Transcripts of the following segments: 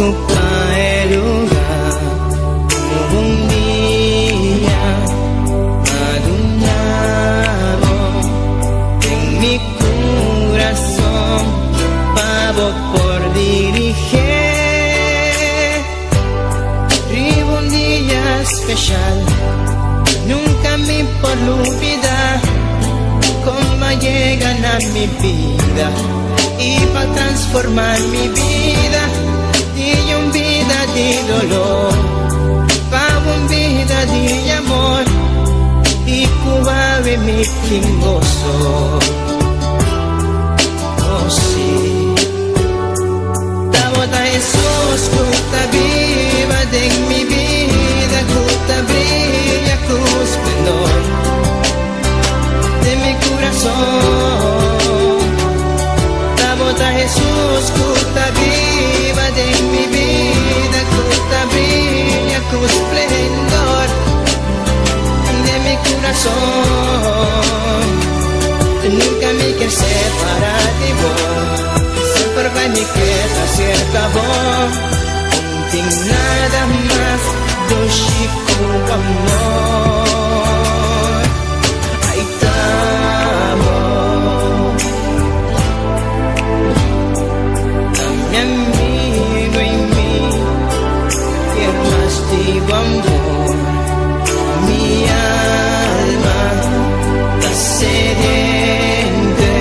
ocupar el lugar como un día alumbrado en mi corazón, pavo por dirigir. Vivo un día especial, nunca me por olvidar cómo llegan a mi vida y para transformar mi vida de un vida de dolor para una vida de amor y cubabe mi gozo. Oh sí, Tabota Jesús, cuta viva de mi vida, cuta brilla con esplendor de mi corazón. Tabota Jesús, cuta viva de mi vida, cuta brilla con esplendor de mi corazón. Nunca me quiero separar de vos, siempre va mi queda cerca vos. Sin nada más, do chico amor. Ahí estamos, a mi amigo y mí, que más digo amor. Mi alma está sediente,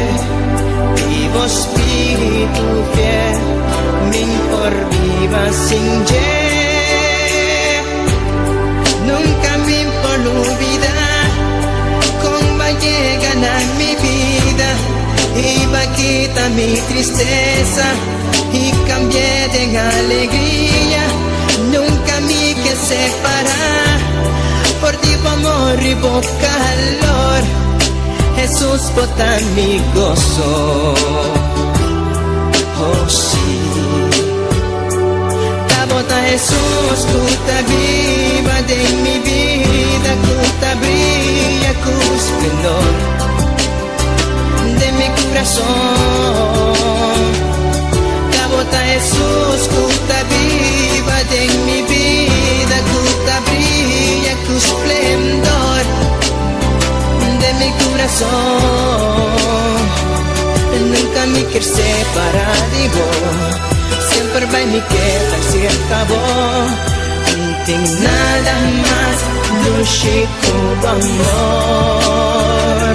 vivo espíritu fiel, mi por viva sin nunca me por olvidar cómo llegan a mi vida y va a quitar mi tristeza y cambié de alegría. Nunca me que separar por ti amor y por calor. Jesús bota mi gozo. Oh sí, Tabota Jesús, cuta viva de mi vida, cuta brilla con esplendor de mi corazón. Tabota Jesús, cuta viva de mi vida, cuta brilla con esplendor de mi corazón. Nunca me quiero separar de vos, siempre va mi queda cerca vos. No tengo nada más de un chico amor.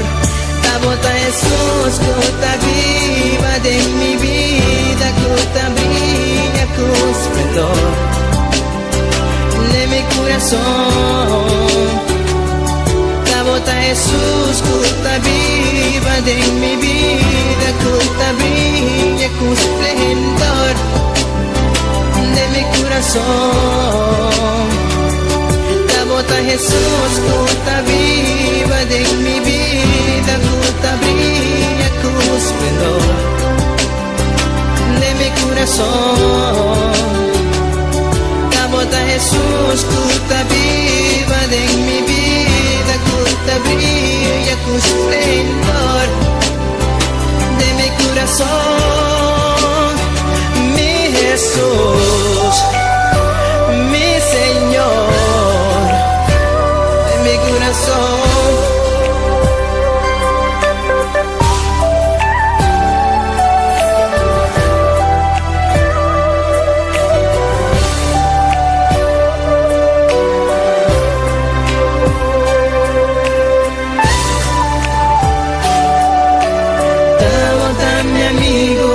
Tabota Jesús, cuta viva de mi vida, cuta brilla con esplendor de mi corazón. Tabota Jesús, cuta viva de mi vida, cuta brilla con esplendor de mi corazón. Tabota Jesús, cuta viva de mi vida, cuta brilla con esplendor de mi corazón. Tabota Jesús, cuta viva de mi vida, cuta brilla con esplendor de mi corazón. Mi Jesús, mi Señor, de mi corazón. Tabota, mi amigo,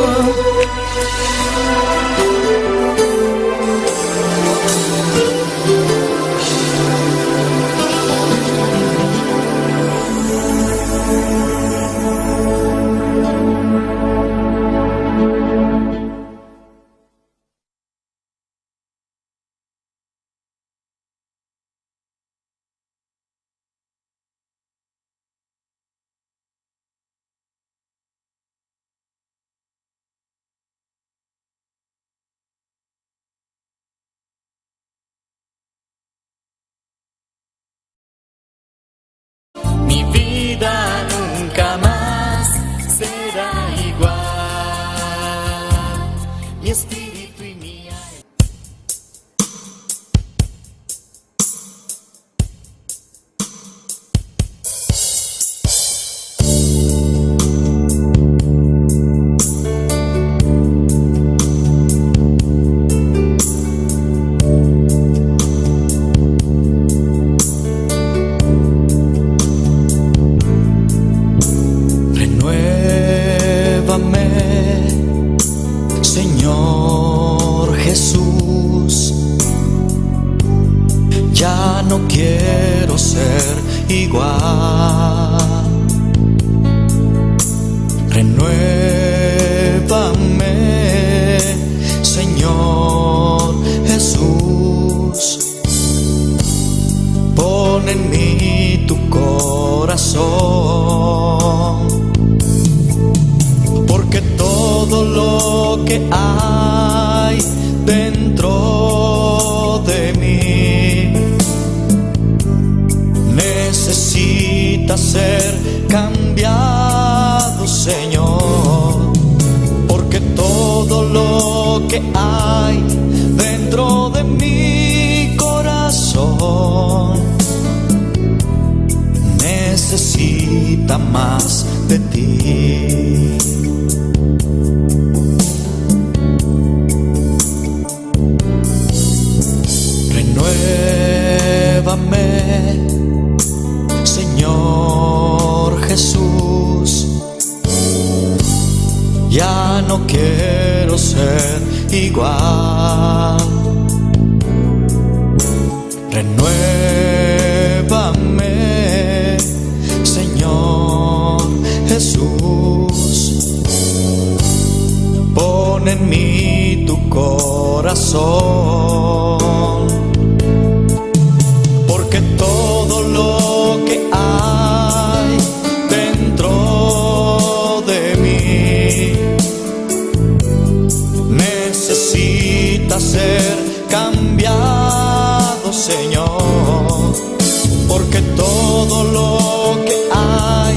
mi vida nunca más será igual. Mi espíritu y mi alma. Señor Jesús, ya no quiero ser igual. Renuévame, Señor Jesús. Pon en mí tu corazón, porque todo lo que hay dentro de mí necesita ser cambiado, Señor, porque todo lo que hay dentro de mi corazón necesita más de ti. Renuévame, Señor Jesús, ya no quiero ser igual. Renuévame, Señor Jesús. Pon en mí tu corazón, porque todo lo que hay dentro de mí necesita ser cambiado, Señor, porque todo lo que hay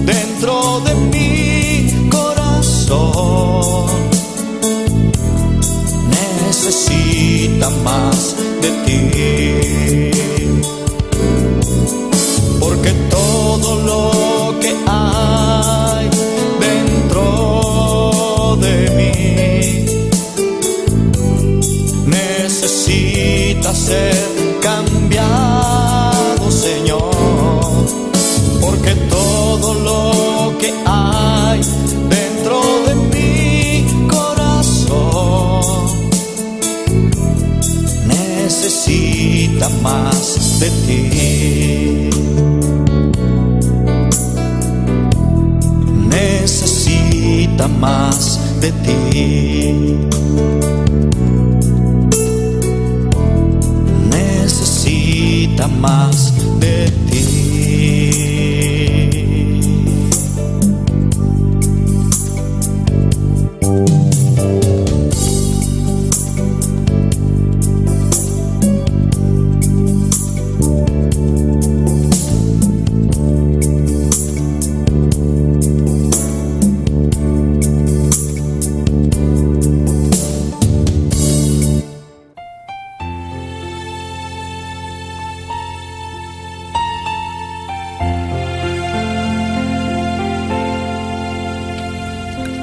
dentro de mi corazón necesita más de ti, porque todo lo que hay dentro de mí necesita ser cambiado, Señor, porque todo lo que hay dentro de mi corazón necesita más de ti. Necesita más de ti. Necesita más de ti.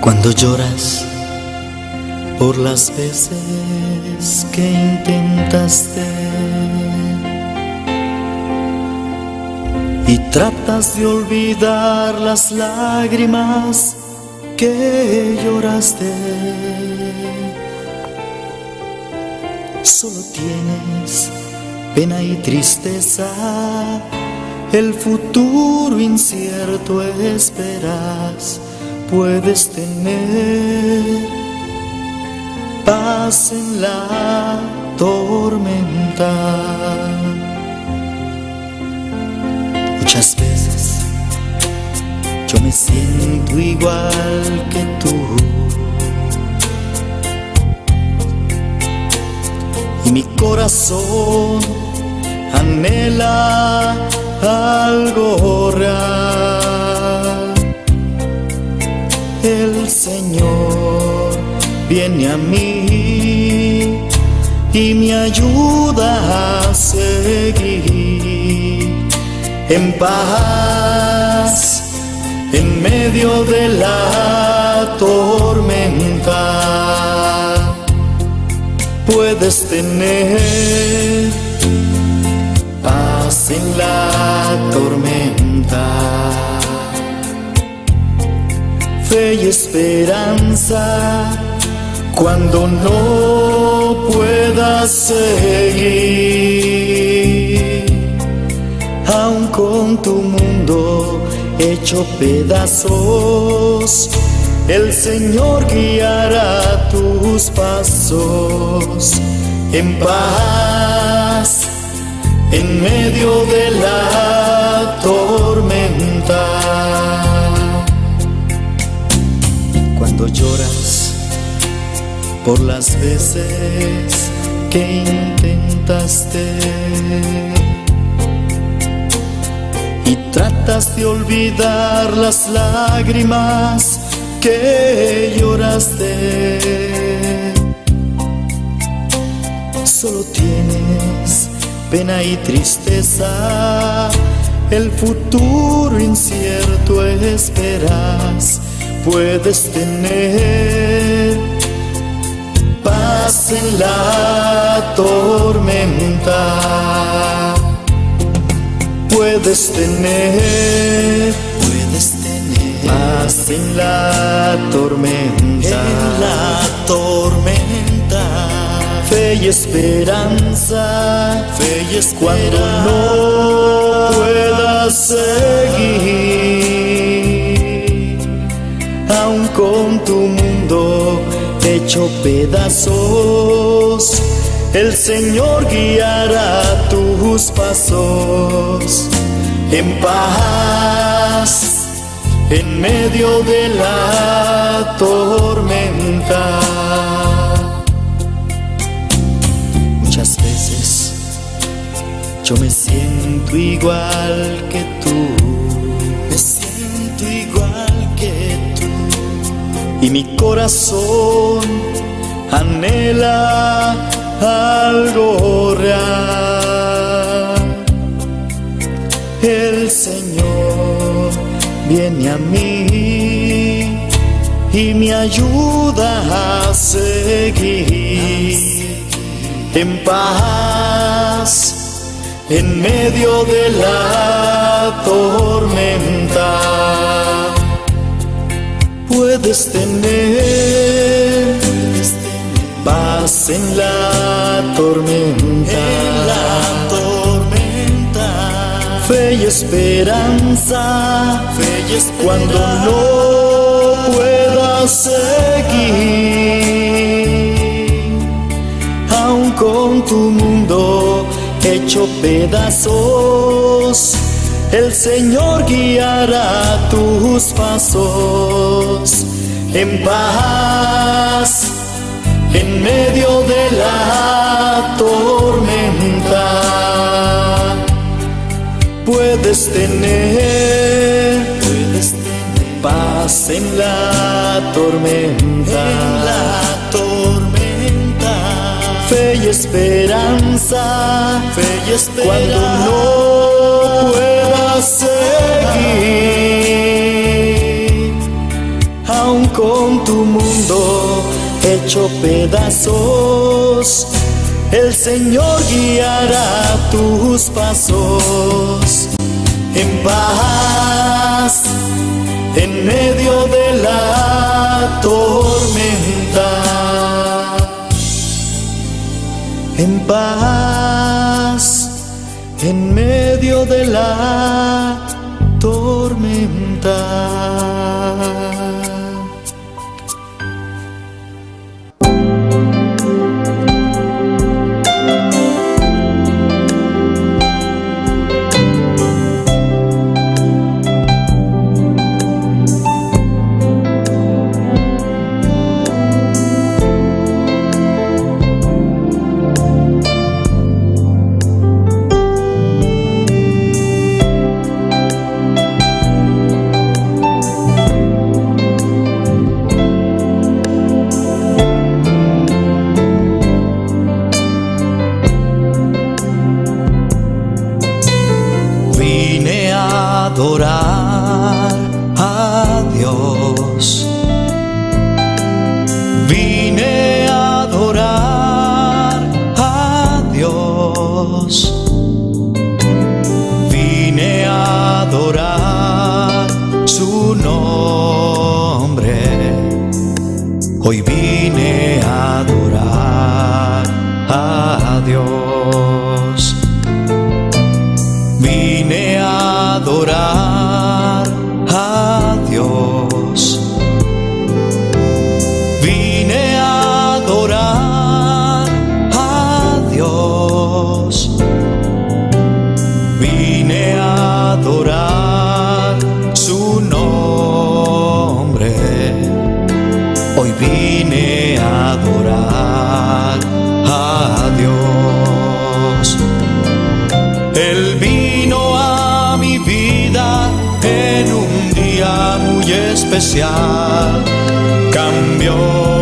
Cuando lloras por las veces que intentaste y tratas de olvidar las lágrimas que lloraste, solo tienes pena y tristeza, el futuro incierto esperas. Puedes tener paz en la tormenta. Muchas veces yo me siento igual que tú, y mi corazón anhela algo real. El Señor viene a mí y me ayuda a seguir en paz en medio de la tormenta. Puedes tener paz en la tormenta, fe y esperanza Cuando no puedas seguir, aun con tu mundo hecho pedazos, el Señor guiará tus pasos en paz, en medio de la tormenta. Cuando lloras por las veces que intentaste y tratas de olvidar las lágrimas que lloraste, solo tienes pena y tristeza, el futuro incierto esperas. Puedes tener paz en la tormenta. Puedes tener paz en la tormenta. En la tormenta. Fe y esperanza. Fe y esperanza. Cuando no puedas seguir, aun con tu mundo hecho pedazos, el Señor guiará tus pasos en paz, en medio de la tormenta. Muchas veces yo me siento igual que tú, me siento igual que tú, y mi corazón anhela algo real. El Señor viene a mí y me ayuda a seguir en paz, en medio de la tormenta. Puedes tener paz en la tormenta. En la tormenta. Fe y esperanza. Fe y esperanza. Cuando no puedas seguir, aun con tu mundo hecho pedazos, el Señor guiará tus pasos en paz, en medio de la tormenta. Puedes tener paz en la tormenta. En la tormenta. Fe y esperanza. Fe y esperanza. Cuando no puedas seguir, aun con tu mundo hecho pedazos, el Señor guiará tus pasos en paz, en medio de la tormenta. En paz, en medio de la tormenta. especial. Cambió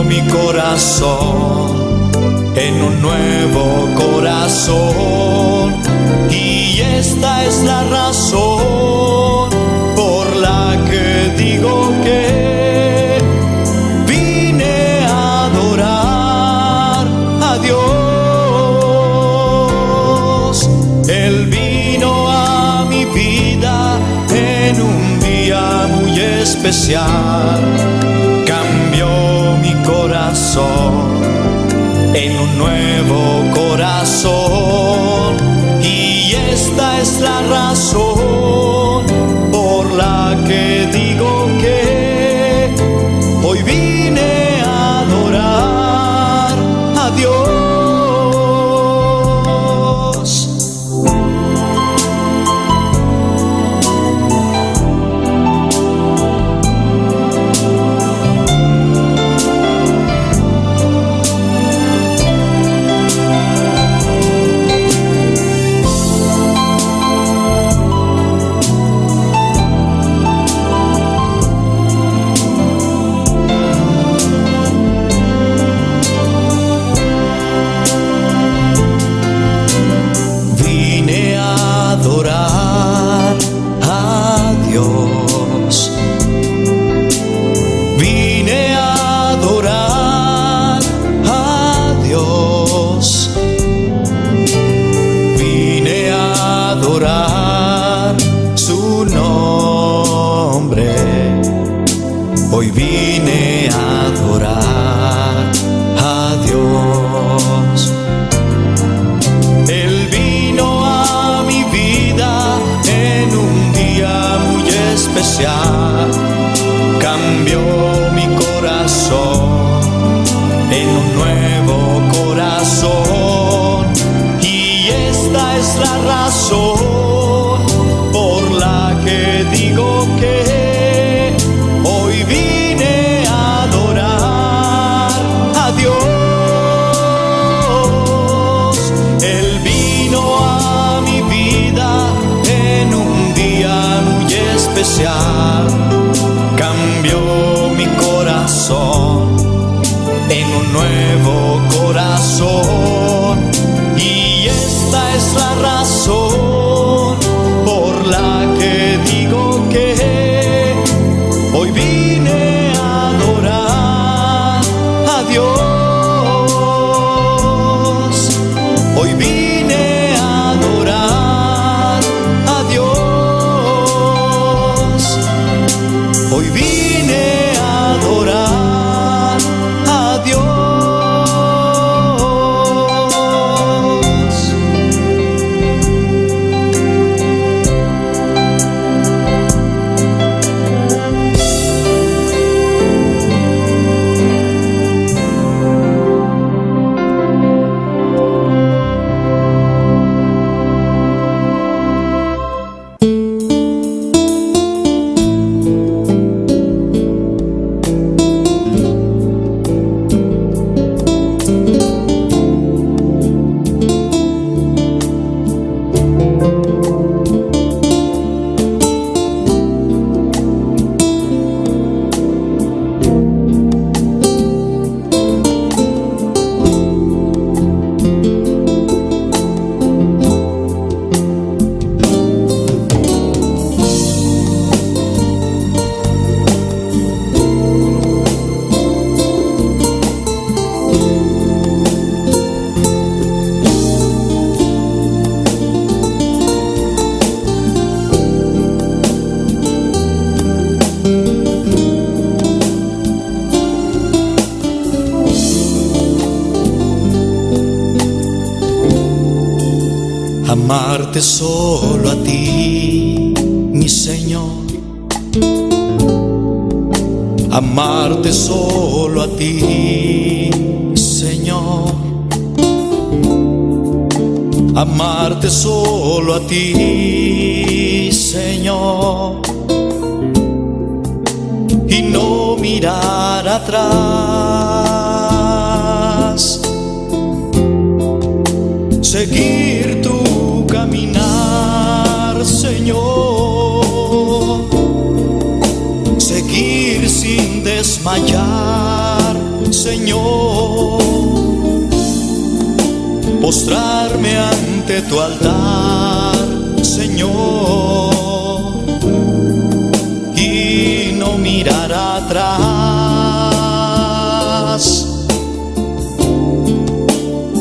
mi corazón en un nuevo corazón, y esta es la razón por la que digo que vine a adorar a Dios. Él vino a mi vida en un día muy especial. Cambió mi corazón en un nuevo corazón, y esta es la razón por la que digo que hoy vine a adorar a Dios. Hoy vine a adorar a Dios. Él vino a mi vida en un día muy especial. Cambió mi corazón en un nuevo corazón, y esta es la razón por la que digo que hoy vine a adorar a Dios. Él vino a mi vida en un día muy especial. Cambió mi corazón en un nuevo corazón, y esta es la razón por la que digo que hoy vine a adorar a Dios. Hoy vine a adorar a Dios. Hoy vine a adorar a Dios. Amarte solo a ti, mi Señor. Amarte solo a ti, Señor. Amarte solo a ti, Señor. Y no mirar atrás. Seguir tu caminar, Señor. Seguir desmayar, Señor, postrarme ante tu altar, Señor, y no mirar atrás,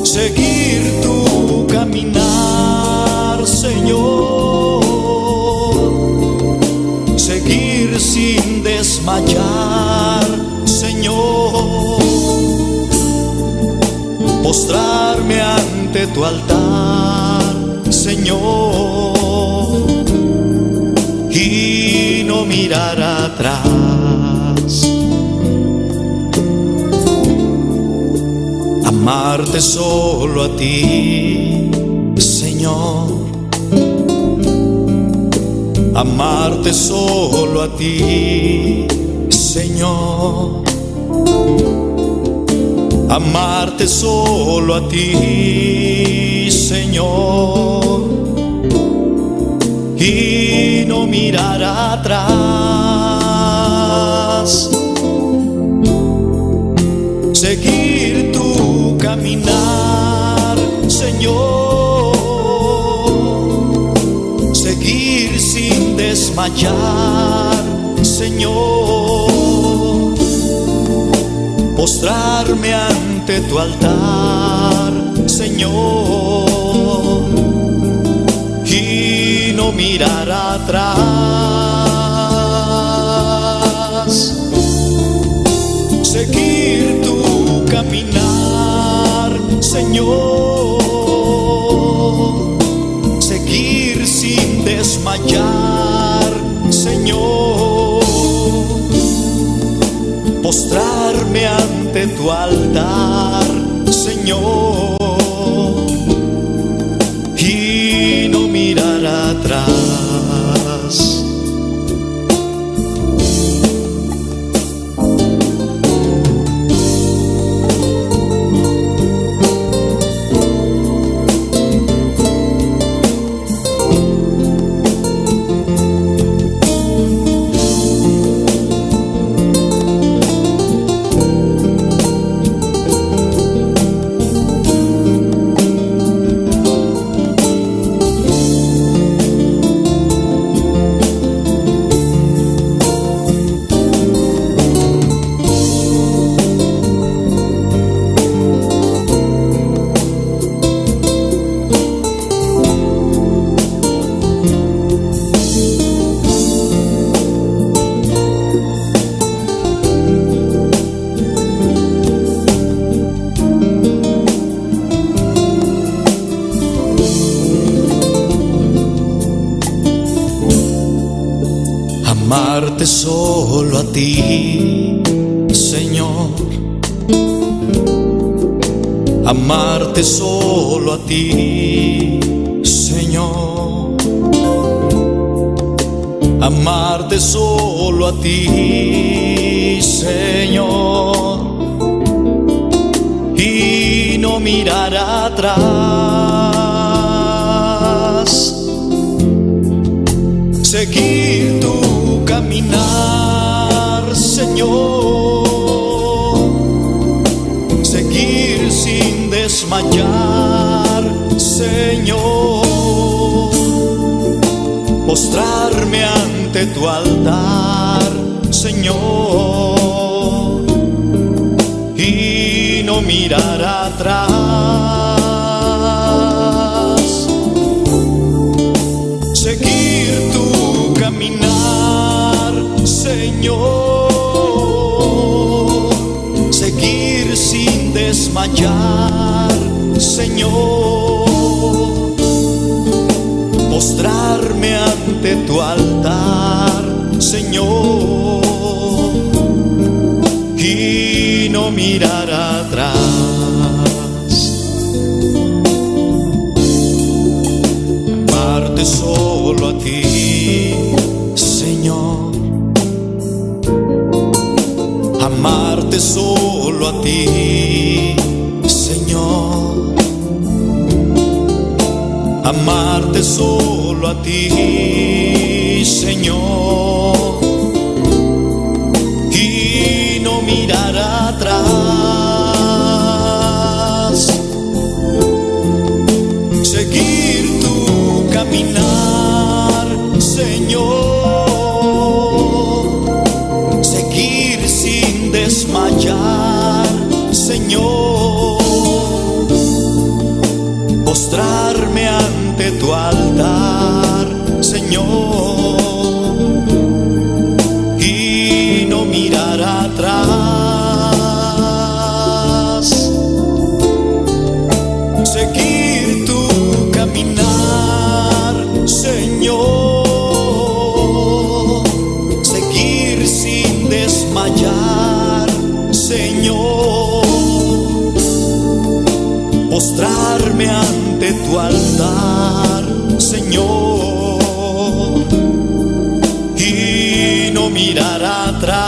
seguir tu caminar, Señor, seguir sin desmayar, Señor, postrarme ante tu altar, Señor, y no mirar atrás, amarte solo a ti, Señor, amarte solo a ti, Señor, amarte solo a ti, Señor, y no mirar atrás, seguir tu caminar, Señor, seguir sin desmayar, Señor, postrarme ante tu altar, Señor, y no mirar atrás, seguir tu caminar, Señor, seguir sin desmayar, Señor, postrarme ante tu altar, Señor, y no mirar atrás. Amarte solo a ti, Señor, amarte solo a ti, Señor, amarte solo a ti, Señor, y no mirar atrás, seguir tu caminar, Señor, seguir sin desmayar, Señor, postrarme ante tu altar, Señor, y no mirar atrás, seguir tu caminar, Señor, seguir sin desmayar, Señor, postrarme ante tu altar, Señor, y no mirar atrás, amarte solo a ti, Señor, amarte solo a ti, Señor, amarte solo a ti, Señor, y no postrarme ante tu altar, Señor, y no mirar atrás,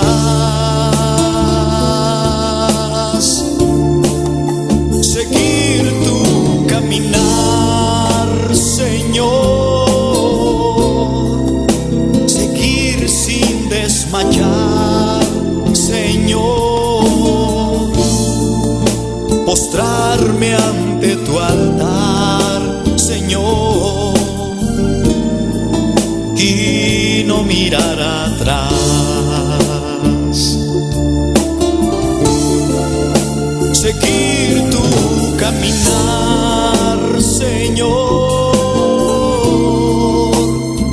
seguir tu caminar, Señor, seguir sin desmayar, Señor, postrarme ante tu altar, Señor, y no mirar atrás. Seguir tu caminar, Señor,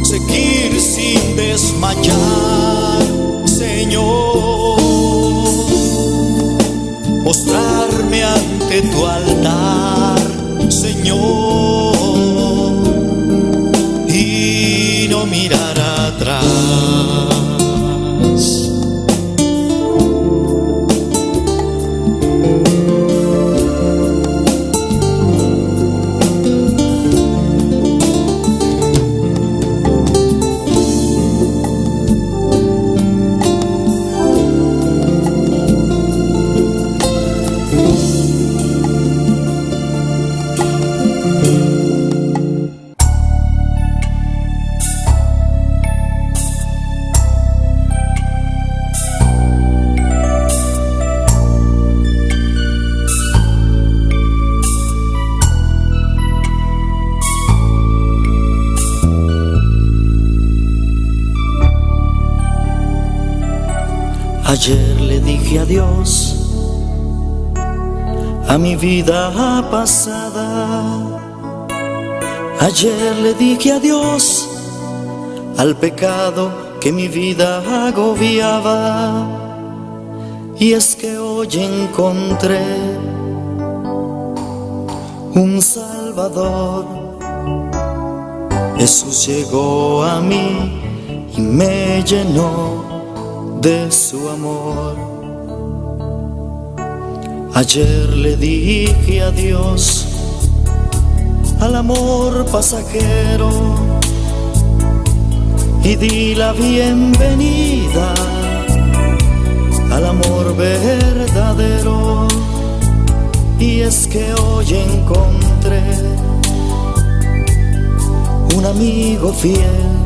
seguir sin desmayar, Señor, postrarme ante tu altar, Señor, y no mirar atrás. Ayer le dije adiós a mi vida pasada. Ayer le dije adiós al pecado que mi vida agobiaba. Y es que hoy encontré un Salvador. Jesús llegó a mí y me llenó de su amor. Ayer le dije adiós al amor pasajero y di la bienvenida al amor verdadero. Y es que hoy encontré un amigo fiel.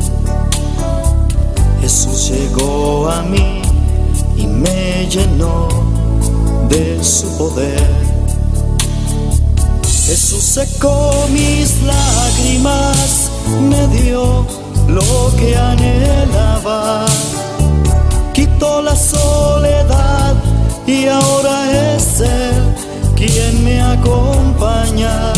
Jesús llegó a mí y me llenó de su poder. Jesús secó mis lágrimas, me dio lo que anhelaba, quitó la soledad y ahora es Él quien me acompaña.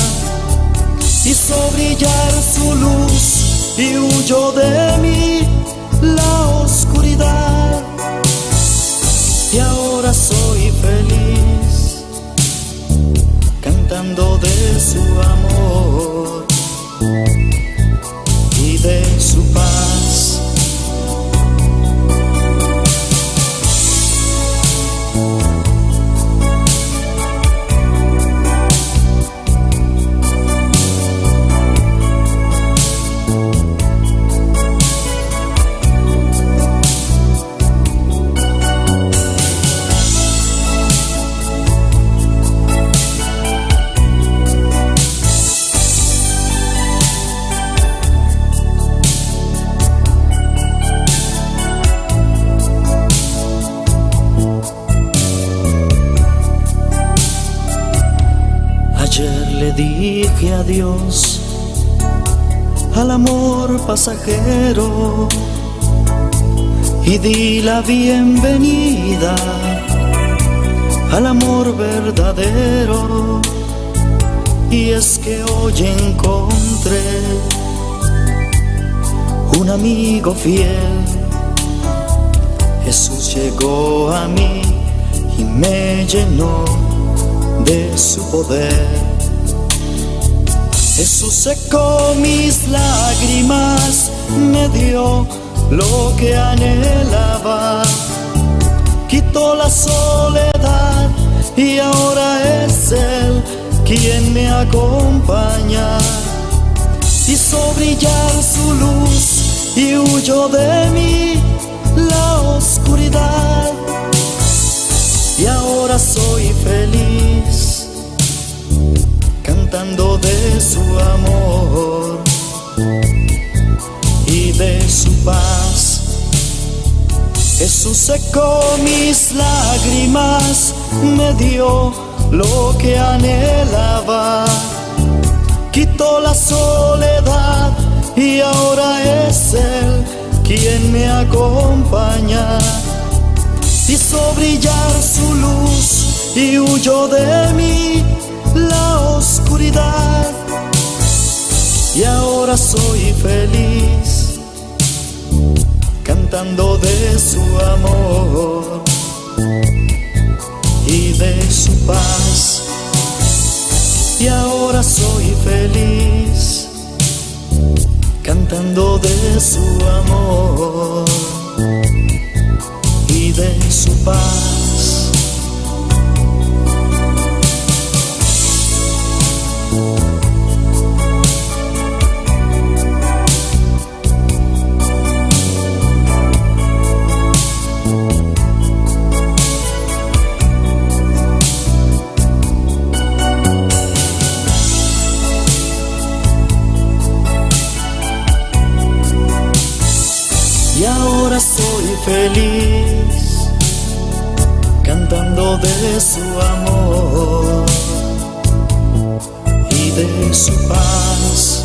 Hizo brillar su luz y huyó de mí la oscuridad, y ahora soy feliz cantando de su amor y de su paz. Ayer le dije adiós al amor pasajero y di la bienvenida al amor verdadero. Y es que hoy encontré un amigo fiel. Jesús llegó a mí y me llenó de su poder. Jesús secó mis lágrimas, me dio lo que anhelaba, quitó la soledad y ahora es Él quien me acompaña. Hizo brillar su luz y huyó de mí la oscuridad. Y ahora soy feliz, cantando de su amor y de su paz. Jesús secó mis lágrimas, me dio lo que anhelaba, quitó la soledad y ahora es Él quien me acompaña. Hizo brillar su luz y huyó de mí la oscuridad. Y ahora soy feliz, cantando de su amor y de su paz. Y ahora soy feliz, cantando de su amor y de su paz. Y ahora soy feliz, cantando de su amor y de su paz.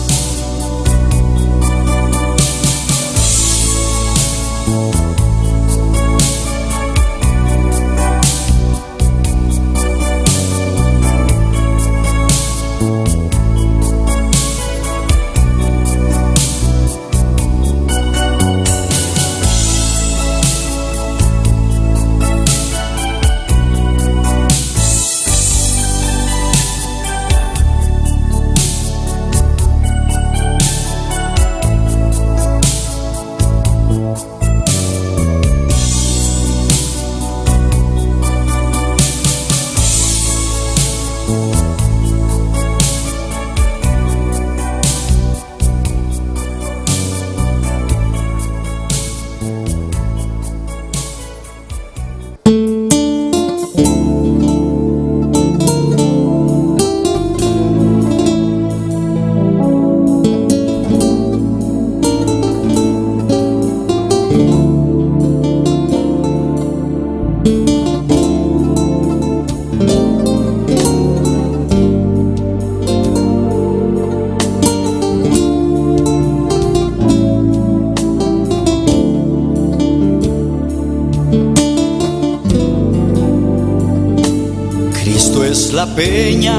Es la peña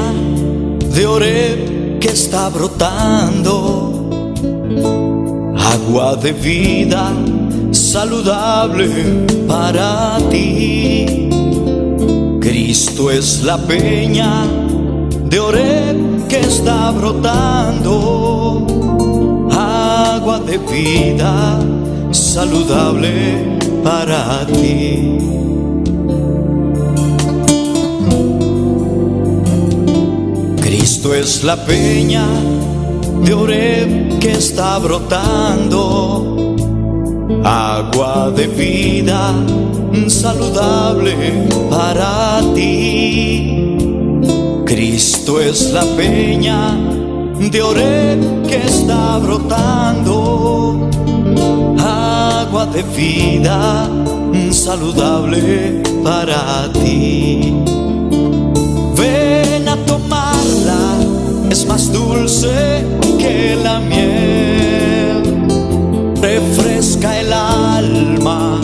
de Oreb que está brotando, agua de vida saludable para ti. Cristo es la peña de Oreb que está brotando, agua de vida saludable para ti. Cristo es la peña de Oreb que está brotando, agua de vida saludable para ti. Cristo es la peña de Oreb que está brotando, agua de vida saludable para ti. Ven a tomarla, es más dulce que la miel, refresca el alma,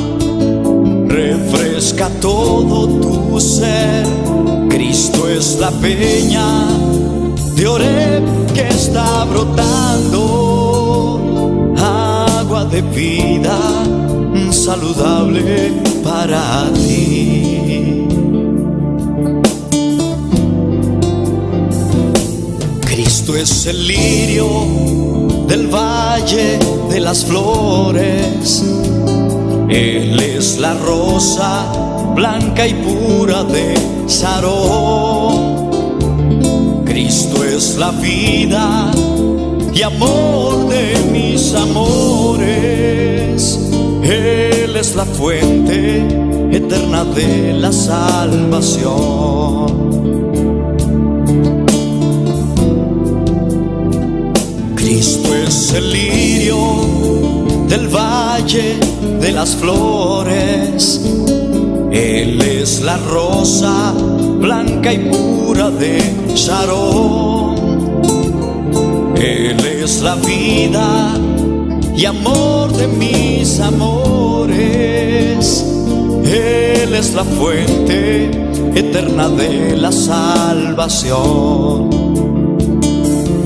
refresca todo tu ser. Cristo es la peña de Oreb que está brotando, agua de vida saludable para ti. Cristo es el lirio del valle de las flores, Él es la rosa blanca y pura de Sarón. es la vida y amor de mis amores. Él es la fuente eterna de la salvación. Cristo es el lirio del valle de las flores. Él es la rosa blanca y pura de Sharon. Él es la vida y amor de mis amores. Él es la fuente eterna de la salvación.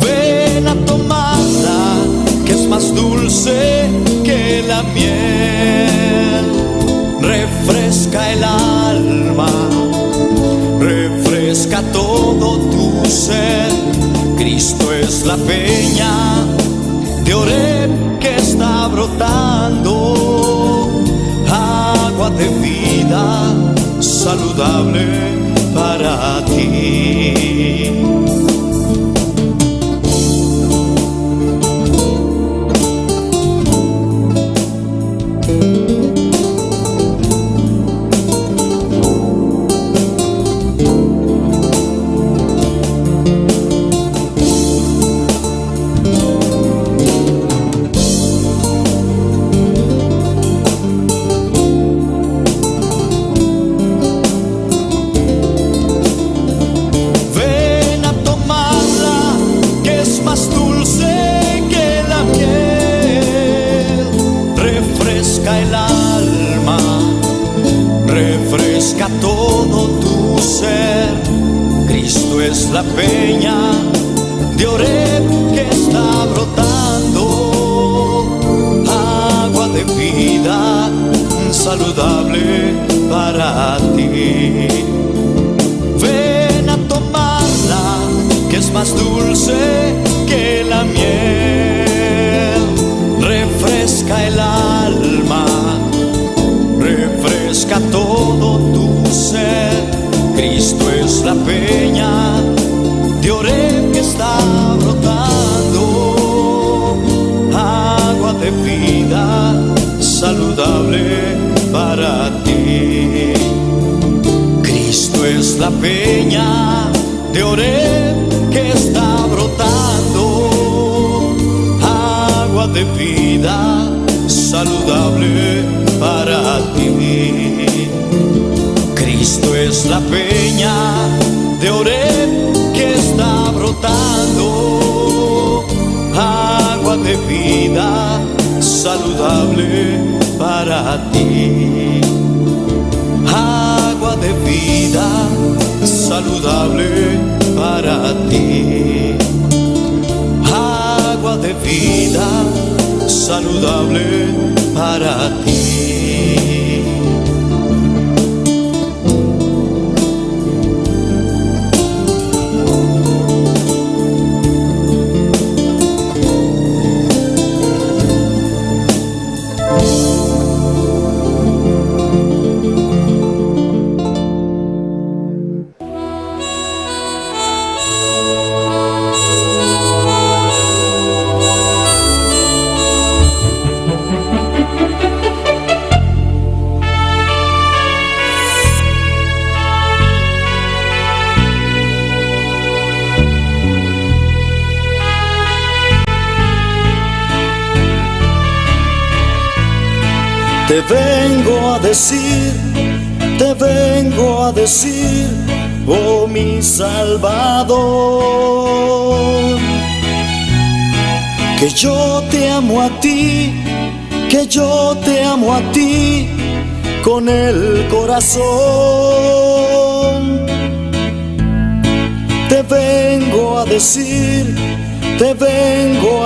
Ven a tomarla, que es más dulce que la miel. Refresca el alma, refresca todo tu ser. Cristo es la peña de Oreb que está brotando, agua de vida saludable para ti. Todo tu ser. Cristo es la peña de Oreb que está brotando, agua de vida saludable para ti. Ven a tomarla, que es más dulce que la miel. Refresca el alma, refresca todo tu ser. Cristo es la peña de Oreb que está brotando, agua de vida saludable para ti. Cristo es la peña de Oreb que está brotando, agua de vida saludable para ti. Cristo es la peña de Oreb que está brotando, agua de vida saludable para ti. Agua de vida saludable para ti. Agua de vida saludable para ti. Te vengo a decir, oh mi Salvador, que yo te amo a ti, que yo te amo a ti con el corazón. Te vengo a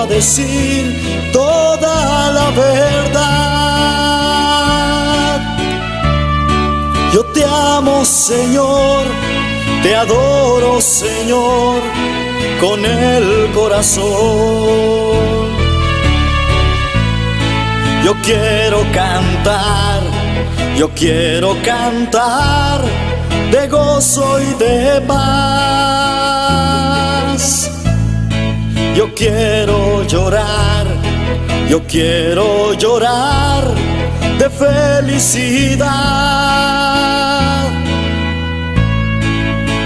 decir toda la verdad. Yo te amo, Señor, te adoro, Señor, con el corazón. Yo quiero cantar de gozo y de paz. Yo quiero llorar de felicidad.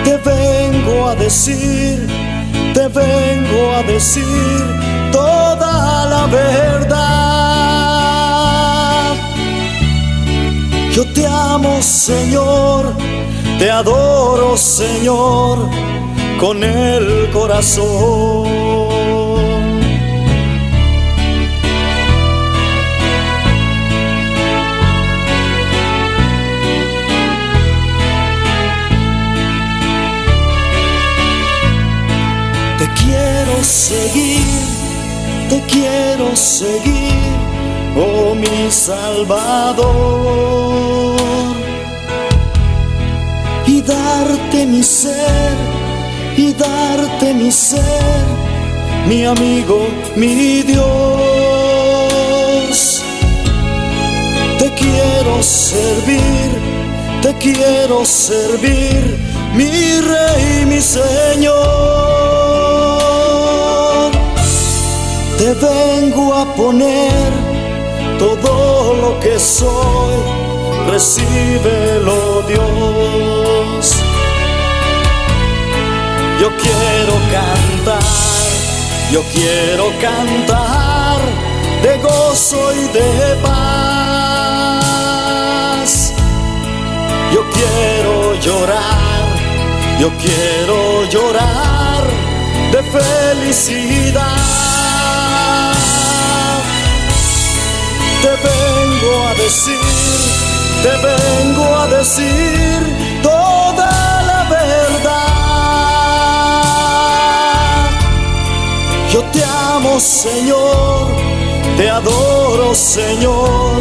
Te vengo a decir toda la verdad. Yo te amo, Señor, te adoro, Señor, con el corazón. Te quiero seguir, oh mi Salvador, y darte mi ser, mi amigo, mi Dios. Te quiero servir, mi Rey, mi Señor. Te vengo a poner todo lo que soy, recíbelo, Dios. Yo quiero cantar de gozo y de paz. Yo quiero llorar de felicidad. Te vengo a decir toda la verdad. Yo te amo, Señor, te adoro, Señor,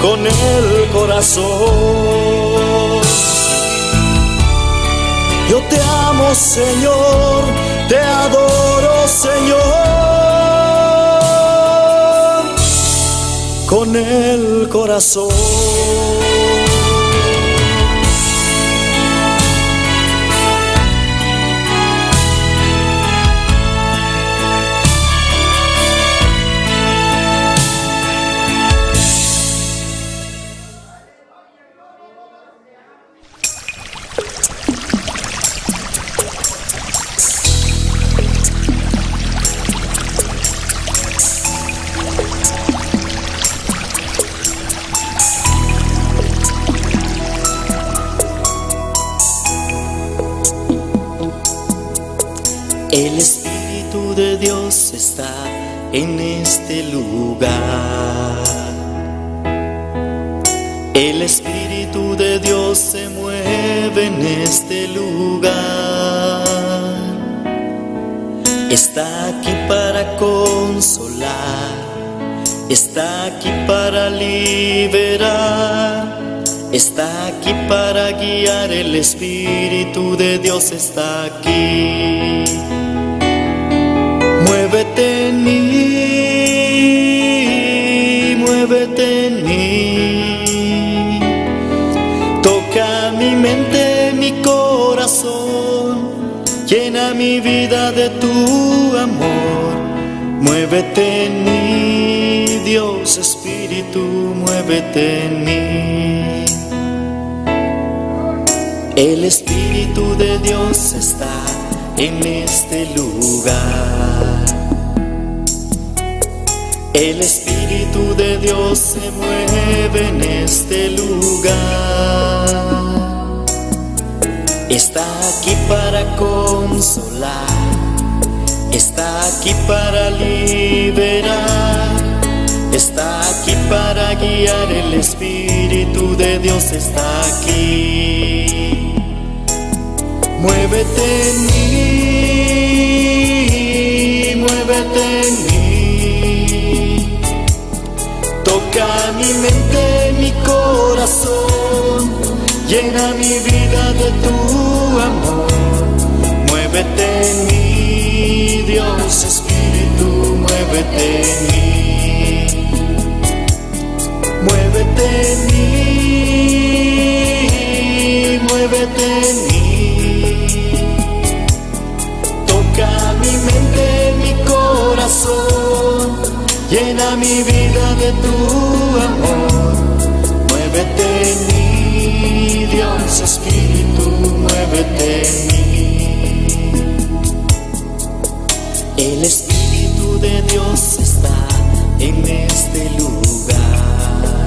con el corazón. Yo te amo, Señor, te adoro, Señor, con el corazón. El Espíritu de Dios está en este lugar. El Espíritu de Dios se mueve en este lugar. Está aquí para consolar, está aquí para liberar, está aquí para guiar. El Espíritu de Dios está aquí. Muévete en mí, toca mi mente, mi corazón, llena mi vida de tu amor. Muévete en mí, Dios Espíritu, muévete en mí. El Espíritu de Dios está en este lugar. El Espíritu de Dios se mueve en este lugar. Está aquí para consolar, está aquí para liberar, está aquí para guiar. El Espíritu de Dios está aquí. Muévete en mí, muévete en mí, toca mi mente, mi corazón, llena mi vida de tu amor. Muévete en mí, Dios Espíritu, muévete en mí. Muévete en mí, muévete en mí, toca mi mente, mi corazón, llena mi vida de tu amor. Muévete en mí, Dios Espíritu, muévete en mí. El Espíritu de Dios está en este lugar.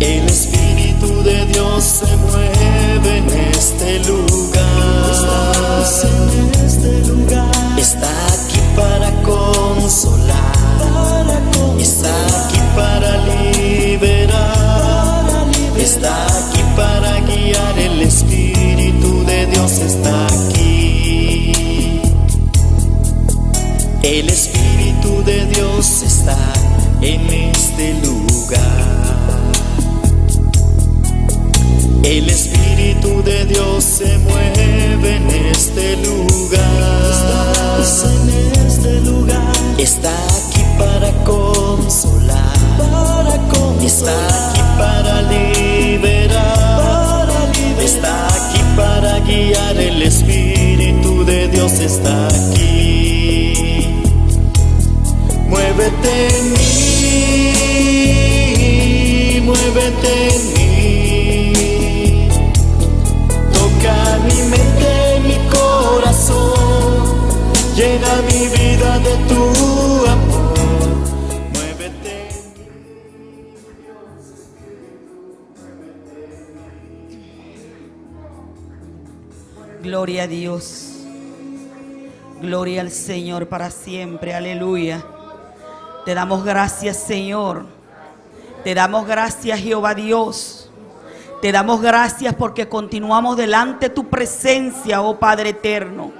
El Espíritu de Dios se mueve en este lugar. Estás en este lugar. Está aquí para consolar. Está aquí para liberar. Está aquí para guiar. El Espíritu de Dios está aquí. El Espíritu de Dios está en este lugar. El Espíritu de Dios se mueve en este lugar. Estás en este lugar. Está aquí para consolar. Está aquí para liberar. Está aquí para guiar. El Espíritu de Dios está aquí. Muévete en mí, muévete en mí. Toca mi mente, mi corazón, llena mi vida de tu amor. Muévete en mí. Gloria a Dios. Gloria al Señor para siempre. Aleluya. Te damos gracias, Señor. Te damos gracias, Jehová Dios. Te damos gracias porque continuamos delante de tu presencia, oh Padre eterno.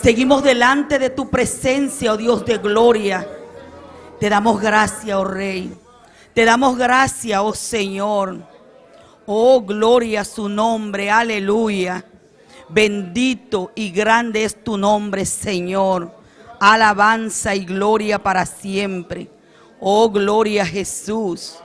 Seguimos delante de tu presencia, oh Dios de gloria. Te damos gracias, oh Rey. Te damos gracias, oh Señor. Oh, gloria a su nombre. Aleluya. Bendito y grande es tu nombre, Señor. Alabanza y gloria para siempre. Oh, gloria a Jesús.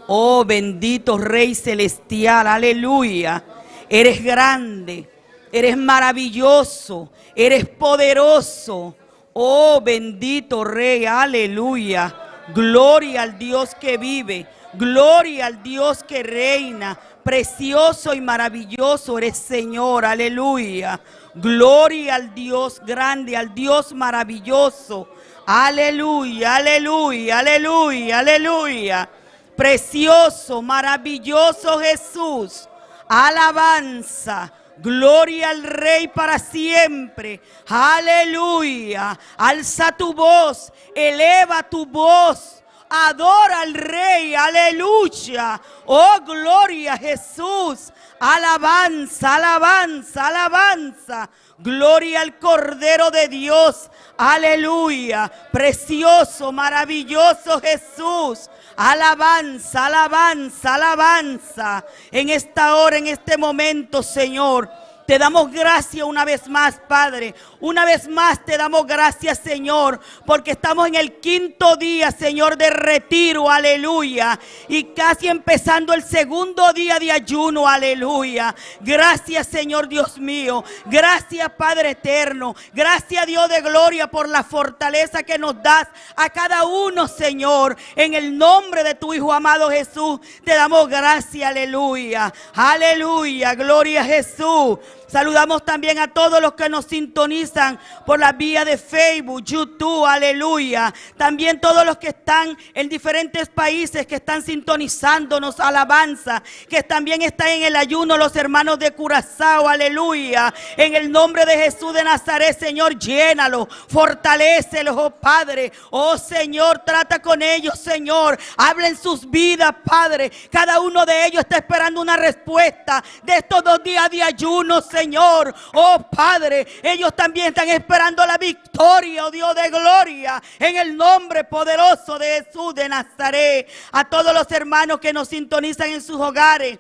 Oh, bendito Rey celestial. Aleluya. Eres grande. Eres maravilloso. Eres poderoso. Oh, bendito Rey. Aleluya. Gloria al Dios que vive. Gloria al Dios que reina. Precioso y maravilloso eres, Señor. Aleluya. Gloria al Dios grande, al Dios maravilloso. Aleluya, aleluya, aleluya, aleluya. Precioso, maravilloso Jesús. Alabanza. Gloria al Rey para siempre. Aleluya. Alza tu voz, eleva tu voz. Adora al Rey, aleluya. Oh, gloria a Jesús. Alabanza, alabanza, alabanza. Gloria al Cordero de Dios. Aleluya. Precioso, maravilloso Jesús. Alabanza, alabanza, alabanza. En esta hora, en este momento, Señor, te damos gracias una vez más, Padre. Una vez más te damos gracias, Señor, porque estamos en el quinto día, Señor, de retiro, aleluya. Y casi empezando el segundo día de ayuno, aleluya. Gracias, Señor Dios mío. Gracias, Padre eterno. Gracias, Dios de gloria, por la fortaleza que nos das a cada uno, Señor. En el nombre de tu Hijo amado Jesús, te damos gracias, aleluya. Aleluya, gloria a Jesús. Saludamos también a todos los que nos sintonizan por la vía de Facebook, YouTube, aleluya. También todos los que están en diferentes países que están sintonizándonos, alabanza. Que también están en el ayuno los hermanos de Curazao, aleluya. En el nombre de Jesús de Nazaret, Señor, llénalos, fortalécelos, oh Padre. Oh Señor, trata con ellos, Señor. Habla en sus vidas, Padre. Cada uno de ellos está esperando una respuesta de estos 2 días de ayuno, Señor. Oh Padre, ellos también están esperando la victoria, oh Dios de gloria, en el nombre poderoso de Jesús de Nazaret. A todos los hermanos que nos sintonizan en sus hogares,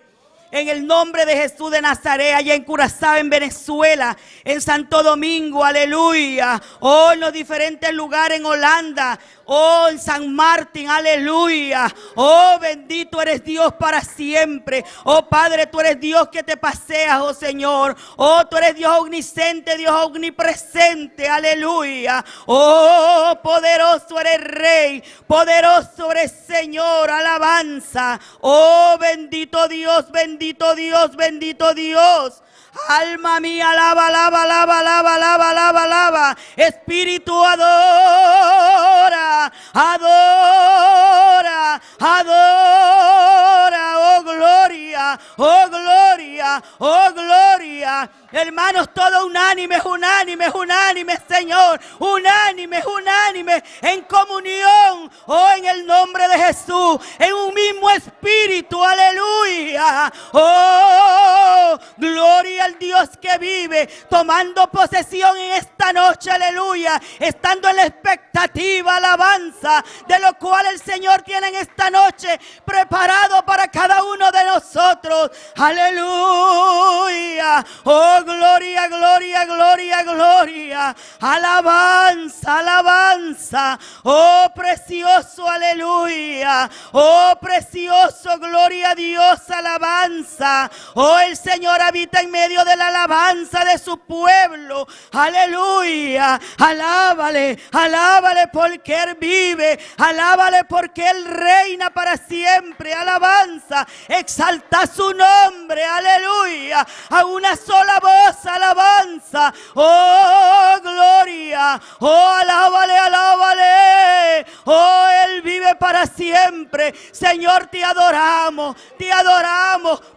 En el nombre de Jesús de Nazaret, allá en Curazao, en Venezuela, en Santo Domingo, aleluya. Oh, en los diferentes lugares, en Holanda, oh, en San Martín, aleluya. Oh, bendito eres Dios para siempre. Oh, Padre, tú eres Dios que te paseas, oh Señor. Oh, tú eres Dios omnisciente, Dios omnipresente, aleluya. Oh, poderoso eres Rey, poderoso eres Señor, alabanza. Oh, bendito Dios, bendito Dios, bendito Dios. Alma mía, alaba, alaba, alaba, alaba, alaba, alaba, alaba. Espíritu, adora, adora, adora. Oh, gloria, oh, gloria, oh, gloria. Hermanos, todos unánimes, unánimes, unánimes, Señor. Unánimes, unánimes, en comunión. Oh, en el nombre de Jesús. En un mismo espíritu, aleluya. Oh, gloria al Dios que vive, tomando posesión en esta noche, aleluya. Estando en la expectativa, alabanza, de lo cual el Señor tiene en esta noche preparado para cada uno de nosotros. Aleluya. Oh, gloria, gloria, gloria, gloria. Alabanza, alabanza. Oh, precioso, aleluya. Oh, precioso, gloria a Dios, alabanza. Oh, el Señor habita en medio de la alabanza de su pueblo. Aleluya. Alábale, alábale porque Él vive. Alábale porque Él reina para siempre. Alabanza. Exalta su nombre. Aleluya. A una sola voz. Alabanza, oh, gloria, oh, alábale, alábale, oh, Él vive para siempre. Señor, te adoramos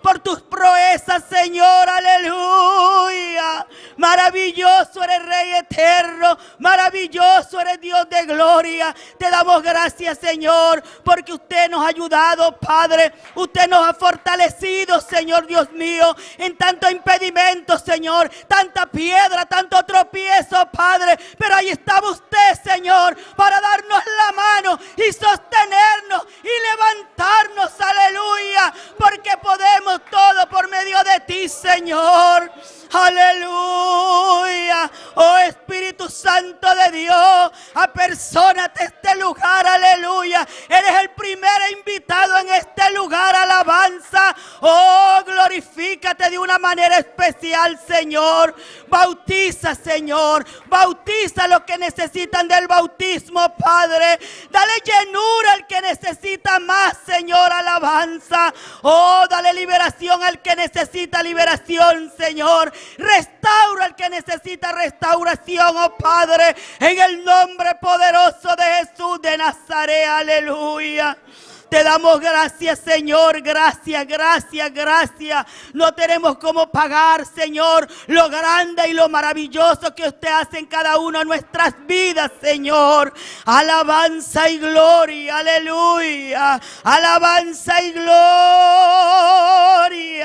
por tus proezas, Señor, aleluya. Maravilloso eres Rey eterno, maravilloso eres Dios de gloria. Te damos gracias, Señor, porque usted nos ha ayudado, Padre. Usted nos ha fortalecido, Señor Dios mío, en tanto impedimento, Señor, tanta piedra, tanto tropiezo, Padre, pero ahí estaba usted, Señor, para darnos la mano y sostenernos y levantarnos, aleluya, porque podemos todo por medio de ti, Señor. Aleluya. Oh, Espíritu Santo de Dios, apersónate este lugar, aleluya. Eres el primer invitado en este lugar, alabanza. Oh, glorifícate de una manera especial, Señor. Bautiza, Señor, bautiza a los que necesitan del bautismo, Padre. Dale llenura al que necesita más, Señor, alabanza. Oh, dale liberación al que necesita liberación, Señor. Restaura al que necesita restauración, oh Padre, en el nombre poderoso de Jesús de Nazaret, aleluya. Te damos gracias, Señor, gracias, gracias, gracias. No tenemos cómo pagar, Señor, lo grande y lo maravilloso que usted hace en cada una de nuestras vidas, Señor. Alabanza y gloria, aleluya. Alabanza y gloria,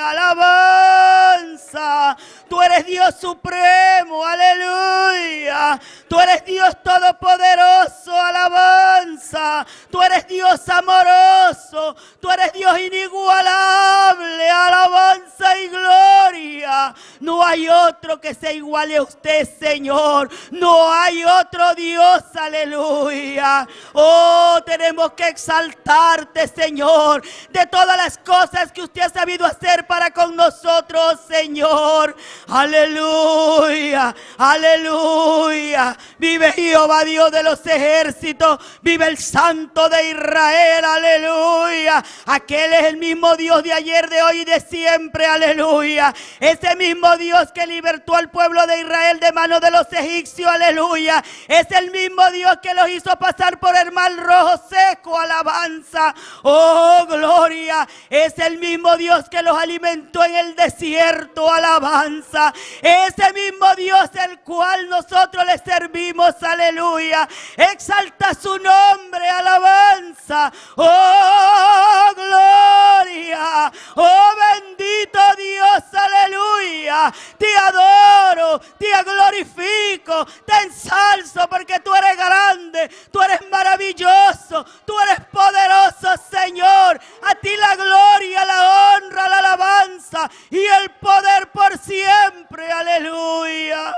alabanza. Tú eres Dios supremo, aleluya. Tú eres Dios todopoderoso, alabanza. Tú eres Dios amoroso. Tú eres Dios inigualable, alabanza y gloria. No hay otro que se iguale a usted, Señor. No hay otro Dios, aleluya. Oh, tenemos que exaltarte, Señor, de todas las cosas que usted ha sabido hacer para con nosotros, Señor. Aleluya, aleluya. Vive Jehová, Dios de los ejércitos. Vive el Santo de Israel, aleluya. Aquel es el mismo Dios de ayer, de hoy y de siempre, aleluya. Ese mismo Dios que libertó al pueblo de Israel de manos de los egipcios, aleluya. Es el mismo Dios que los hizo pasar por el mar rojo seco, alabanza. Oh, gloria. Es el mismo Dios que los alimentó en el desierto, alabanza. Ese mismo Dios el cual nosotros le servimos, aleluya. Exalta su nombre, alabanza. Oh, gloria. Oh, bendito Dios, aleluya. Te adoro, te glorifico, te ensalzo porque tú eres grande, tú eres maravilloso, tú eres poderoso, Señor. A ti la gloria, la honra, la alabanza. fuerza y el poder por siempre. Aleluya.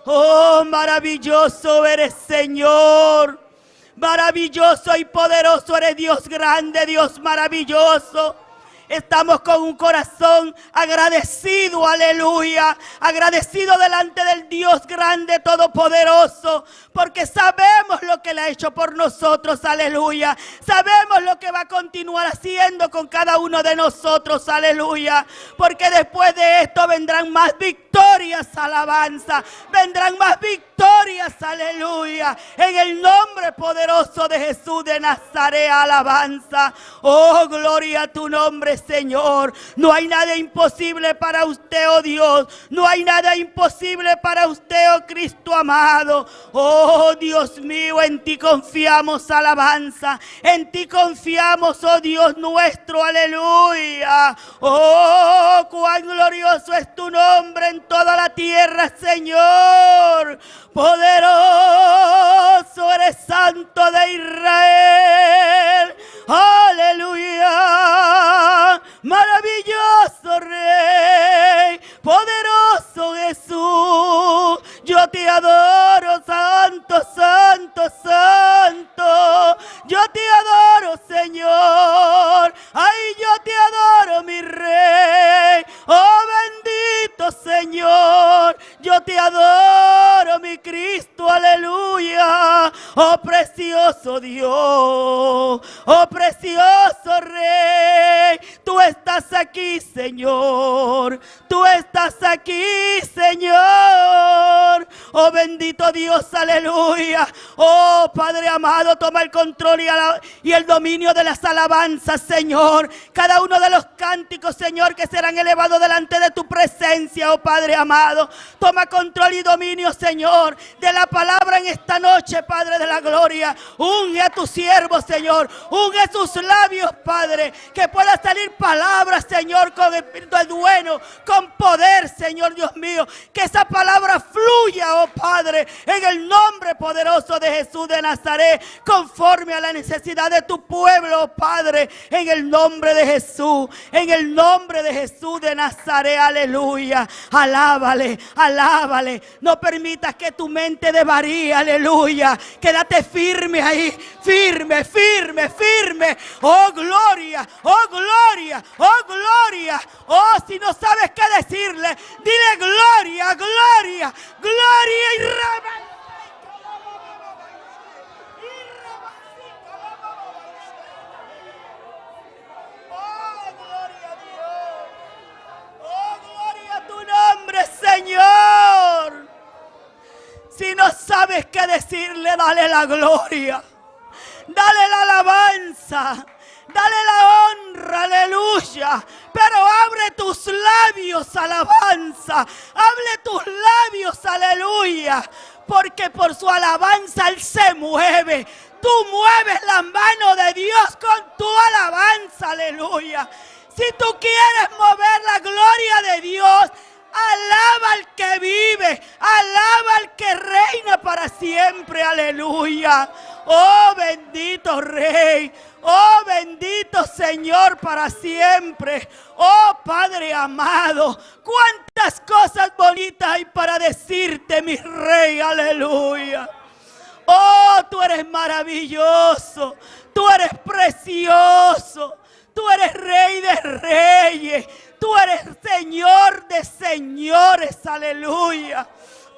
Oh, maravilloso eres, Señor. Maravilloso y poderoso eres, Dios grande, Dios maravilloso. Estamos con un corazón agradecido, aleluya, agradecido delante del Dios grande, todopoderoso, porque sabemos lo que Él ha hecho por nosotros, aleluya. Sabemos lo que va a continuar haciendo con cada uno de nosotros, aleluya. Porque después de esto vendrán más victorias, alabanza, vendrán más victorias, aleluya. En el nombre poderoso de Jesús de Nazaret, alabanza. Oh, gloria a tu nombre, Señor. No hay nada imposible para usted, oh Dios. No hay nada imposible para usted, oh Cristo amado. Oh Dios mío, en ti confiamos, alabanza. En ti confiamos, oh Dios nuestro, aleluya. Oh, cuán glorioso es tu nombre en toda la tierra, Señor. Poderoso eres, Santo de Israel. Aleluya. Maravilloso Rey, poderoso Jesús. Yo te adoro, Santo, Santo, Santo. Yo te adoro, Señor. Ay, yo te adoro, mi Rey. Oh, bendito Señor. Yo te adoro, mi Cristo, aleluya. Oh, precioso Dios. Oh, precioso Rey. Tú estás aquí, Señor. Tú estás aquí, Señor. Oh, bendito Dios, aleluya. Oh, Padre amado, toma el control y el dominio de las alabanzas, Señor. Cada uno de los cánticos, Señor, que serán elevados delante de tu presencia, oh Padre amado. Toma control y dominio, Señor, de la palabra en esta noche, Padre de la gloria. Unge a tu siervo, Señor. Unge sus labios, Padre. Que pueda salir palabras, Señor, con espíritu bueno, con poder, Señor Dios mío. Que esa palabra fluya, oh Padre, en el nombre poderoso de Jesús de Nazaret, conforme a la necesidad de tu pueblo, oh Padre, en el nombre de Jesús, en el nombre de Jesús de Nazaret, aleluya. Alábale, alábale. No permitas que tu mente desvaríe, aleluya. Quédate firme ahí, firme, firme, firme. Oh, gloria, oh, gloria, oh, gloria. Oh, si no sabes qué decirle, dile gloria, gloria, gloria y oh, gloria a Dios. Oh, gloria a tu nombre, Señor. Si no sabes qué decirle, dale la gloria. Dale la alabanza. Dale la honra, aleluya. Pero abre tus labios, alabanza. Abre tus labios, aleluya. Porque por su alabanza Él se mueve. Tú mueves la mano de Dios con tu alabanza, aleluya. Si tú quieres mover la gloria de Dios, alaba al que vive, alaba al que reina para siempre, aleluya. Oh, bendito Rey, oh, bendito Señor para siempre. Oh, Padre amado, cuántas cosas bonitas hay para decirte, mi Rey, aleluya. Oh, tú eres maravilloso, tú eres precioso, tú eres Rey de reyes, tú eres Señor de señores, aleluya.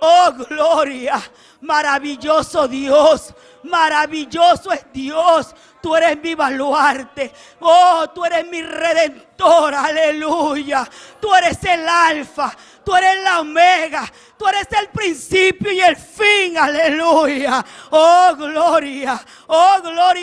Oh, gloria, maravilloso Dios, maravilloso es Dios. Tú eres mi baluarte, oh, tú eres mi redentor, aleluya. Tú eres el alfa, tú eres la omega, tú eres el principio y el fin, aleluya. Oh, gloria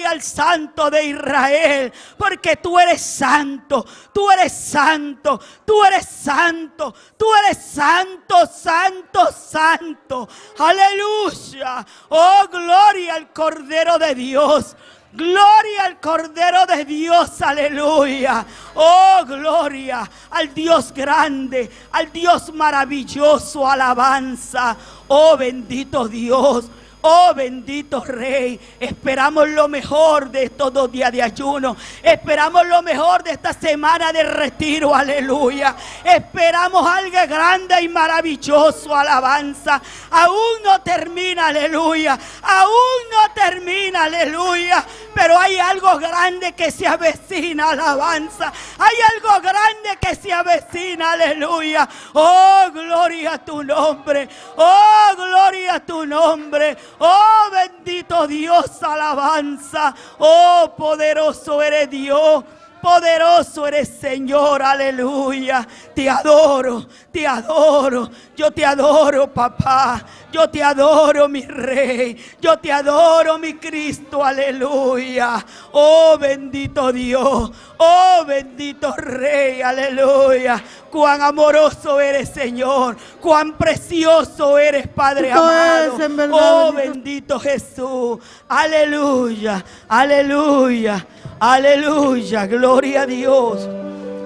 al Santo de Israel, porque tú eres santo, tú eres santo, tú eres santo, tú eres santo, santo, santo, aleluya. Oh, gloria al Cordero de Dios. Gloria al Cordero de Dios, aleluya. Oh, gloria al Dios grande, al Dios maravilloso, alabanza. Oh, bendito Dios. Oh bendito Rey, esperamos lo mejor de estos 2 días de ayuno. Esperamos lo mejor de esta semana de retiro, aleluya. Esperamos algo grande y maravilloso, alabanza. Aún no termina, aleluya. Aún no termina, aleluya. Pero hay algo grande que se avecina, alabanza. Hay algo grande que se avecina, aleluya. Oh, gloria a tu nombre. Oh, gloria a tu nombre. Oh, bendito Dios, alabanza. Oh, poderoso eres Dios. Poderoso eres Señor, aleluya. Te adoro, te adoro. Yo te adoro, papá. Yo te adoro, mi Rey. Yo te adoro, mi Cristo, aleluya. Oh, bendito Dios. Oh, bendito Rey, aleluya. Cuán amoroso eres, Señor. Cuán precioso eres, Padre amado. Oh, bendito Jesús. Aleluya, aleluya. Aleluya, gloria a Dios.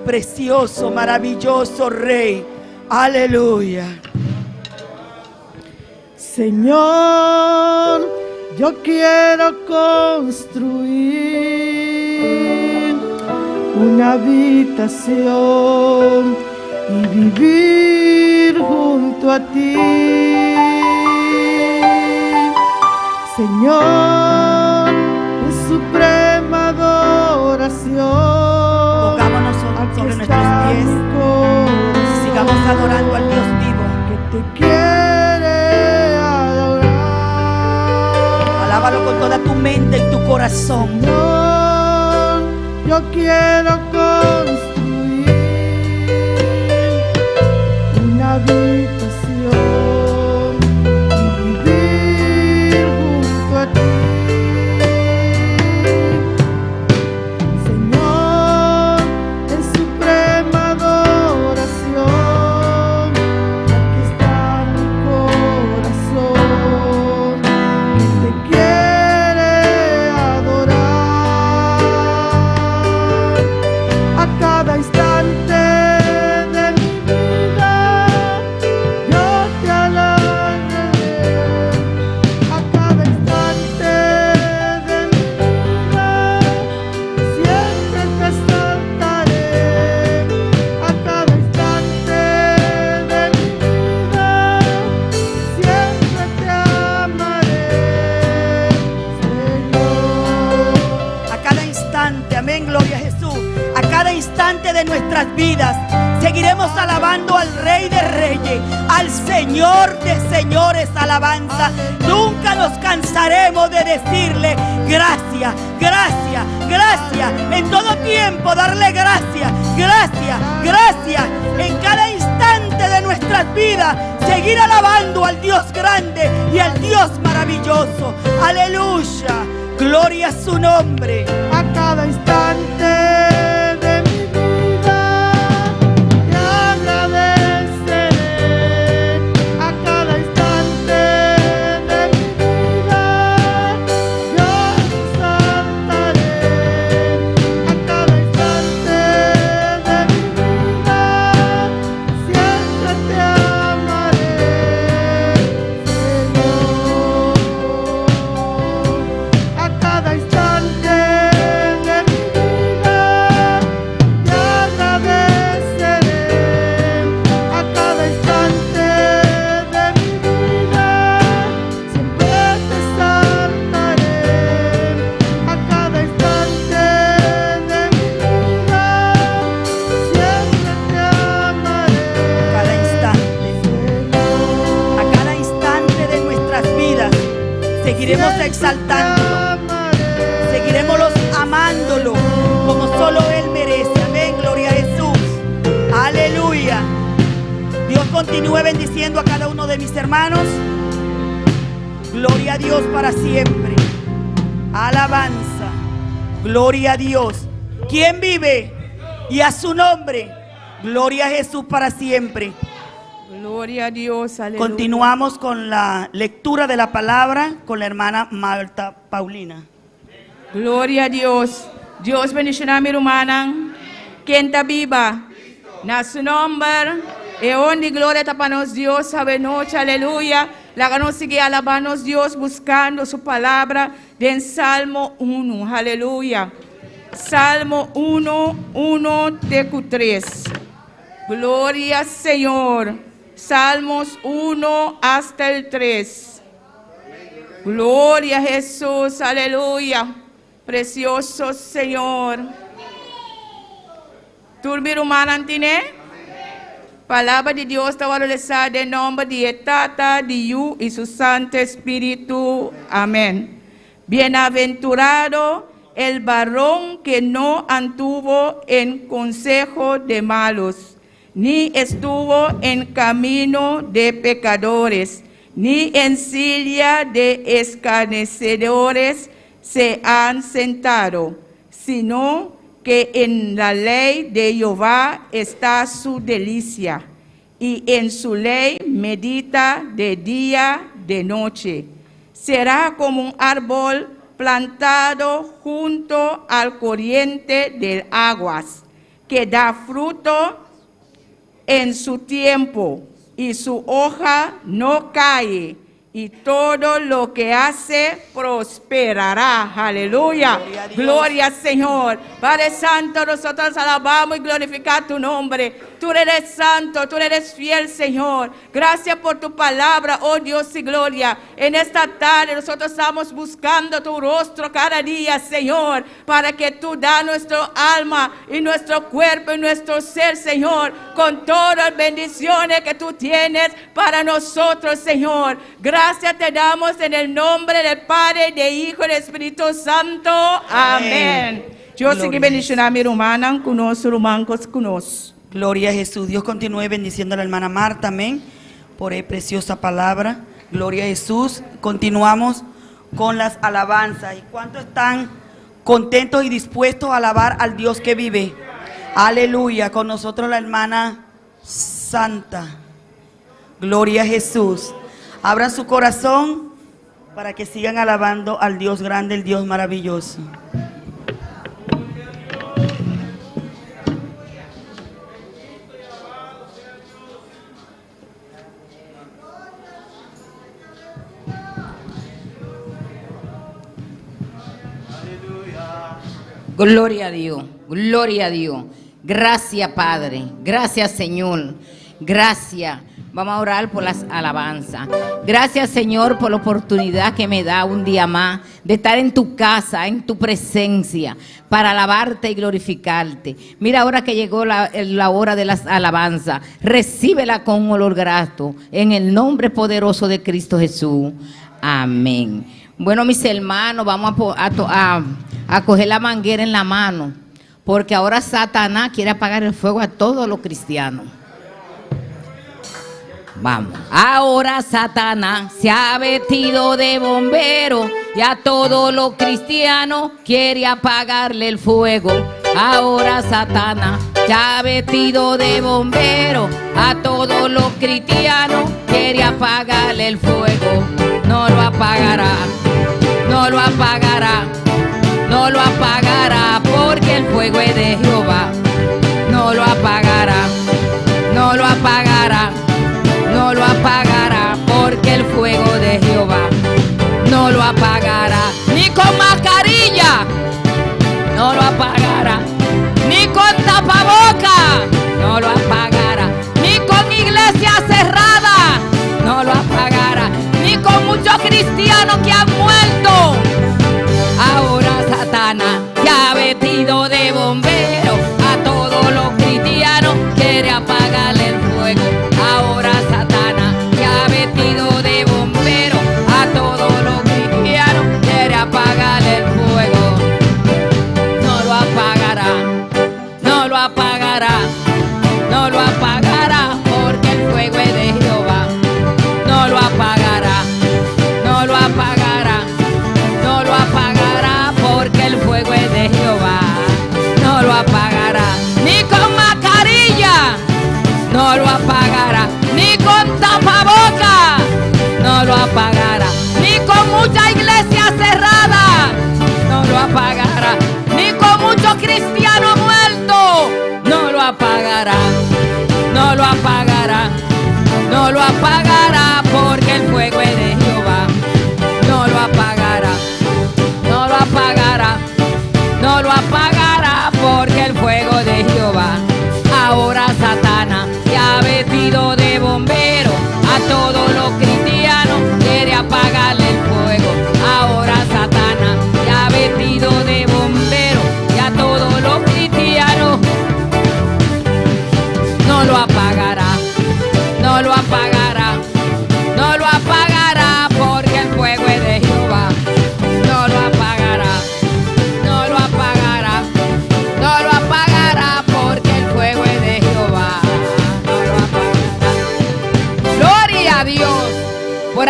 Precioso, maravilloso Rey. Aleluya. Señor, yo quiero construir una habitación y vivir junto a ti. Señor, en suprema adoración. Pongámonos sobre nuestros pies. Sigamos adorando al Dios vivo. Que te quiere adorar. Alábalo con toda tu mente y tu corazón. Señor, yo quiero construir una habitación y vivir junto a ti. Señor, en suprema adoración, aquí está mi corazón, que te quiere adorar. A cada instante de mi vida yo te alabaré. A cada instante de mi vida siempre te exaltaré. A cada instante de mi vida siempre te amaré, Señor. A cada instante, amén, gloria a Jesús. A cada instante de nuestras vidas seguiremos alabando al Rey de Reyes, al Señor de Señores, alabanza. Nunca nos cansaremos de decirle gracias, gracias, gracias. En todo tiempo darle gracias, gracias, gracias. En cada instante de nuestras vidas seguir alabando al Dios grande y al Dios maravilloso. Aleluya, gloria a su nombre. A cada instante de mi vida te agradeceré. A cada instante de mi vida yo te exaltaré. A cada instante de mi vida siempre te amaré, Señor. A cada instante de mi vida te agradeceré. A cada instante de mi vida siempre te exaltaré. A cada instante de mi vida siempre te amaré, Cada instante, Señor. a cada instante de nuestras vidas seguiremos exaltándolo. Seguiremos amándolo como solo Él merece. Amén, gloria a Jesús. Aleluya. Dios continúe bendiciendo a cada uno de mis hermanos. Gloria a Dios para siempre. Alabanza. Gloria a Dios. ¿Quién vive? Y a su nombre. Gloria a Jesús para siempre. Gloria a Dios, aleluya. Continuamos con la lectura de la palabra con la hermana Marta Paulina. Gloria a Dios. Dios bendicionar mi hermana. Quien está viva. Na su nombre. E onde glória está para nós, Deus, sabe noite, aleluia. Láganos sigue alabanos Dios buscando su palabra en Salmo 1. Aleluya. Salmo 1, 1, TQ3. Gloria Señor. Salmos 1 hasta el 3. Gloria a Jesús. Aleluya. Precioso Señor. Turbi Rumanantine. Palavra de Deus está valorizada em nome de Tata, de Yu e su Santo Espírito. Amén. Bienaventurado el varón que no anduvo en consejo de malos, ni estuvo en camino de pecadores, ni en silla de escarnecedores se han sentado, sino que en la ley de Jehová está su delicia, y en su ley medita de día, de noche. Será como un árbol plantado junto al corriente de aguas, que da fruto en su tiempo, y su hoja no cae, y todo lo que hace prosperará. Aleluya. Gloria al Señor. Padre Santo, nosotros alabamos y glorificamos tu nombre. Tú eres santo, tú eres fiel, Señor. Gracias por tu palabra, oh Dios y gloria. En esta tarde nosotros estamos buscando tu rostro cada día, Señor, para que tú da nuestro alma y nuestro cuerpo y nuestro ser, Señor, con todas las bendiciones que tú tienes para nosotros, Señor. Gracias te damos en el nombre del Padre, del Hijo y del Espíritu Santo. Amén. Dios sigue bendicionando a mi hermana, conosco, romancos, conosco. Gloria a Jesús. Dios continúe bendiciendo a la hermana Marta, amén, por preciosa palabra. Gloria a Jesús. Continuamos con las alabanzas. ¿Y cuántos están contentos y dispuestos a alabar al Dios que vive? Aleluya. Con nosotros la hermana Santa. Gloria a Jesús. Abran su corazón para que sigan alabando al Dios grande, el Dios maravilloso. Gloria a Dios, gloria a Dios. Gracias, Padre. Gracias, Señor. Gracias. Vamos a orar por las alabanzas. Gracias, Señor, por la oportunidad que me da un día más de estar en tu casa, en tu presencia, para alabarte y glorificarte. Mira, ahora que llegó la hora de las alabanzas, recíbela con un olor grato, en el nombre poderoso de Cristo Jesús. Amén. Bueno, mis hermanos, vamos a coger la manguera en la mano, porque ahora Satanás quiere apagar el fuego a todos los cristianos. Vamos. Ahora Satanás se ha vestido de bombero y a todos los cristianos quiere apagarle el fuego. Ahora Satanás se ha vestido de bombero, a todos los cristianos quiere apagarle el fuego. No lo apagará, no lo apagará, no lo apagará, porque el fuego es de Jehová. No lo apagará, no lo apagará, no lo apagará, porque el fuego de Jehová no lo apagará, ni con mascarilla, no lo apagará, ni con tapaboca, no lo apagará, ni con iglesia cerrada, no lo apagará, ni con muchos cristianos que han muerto. Ahora Satanás ya vestido de bombero, a todos los cristianos quiere apagarle el fuego. Ahora Satanás ya vestido de bombero, a todos los cristianos quiere apagarle el fuego. No lo apagará, no lo apagará, no lo apagará, porque el fuego es de Jehová. No lo apagará, no lo apagará, no lo apagará, porque el fuego es de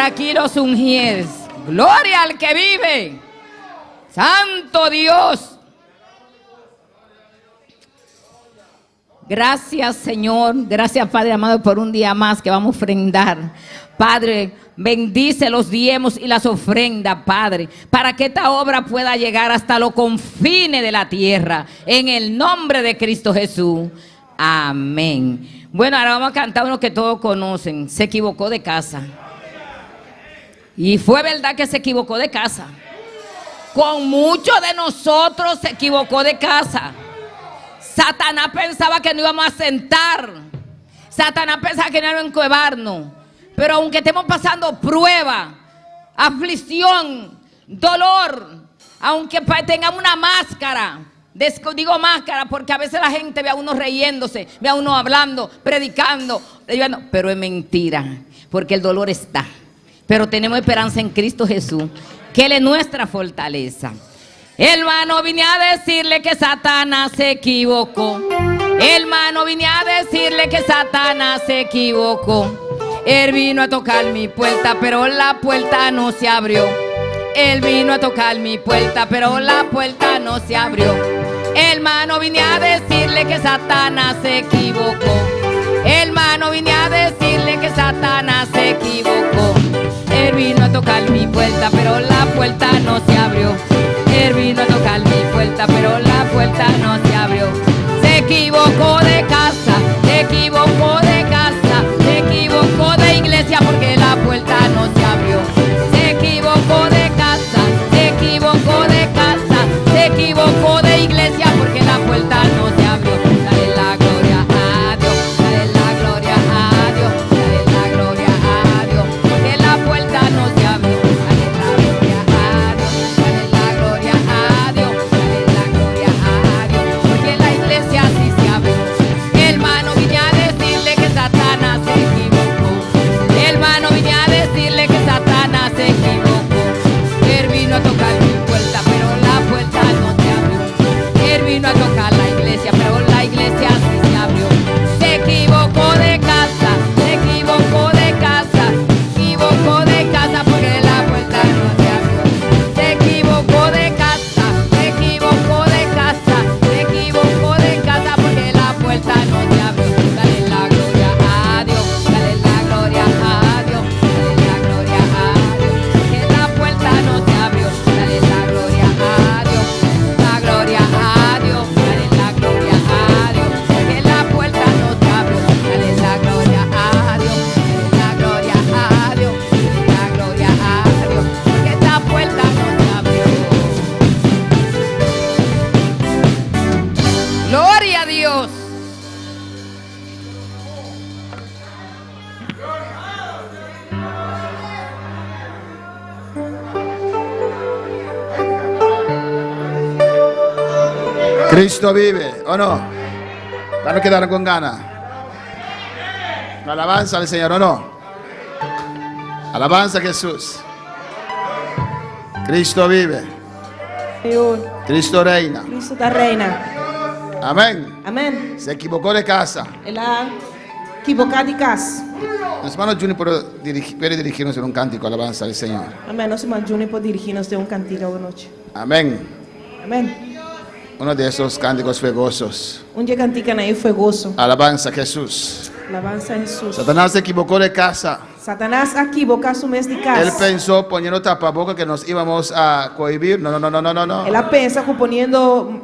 aquí los ungíes. Gloria al que vive. Santo Dios. Gracias, Señor. Gracias, Padre amado, por un día más que vamos a ofrendar. Padre, bendice los diezmos y las ofrendas, Padre, para que esta obra pueda llegar hasta los confines de la tierra. En el nombre de Cristo Jesús. Amén. Bueno, ahora vamos a cantar uno que todos conocen. Se equivocó de casa. Y fue verdad que se equivocó de casa. Con muchos de nosotros se equivocó de casa. Satanás pensaba que no íbamos a sentar. Satanás pensaba que no íbamos a encuevarnos. Pero aunque estemos pasando prueba, aflicción, dolor, aunque tengamos una máscara, digo máscara porque a veces la gente ve a uno riéndose, ve a uno hablando, predicando, pero es mentira, porque el dolor está. Pero tenemos esperanza en Cristo Jesús, que Él es nuestra fortaleza. Hermano, vine a decirle que Satanás se equivocó. Hermano, vine a decirle que Satanás se equivocó. Él vino a tocar mi puerta, pero la puerta no se abrió. Él vino a tocar mi puerta, pero la puerta no se abrió. Hermano, vine a decirle que Satanás se equivocó. Hermano, vine a decirle que Satanás se equivocó. Él vino a tocar mi puerta, pero la puerta no se abrió. Él vino a tocar mi puerta, pero la puerta no se abrió. Se equivocó de casa, se equivocó de casa, se equivocó de iglesia porque la puerta no se abrió. Se equivocó de casa, se equivocó de casa, se equivocó de iglesia porque la puerta no se abrió. Dale la gloria a Dios, dale la gloria a Dios, dale la gloria a Dios, porque la puerta no se abrió. Dale la gloria a Dios, dale la gloria a Dios, dale la gloria a Dios, porque la iglesia sí se abrió. Hermano, vine a decirle que Satanás se equivocó. Hermano, vine a decirle que Satanás se equivocó. Él vino a tocar mi puerta, pero la puerta no se abrió. Él vino a tocar la iglesia, pero la iglesia sí se abrió. Se equivocó de casa, se equivocó de casa, se equivocó de casa porque la puerta no se abrió. Se equivocó de casa, se equivocó de casa, se equivocó de casa porque la puerta no se abrió. Dale la gloria a Dios, dale la gloria a Dios, dale la gloria a Dios, que la puerta no se abrió. Dale la gloria a Dios, la gloria a Dios, dale la gloria a Dios, que la puerta no se abrió. Dale la gloria a Dios, dale la gloria a Dios, dale la gloria a Dios, que esta puerta no se abrió. Gloria a Dios. Cristo vive, ¿o no? ¿Ya no quedaron con ganas? Alabanza al Señor, ¿o no? Alabanza a Jesús. Cristo vive. Senhor, Cristo reina. Cristo da reina. Amén. Amém. Se equivocó de casa. Ela equivocada de casa. Los hermanos Junior puede dirigirnos en un cántico, alabanza al Señor. Amém. Nosso irmão Júnior pode dirigir-nos de cantigo hoje à noite. Amén. Amém. Uno de esos cánticos fuegosos. Dia cantica na foi gozo. Alabanza a Jesús. Alabança a Jesus. Satanás se equivocó de casa. Satanás equivocou su mês de Él casa. pensó poniendo tapabocas que nos íbamos a cohibir. No, no, no, no, no, no, no. Ela pensa que poniendo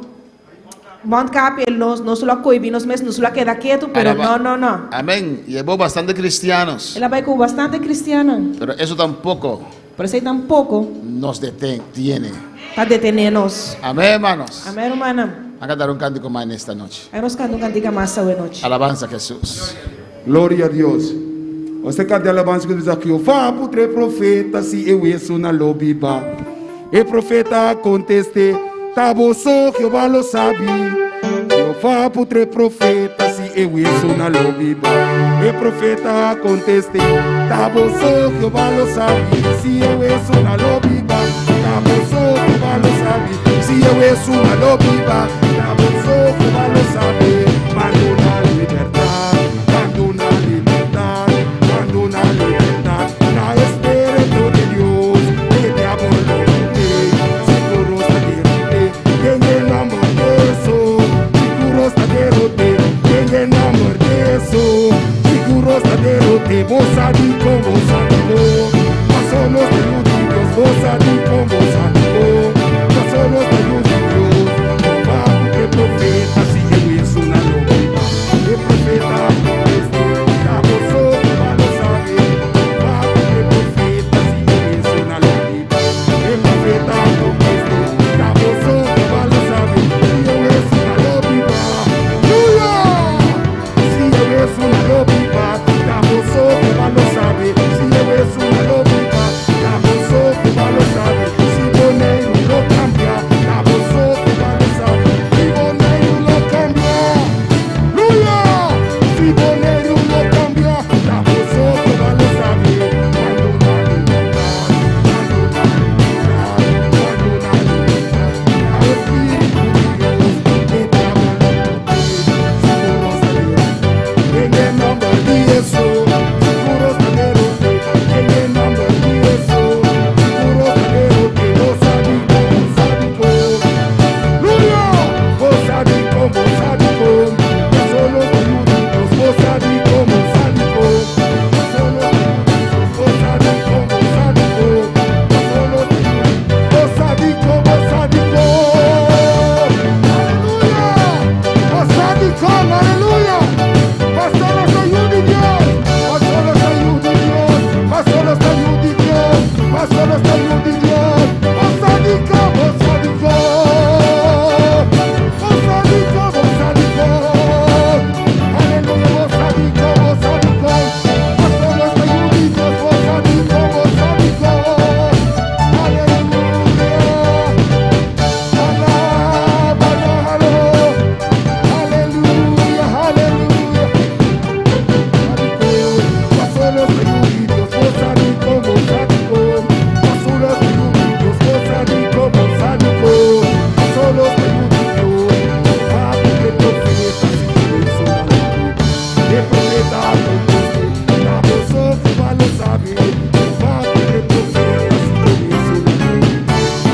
mount cap, ele não só coibir nos meses, não só queda quieto, pero não. Amén. Llevó bastante cristianos. Ela vai com bastante cristiana. Pero eso tampoco Por isso aí tampouco nos detiene. está detendo-nos. Amén, hermanos. Amém, hermana. A cantar un cántico más en esta noche. Aí nós cantamos cantiga massa hoje à noite. Alabanza a Jesús. Glória a Deus. Você cadê a alabança que diz aqui? Eu vá por três profetas se eu isso na lobiba. E profeta conteste, tá bolso que eu valo sabe. Eu vá por três profetas se eu isso na lobiba. E profeta conteste, tá bolso que eu valo sabe. Se eu isso na lobiba, tá bolso que eu valo sabe. Se eu isso na lobiba, tá bolso que eu valo sabe. Mando na liberdade, mando na liberdade, mando na liberdade. Na espera solo está ayuda y Dios. Osadico, osadico. Osadico, osadico. Aleluya, osadico, osadico. Solo está ayuda y Dios. Osadico, osadico. Aleluya. Alábalo. Aleluya, aleluya. Solo está ayuda y Dios. Osadico, osadico. Solo está ayuda y Dios. Osadico, osadico. Solo está ayuda y Dios. Sabe que profeta si quieres sonar. De profeta a profeta. La voz ocupa lo sabe. Sabe que profeta si quieres sonar.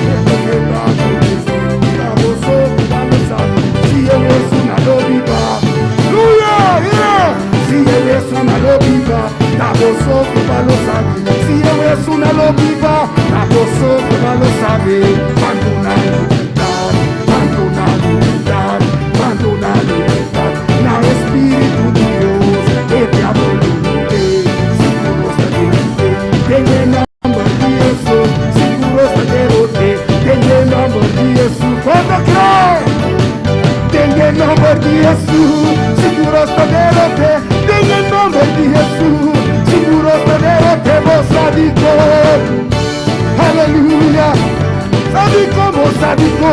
De profeta a profeta. La voz ocupa lo sabe. Si él es una lobiva. ¡Aleluya! ¡Mira! Si él es una lobiva. La voz ocupa lo sabe. Si él es una lobiva. La voz ocupa lo sabe. Cuando una libertad. Cuando una libertad. Cuando una libertad. La Espíritu de Dios. Que te abolute. Seguro está delante. Tenga el nombre de Jesús. Seguro está delante. Tenga el nombre de Jesús. ¿Cuándo cree? Tenga el nombre de Jesús. Seguro está delante. Tenga el nombre de Jesús. Seguro está delante. Vos sadico. Aleluya. Sadico, vos sadico.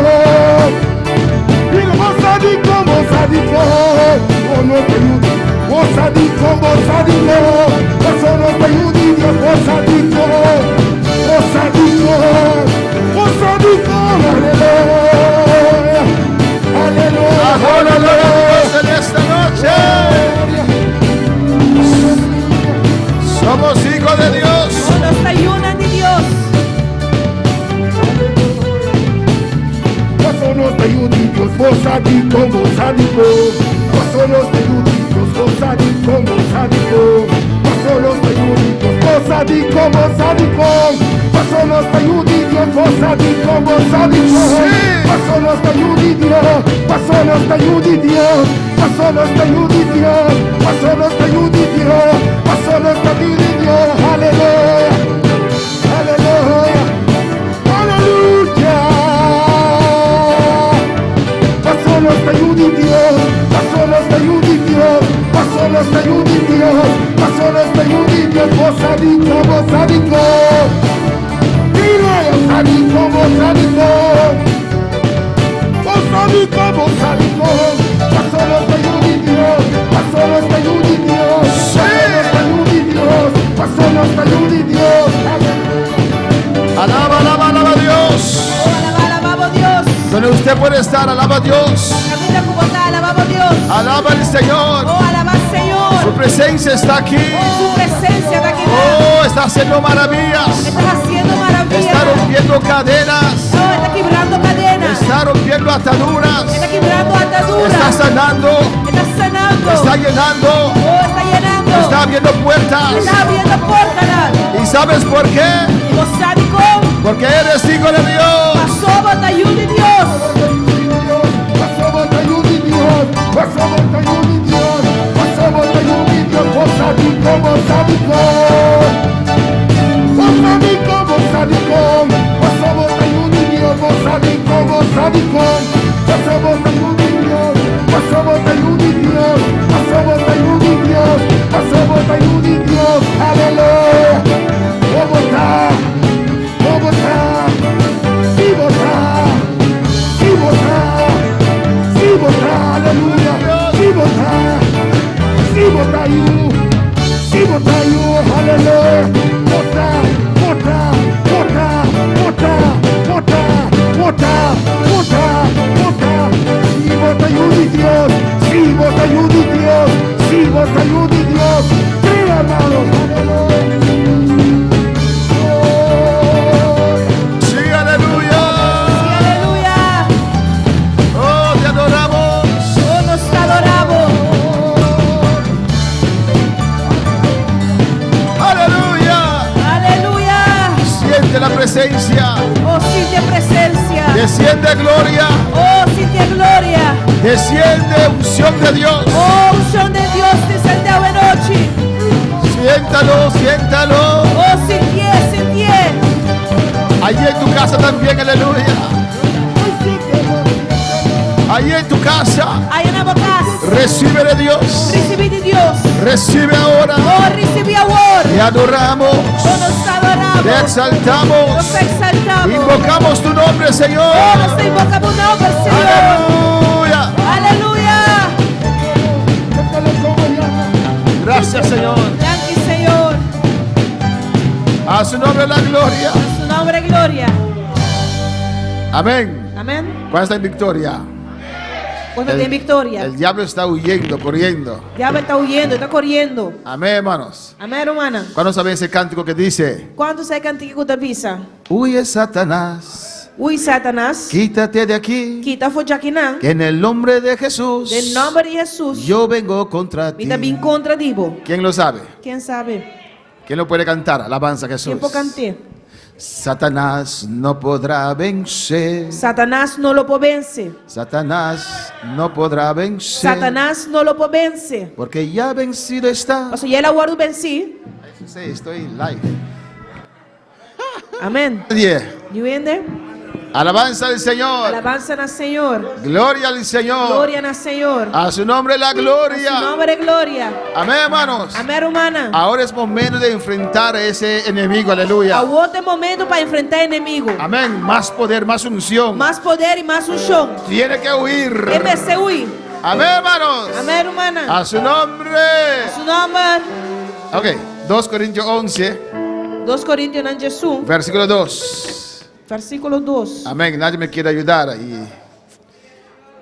Digo, vos sadico. Oh, no te ayude. Vos sadico. Vos solo te ayude, Dios. Vos sadico. Aleluya. Aleluya. Ahora gloria a Dios en esta noche. Somos hijos de Dios. Solo está ayuda de Dios. Solo te ayude Dios, vos sadico. Solo te ayude Dios, vos sadico. Solo te ayude Dios, vos sadico. Solo te ayude Dios, vos sadico. Solo te ayude Dios, solo te ayude Dios. Solo te ayude Dios, solo te ayude Dios. Solo te ayude Dios. Aleluya. Aleluya. Aleluya. Solo te ayude Dios, solo te ayude Dios, solo te ayude Dios, solo te ayude Dios. Vos sadico. Dile, sadico. Vos sadico. Solo te ayude Dios, solo te ayude Dios, solo te ayude Dios. Alaba a Dios. Alabamos Dios. Donde usted puede estar, alaba a Dios. Camina como está, alabamos Dios. Alaba al Señor. Oh, alaba al Señor. Su presencia está aquí. Su presencia está aquí. Oh, está haciendo maravillas. Estás haciendo maravillas. Está rompiendo cadenas. Oh, está quebrando cadenas. Está rompiendo ataduras. Está quebrando ataduras. Está sanando. Está sanando. Está llenando. Oh, está llenando. Está abriendo puertas. Está abriendo puertas. ¿Y sabes por qué? Vos sadico. Porque eres hijo de Dios. Pasó batallón de Dios. Pasó batallón de Dios. Pasó batallón de Dios. Pasó batallón de Dios. Vos sadico. Vos sadico. Pasó batallón de Dios. Vos sadico. Pasó batallón de Dios. Pasó batallón de Dios. Pasó batallón de Dios. Pasó batallón de Dios. Aleluya. Aleluya. Sí, vos ayude Dios. Cree, hermano. Sí, aleluya. Oh, te adoramos. Oh, nos adoramos. Aleluya. Siente la presencia. Oh, siente presencia. Desciende gloria. Oh, siente gloria. Desciende unción de Dios. Oh, unción de Dios desciende hoy noche. Siéntalo. Oh, siente. en tu casa también, aleluya. Ahí en tu casa, Aí na tua casa, recibe de Dios. recebi de Deus. Recibe ahora. Oh, recebi agora. Te adoramos. Oh, nos adoramos. Te exaltamos. Nos exaltamos. Invocamos tu nombre, Señor. Oh, nos invocamos o nome do Senhor. Aleluya. Aleluia. Gracias, Señor. Thank you, Senhor. A su nombre la gloria. A su nombre é glória. Amén. Amém. ¿Cuál está en victoria? Quando tem vitória. El diablo está huyendo, corriendo. O diabo está huyendo, está correndo. Amén, hermanos. Amém, hermana. ¿Cuándo saben ese cántico que dice? Quando sai cantigo da visa? Huye, Satanás, Ui, Satanás. quítate de aquí, Quita foi aqui não. que en el nombre de Jesús Em nome de Jesus. yo vengo contra ti. Me também contra dibo. ¿Quién lo sabe? Quem sabe? ¿Quién lo puede cantar? Alabanza a Jesús. Quem pode cantar? Satanás no podrá vencer. Satanás não lo pode vencer. Satanás no podrá vencer. Satanás não lo pode vencer. Porque ya vencido está. O sea, ele agora venci. Sí, estoy live. Amém. Yeah. You in there? Alabanza al Señor. Alabanza na Senhor. Gloria al Señor. Glória na Senhor. A su nombre la Su gloria. nome é glória. Amén, hermanos. Amém, hermana. Ahora es momento de enfrentar a ese enemigo. Aleluya. Ao outro momento para enfrentar inimigo. Amén. Más poder, más unción. Mais poder e mais unção. Tiene que huir. MSC huir. Amén, hermanos. Amém, hermana. A su nombre. Su nome. Ok. 2 Corintios 11, 2 Coríntios em Jesus. versículo 2. Versículo 2. Amén. Nadie me quiere ayudar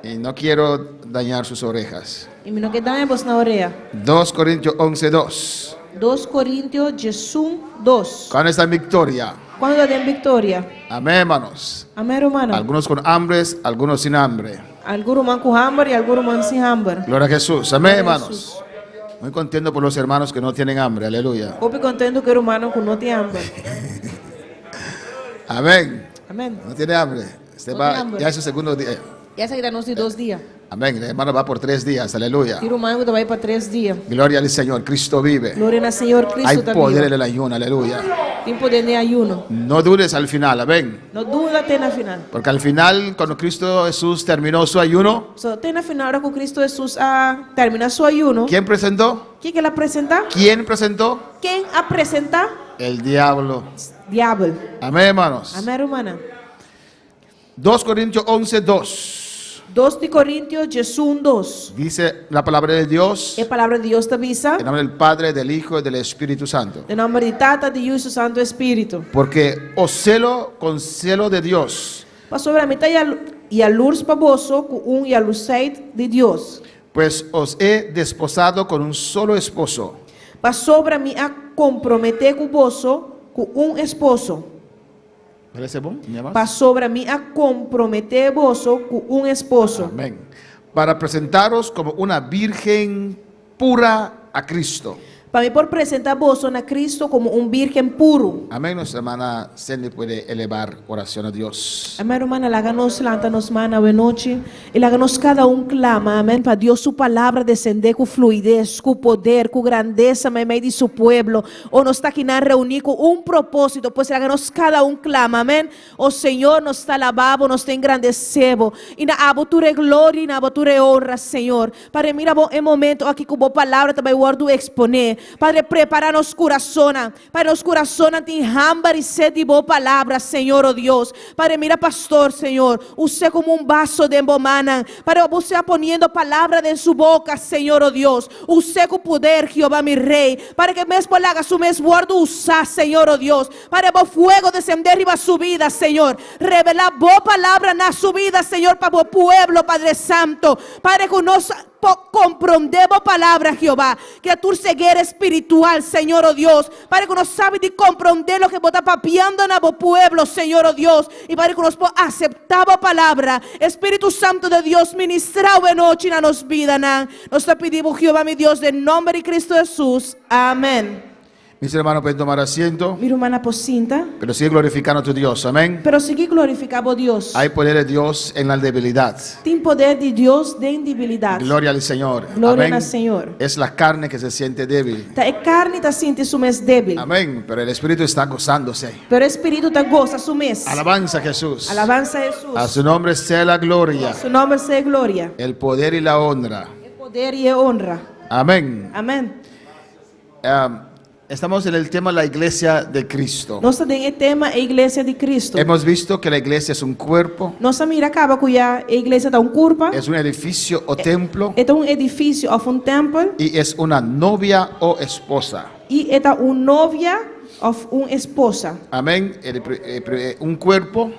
y no quiero dañar sus orejas. E me não que dá vos na orelha. 2 Corintios 11, 2. 2 Coríntios, Jesus 2. Con esta victoria. Quando tem vitória. Amén, hermanos. Amém, hermana. Algunos con hambres, algunos sin hambre. Alguns man com hambre e alguns man sem hambre. Gloria a Jesús. Amén, Gloria a hermanos. Muy contento por los hermanos que no tienen hambre. Aleluya. Cope contento que o humano que não tem hambre. Amén. Amém. No tiene hambre. Este No va, tiene hambre. ya es el segundo día. E essa aqui nos de 2 dias. Amén. El hermano va por 3 días. Aleluya. E o humano vai para 3 dias. Gloria al Señor. Cristo vive. Glória ao Senhor Cristo Hay está poder en vivo. el ayuno. Aleluya. Tem poder de ayuno. No dudes al final. Amén. Não dúvida tem na final. Porque al final, cuando Cristo Jesús terminó su ayuno, So, tem na final hora que Cristo Jesus termina seu ayuno. ¿quién presentó? Quem que ele apresenta? ¿Quién presentó? Quem apresenta? El diablo. Diabo. Amén, hermanos. Amém, hermana. 2 Corintios 11, 2. 2 de Coríntios, Jesus 2. Dice la palabra de Dios, É a palavra de Deus te avisa. en nombre del Padre, del Hijo y del Espíritu Santo. Em nome de Tata, de Deus e do Santo Espírito. Porque os celo con celo de Dios, Para sobre a mitad e a luz para vosso, com e a luz de Deus. pues os he desposado con un solo esposo. Para sobre a mim a comprometer com vosso, com esposo. ¿Parece bom? ¿Me amas? Para sobre a mim a comprometer vosso, com esposo. Amén. Para presentaros como una virgen pura a Cristo. Para mim por apresentar vosso na Cristo como virgem puro. Amén. Nuestra hermana Cindy puede elevar oración a Dios. Amém, hermana, láganos lanta-nos, mana, boa noite. E láganos cada clama, amém, para Deus sua palavra descender com fluidez, com poder, com grandeza, amém, meio de seu pueblo. Ou nos está aqui na reunir com propósito, pois láganos cada clama, amém. O Senhor nos está alabado, nos está engrandecido. E na abertura glória e na abertura honra, Senhor. Padre, mira, é momento aqui com boa palavra também guardo exponer. Padre, prepara nos corações. Padre, nos corações tem hambre e sede de boa palavra, Senhor, oh Deus. Padre, mira, pastor, Senhor, usted como vaso de embomana. Padre, você está poniendo palavra em sua boca, Senhor, oh Deus. Usted com poder, Jeová, mi rei. Para que mesmo haga su mes guardo usar, Senhor, oh Deus. Para que o fuego descender riba su vida, Senhor. Revelar boa palavra na su vida, Senhor, para o pueblo, Padre Santo. Padre, que nós compreendemos palavra, Jeová, que a tu cegueira espiritual, Senhor, oh Deus, para que nós sabe de compreender lo que está papiando na bo pueblo, Senhor, oh Deus, e para que nós aceptar a palavra. Espírito Santo de Deus, ministra hoje noite na nossa vida, nós te pedimos, Jeová, mi Deus, em nome de Cristo Jesus, amém. Mis hermanos pueden tomar asiento, Mi hermana pocinta, pero sigue glorificando a tu Dios. Amén. pero sigue glorificando a Deus. Hay poder de Dios en la debilidad. Tem poder de Deus em debilidade. Gloria al Señor. Glória Amén. ao Senhor. Es la carne que se siente débil. Tá, é carne tá sentindo su mês débil. Amén. Pero el Espíritu está gozándose. Pero o Espírito tá goza su mês. Alabanza a Jesús. Alabanza a Jesus. A su nombre sea la gloria, Su nome seja glória. el poder y la honra. É poder e é honra. Amén. Amém. Estamos en el tema de la iglesia de Cristo. Nossa tem o tema a igreja de Cristo. Hemos visto que la iglesia es un cuerpo, Nossa mira acaba com a igreja tá curva. es un edificio o templo É edifício ou templo. y es una novia o esposa. E é novia ou esposa. Amén. Un cuerpo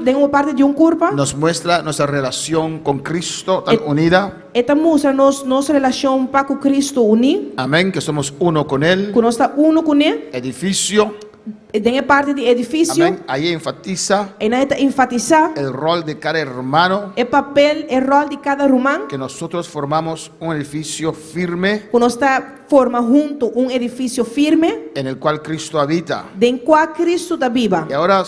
Tem uma parte de curva. nos muestra nuestra relación con Cristo tan unida. Esta mostra nossa relação para com Cristo unir. Amén. Que somos uno con Él. Que nós está uno com Ele. Edificio. Tem a parte de edifício. Amén. Ahí enfatiza E na enfatizar el rol de cada hermano, o papel, o rol de cada romano. que nosotros formamos un edificio firme Que nós forma junto edifício firme. en el cual Cristo habita. De qual Cristo está viva. Y ahora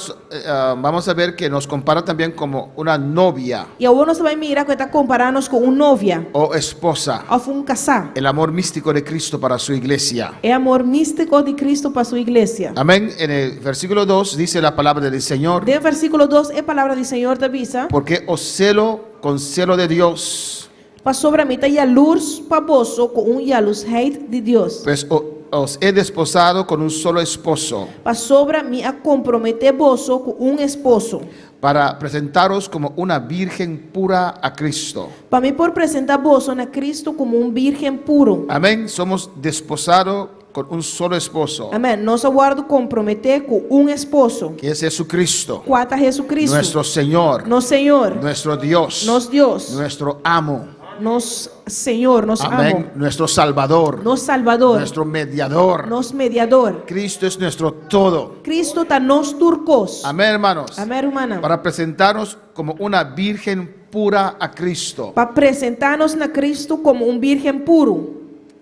vamos a ver que nos compara también como una novia E agora nós vamos mirar que está comparando com novia o esposa. ou casar. El amor místico de Cristo para su iglesia. É amor místico de Cristo para sua igreja. Amén. En el versículo 2 dice la palabra del Señor: De versículo 2 é a palavra do Senhor da visa. porque os celo con celo de Dios, Para sobre mim está a luz para vós com a luz hate de Deus. pues os he desposado con un solo esposo, Para sobre mim a comprometer vós com esposo. para presentaros como una virgen pura a Cristo. Para mim por apresentar vós a Cristo como virgem puro. Amén. Somos desposados con un solo esposo, Amém. Nós aguardo comprometer com esposo. que es Jesucristo, Quatro Jesucristo. nuestro Señor, Nosso Senhor. nuestro Dios, Nosso Deus. nuestro amo. Nosso Senhor. Nosso Amén. amo. Nuestro Salvador, Nosso Salvador. nuestro mediador. Nosso mediador. Cristo es nuestro todo. Cristo está nos turcos. Amén, hermanos. Amém, irmã. Para presentarnos como una virgen pura a Cristo. Para apresentar-nos na Cristo como virgem puro.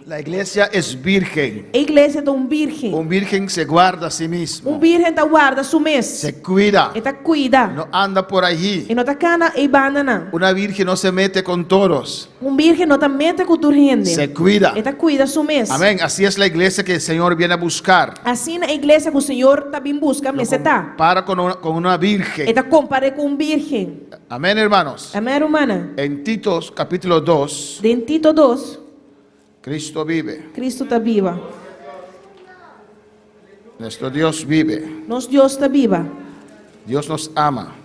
La iglesia es virgen. A igreja é virgem. Un virgen se guarda a sí mismo, Virgem está guarda su mês. se cuida, Está cuida. no anda por allí. E não está cana e banana. Una virgen no se mete con todos, Virgem não está mete com turgende. se cuida. Está cuida su mês. Amén. Así es la iglesia que el Señor viene a buscar. Assim na igreja que o Senhor também busca, mas está. Para con una virgen. Está comparado com virgem. Amén, hermanos. Amém, irmã. En Tito capítulo 2, De Tito 2, Cristo vive. Cristo está viva. Nuestro Dios vive. Nosso Deus está viva. Dios nos ama.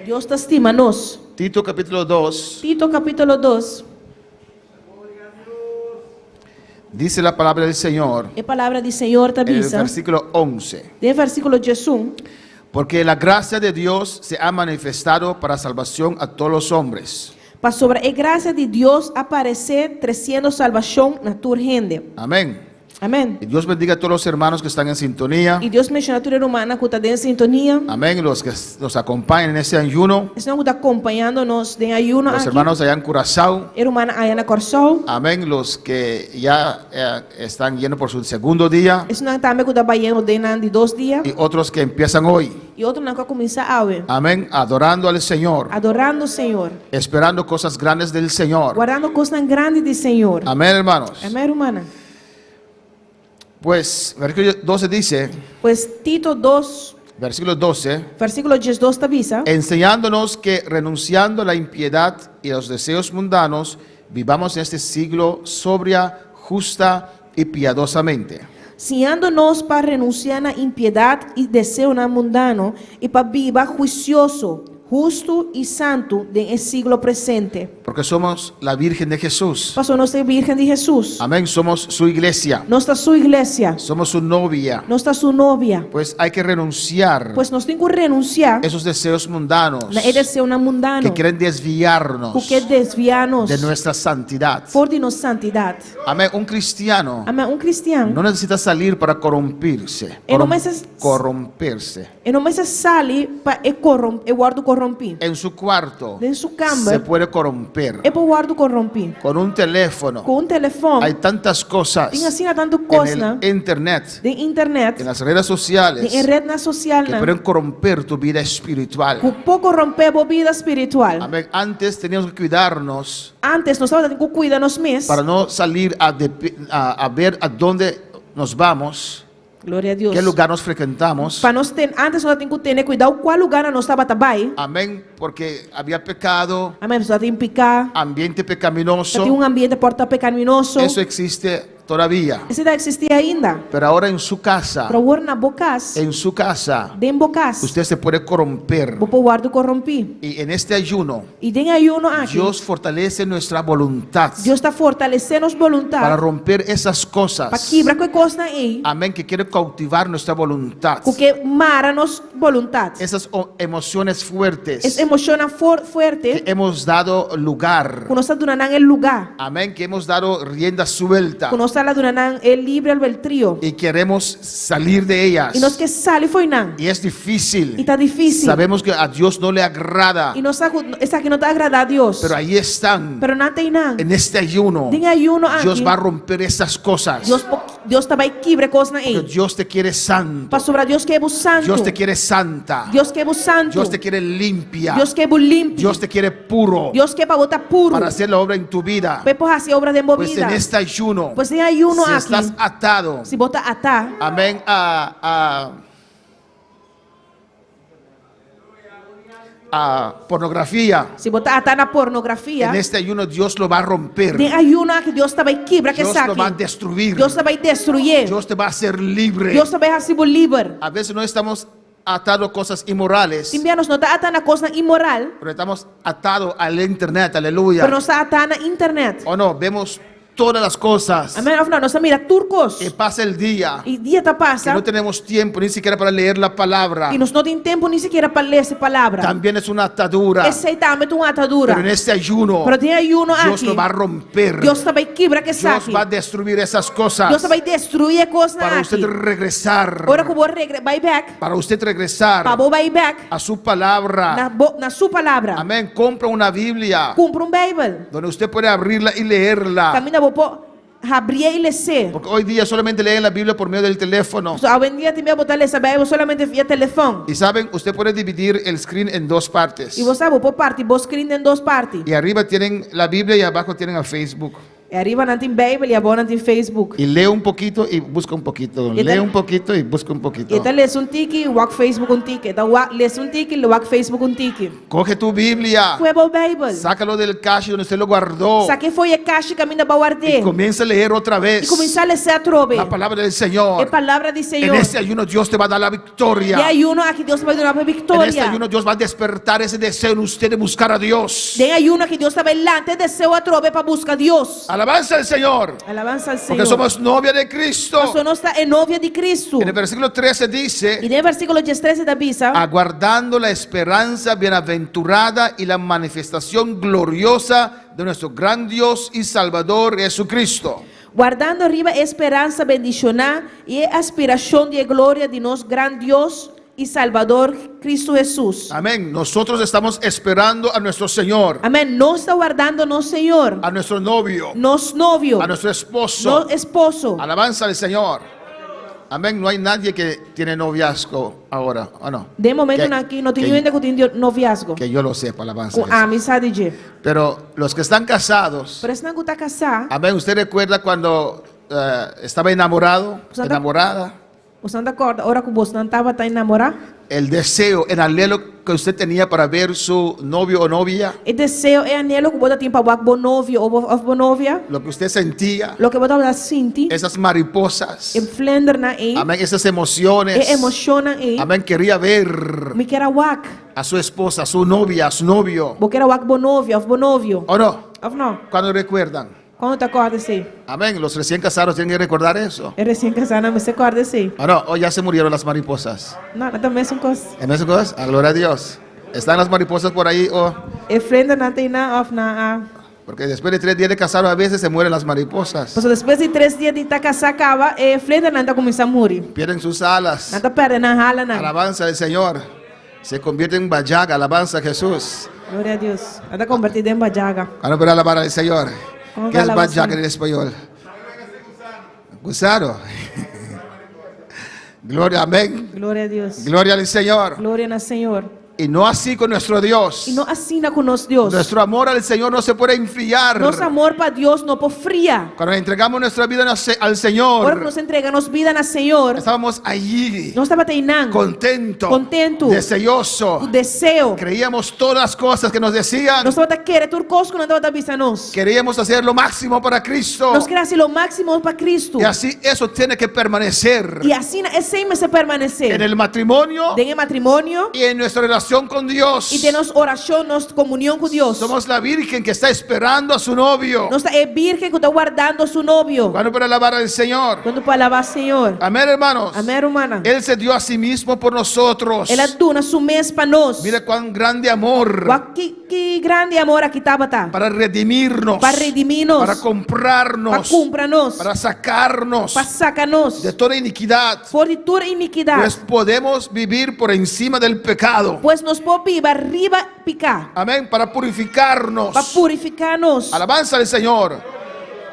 Deus está estima nós. Tito capítulo 2 Tito capítulo 2, dice la palabra del Señor é palavra do Senhor está en el visa. versículo 11. De versículo 11, Porque la gracia de Dios se ha manifestado para salvación a todos los hombres. para sobre a graça de Deus aparecer, trazendo salvação na tua gente. Amén. Amém. Y Dios bendiga a todos los hermanos que están en sintonía. E Deus menciona a tua humana que está em sintonia. Amén. Los que nos acompañan en ese ayuno. Senão que está acompanhando-nos em ayuno Los aqui. hermanos allá en Curazao. Irmã Ayana Corsol. Amén. Los que ya están yendo por su segundo día. Isso não também que está banhando de 2 dias. Y otros que empiezan hoy. E outro não que começa a ver. Amén. Adorando al Señor. Adorando o Senhor. Esperando cosas grandes del Señor. Guardando coisas grandes do Senhor. Amén, hermanos. Amém, irmã. Pues, versículo 12 dice, Pues Tito 2, versículo 12, versículo 12 está avisa. enseñándonos que renunciando a la impiedad y a los deseos mundanos, vivamos en este siglo sobria, justa y piadosamente. Ensinando-nos para renunciar à impiedade e desejo mundano e para viver juicioso, justo e santo no siglo presente. Porque somos la Virgen de Jesús. Pastor, nós somos Virgem de Jesus. Amén, somos su iglesia. Nós está sua igreja. Somos su novia. Nós está sua novia. Pues hay que renunciar Pois nós temos que renunciar esos deseos mundanos a desejo mundano que quieren desviarnos porque desviar-nos de nuestra santidad. por de nossa santidade. Amén, un cristiano Amém. Cristiano no necesita salir para corromperse. Él no necesita- Corromperse. não mais sale para guardo corromper. corrompi. en su cuarto Dentro su se câmara, puede corromper. é para guardo corrompi. Con un teléfono Com um telefone, hay tantas cosas tem assim há tanto en coisa el internet, de internet, en las redes sociales, de rede na social, que pueden corromper tu vida espiritual. que pouco corromper a vida espiritual. Amén. Antes teníamos que cuidarnos Antes nós estávamos tendo que cuidar nos mesmos. para no salir a ver a dónde nos vamos, Glória a Deus. qué lugar nos frecuentamos. Para nós ter, antes nós temos que ter cuidado qual lugar nós estava também. Amén. Porque había pecado, Amém. Nós temos que picar. ambiente Tem pecaminoso. ambiente porta pecaminoso. Eso existe todavía. Esse ainda existia ainda. Pero ahora en su casa, Para o na bocas, en su casa, dem bocas. usted se puede corromper. Vou guardo corrompi. Y en este ayuno, E tem ayuno aqui. Dios fortalece nuestra voluntad Deus está fortalecendo nossa para voluntade. romper esas Para cosas. quebrar qualquer coisa aí. Amén. Que quiere cautivar nuestra voluntad. Porque mara nossa vontade. Esas emociones fuertes Essa emoção forte. que hemos dado lugar. Que nós está dando el lugar. Amén. Que hemos dado rienda suelta. Que nós está dando el libre albedrío. Y queremos salir de ellas. E nós que sale foi não. Y es difícil. E está difícil. Sabemos que a Dios no le agrada. E nós essa aqui não está agradar a Deus. Pero ahí están. Pero não tem não. En este ayuno, Tem ayuno aqui. Dios va a romper esas cosas. Deus também quebra coisa Porque aí. Dios te quiere santo. Para sobrar Deus que é santo. Dios te quiere santa. Deus que é santo. Dios te quiere limpia. Deus que é limpo. Dios te quiere puro. Deus que é para botar puro. Para hacer la obra en tu vida. Para fazer obra de Pues movida. en este ayuno, Pues tem ayuno si aqui. estás atado, Se bota atar. amén, a pornografía, Se botar atar na pornografia. en este ayuno Dios lo va a romper. Tem ayuno que Deus também quebra que Dios saque. lo va a destruir. Deus também destruir. Dios te va a hacer libre. Deus também hace livre. A veces no estamos atados a cosas inmorales, Timbianos não está atando a coisa imoral. pero estamos atados al internet, aleluya. Pero não está atando na internet. O no, vemos todas las cosas. Amém. Afinal, nós mira turcos. Que pasa el día, E dia tá que passa. no tenemos tiempo ni siquiera para leer la palabra. E nós não tem tempo nem sequer para ler essa palavra. También es una atadura. Essa aí também é uma atadura. Pero en este ayuno, Pero tem ayuno Dios aqui. lo va a romper. Deus também quebra que Dios saque. va a destruir esas cosas Deus também destruir a coisa para aqui. usted regresar, Ora que vou vai back. para usted regresar Para vou vai back. a su palabra. Na sua palavra. Amén. Compra una Biblia Compra Bíblia. donde usted puede abrirla y leerla. Caminha vou abrir e ler. Porque hoy día solamente leen la Biblia por medio del teléfono. Hoje em dia também botar essa Bíblia solamente via telefone. Y saben, usted puede dividir el screen en dos partes. E você vou parte, vou screen em duas partes. Y arriba tienen la Biblia y abajo tienen a Facebook. E arriba não tem Bíblia e abaixo não tem Facebook. Y lee un poquito y busca un poquito. Y Lee tal- un poquito y busca un poquito. Então lê tiki, walk Facebook tiki. Então lê tiki, walk Facebook tiki. Coge tu Biblia. Foi a Bíblia. Sácalo del cache donde usted lo guardó. Saque foi a caixa caminha para Y guardar. comienza a leer otra E vez começar a ler a trove. la palabra del É Señor. palavra de En Senhor. este ayuno Dios te va a dar la E victoria. ayuno aqui Deus vai dar uma En este vitória. ayuno Dios va a despertar ese deseo en usted de buscar a Dios. Tem ayuno que Deus também lante desceu a trove para buscar Deus. Alabanza al Señor. Alabanza al Porque Senhor. somos novia de Cristo. Nós somos a novia de Cristo. En el versículo 13 E dice, no versículo 13 da Bisa, aguardando la esperanza bienaventurada y la manifestación gloriosa de nuestro gran Dios y Salvador Jesucristo. guardando arriba a esperança bendicionar e a aspiração de glória de nosso grande Deus e Salvador Cristo Jesus. Amén. Nosotros estamos esperando a nuestro Señor, Amém. Nós está guardando nosso Senhor, a nuestro novio, nosso novio, a nuestro esposo. nosso esposo. Alabanza al Señor. Amén. No hay nadie que tiene noviazgo ahora, ¿o no? De momento Que- aqui não tem que- ninguém que tem noviazgo. Que yo lo sepa, alabanza. Com al Señor. amizade de. Pero los que están casados, Por isso não está casar. amén. ¿Usted recuerda cuando estaba enamorado, Santa- enamorada? Você não acorda, hora que você não estava tá enamorar? El deseo, el anhelo que usted tenía para ver su novio o novia, E desejo e anelo que você tem para o novio ou boa novia. lo que usted sentía, Lo que você sente, esas mariposas, e flender na e, amén, esas emociones, e emociona e, amén, quería ver me quer wak. a su esposa, a su novia, a su novio, Vou querer wak bo novio. ¿o no? Of não? Cuando recuerdan, Quando te acorda assim? amén, los recién casados tienen que recordar eso. É recém casada, mas você acorda assim? ¿O no? O ya se murieron las mariposas. Não, não também são coisas. ¿En esas cosas? A gloria a Dios. ¿Están las mariposas por ahí? Oh, E flender não tem na of na. porque después de 3 días de casado a veces se mueren las mariposas. Pois depois de 3 dias de estar casada, acaba, e flender não está começando a morrer. Pierden sus alas. Não está perdendo na hala, não. Alabanza del Señor. se convierte en Bayaga. Alabanza a Jesús. Gloria a Dios. Está convertida en Bayaga. Ahora para alabar al Señor. ¿Cómo ¿Qué es alabar al Bayaga Señor? en español? Gusano. Gloria, amén. Gloria a Dios. Gloria al Señor. Gloria al Señor. Y no así con nuestro Dios. Y no así con nos Dios. Nuestro amor al Señor no se puede enfriar. Nuestro amor para Dios no puede fría. Cuando entregamos nuestra vida al Ahora que Señor, nos entregamos vida al Señor, estábamos allí, no estaba teinando, contento, deseoso. deseo. Creíamos todas las cosas que nos decían. No estaba querer tu cosco no estaba avisarnos. Queríamos hacer lo máximo para Cristo. Nos quería hacer lo máximo para Cristo. Y así eso tiene que permanecer Y así ese me se permanecer. en el matrimonio En el matrimonio y en nuestra relación con Dios. y tenemos oración, nos comunión con Dios. Somos la virgen que está esperando a su novio. No está es virgen que está guardando su novio. Cuando para alabar al Señor. Cuando para alabar al Señor. Amén, hermanos. Amén, hermana. Él se dio a sí mismo por nosotros. Él aduna su mes para nos. Mira cuán grande amor. Que grande amor aquí está. Para redimirnos. Para redimirnos. Para comprarnos. Para comprarnos. Para sacarnos Para sacarnos de toda iniquidad. por de toda iniquidad. Pues podemos vivir por encima del pecado. Pues nos podemos vivir arriba picar. Amén. Para purificarnos. Para purificarnos. Alabanza al Señor.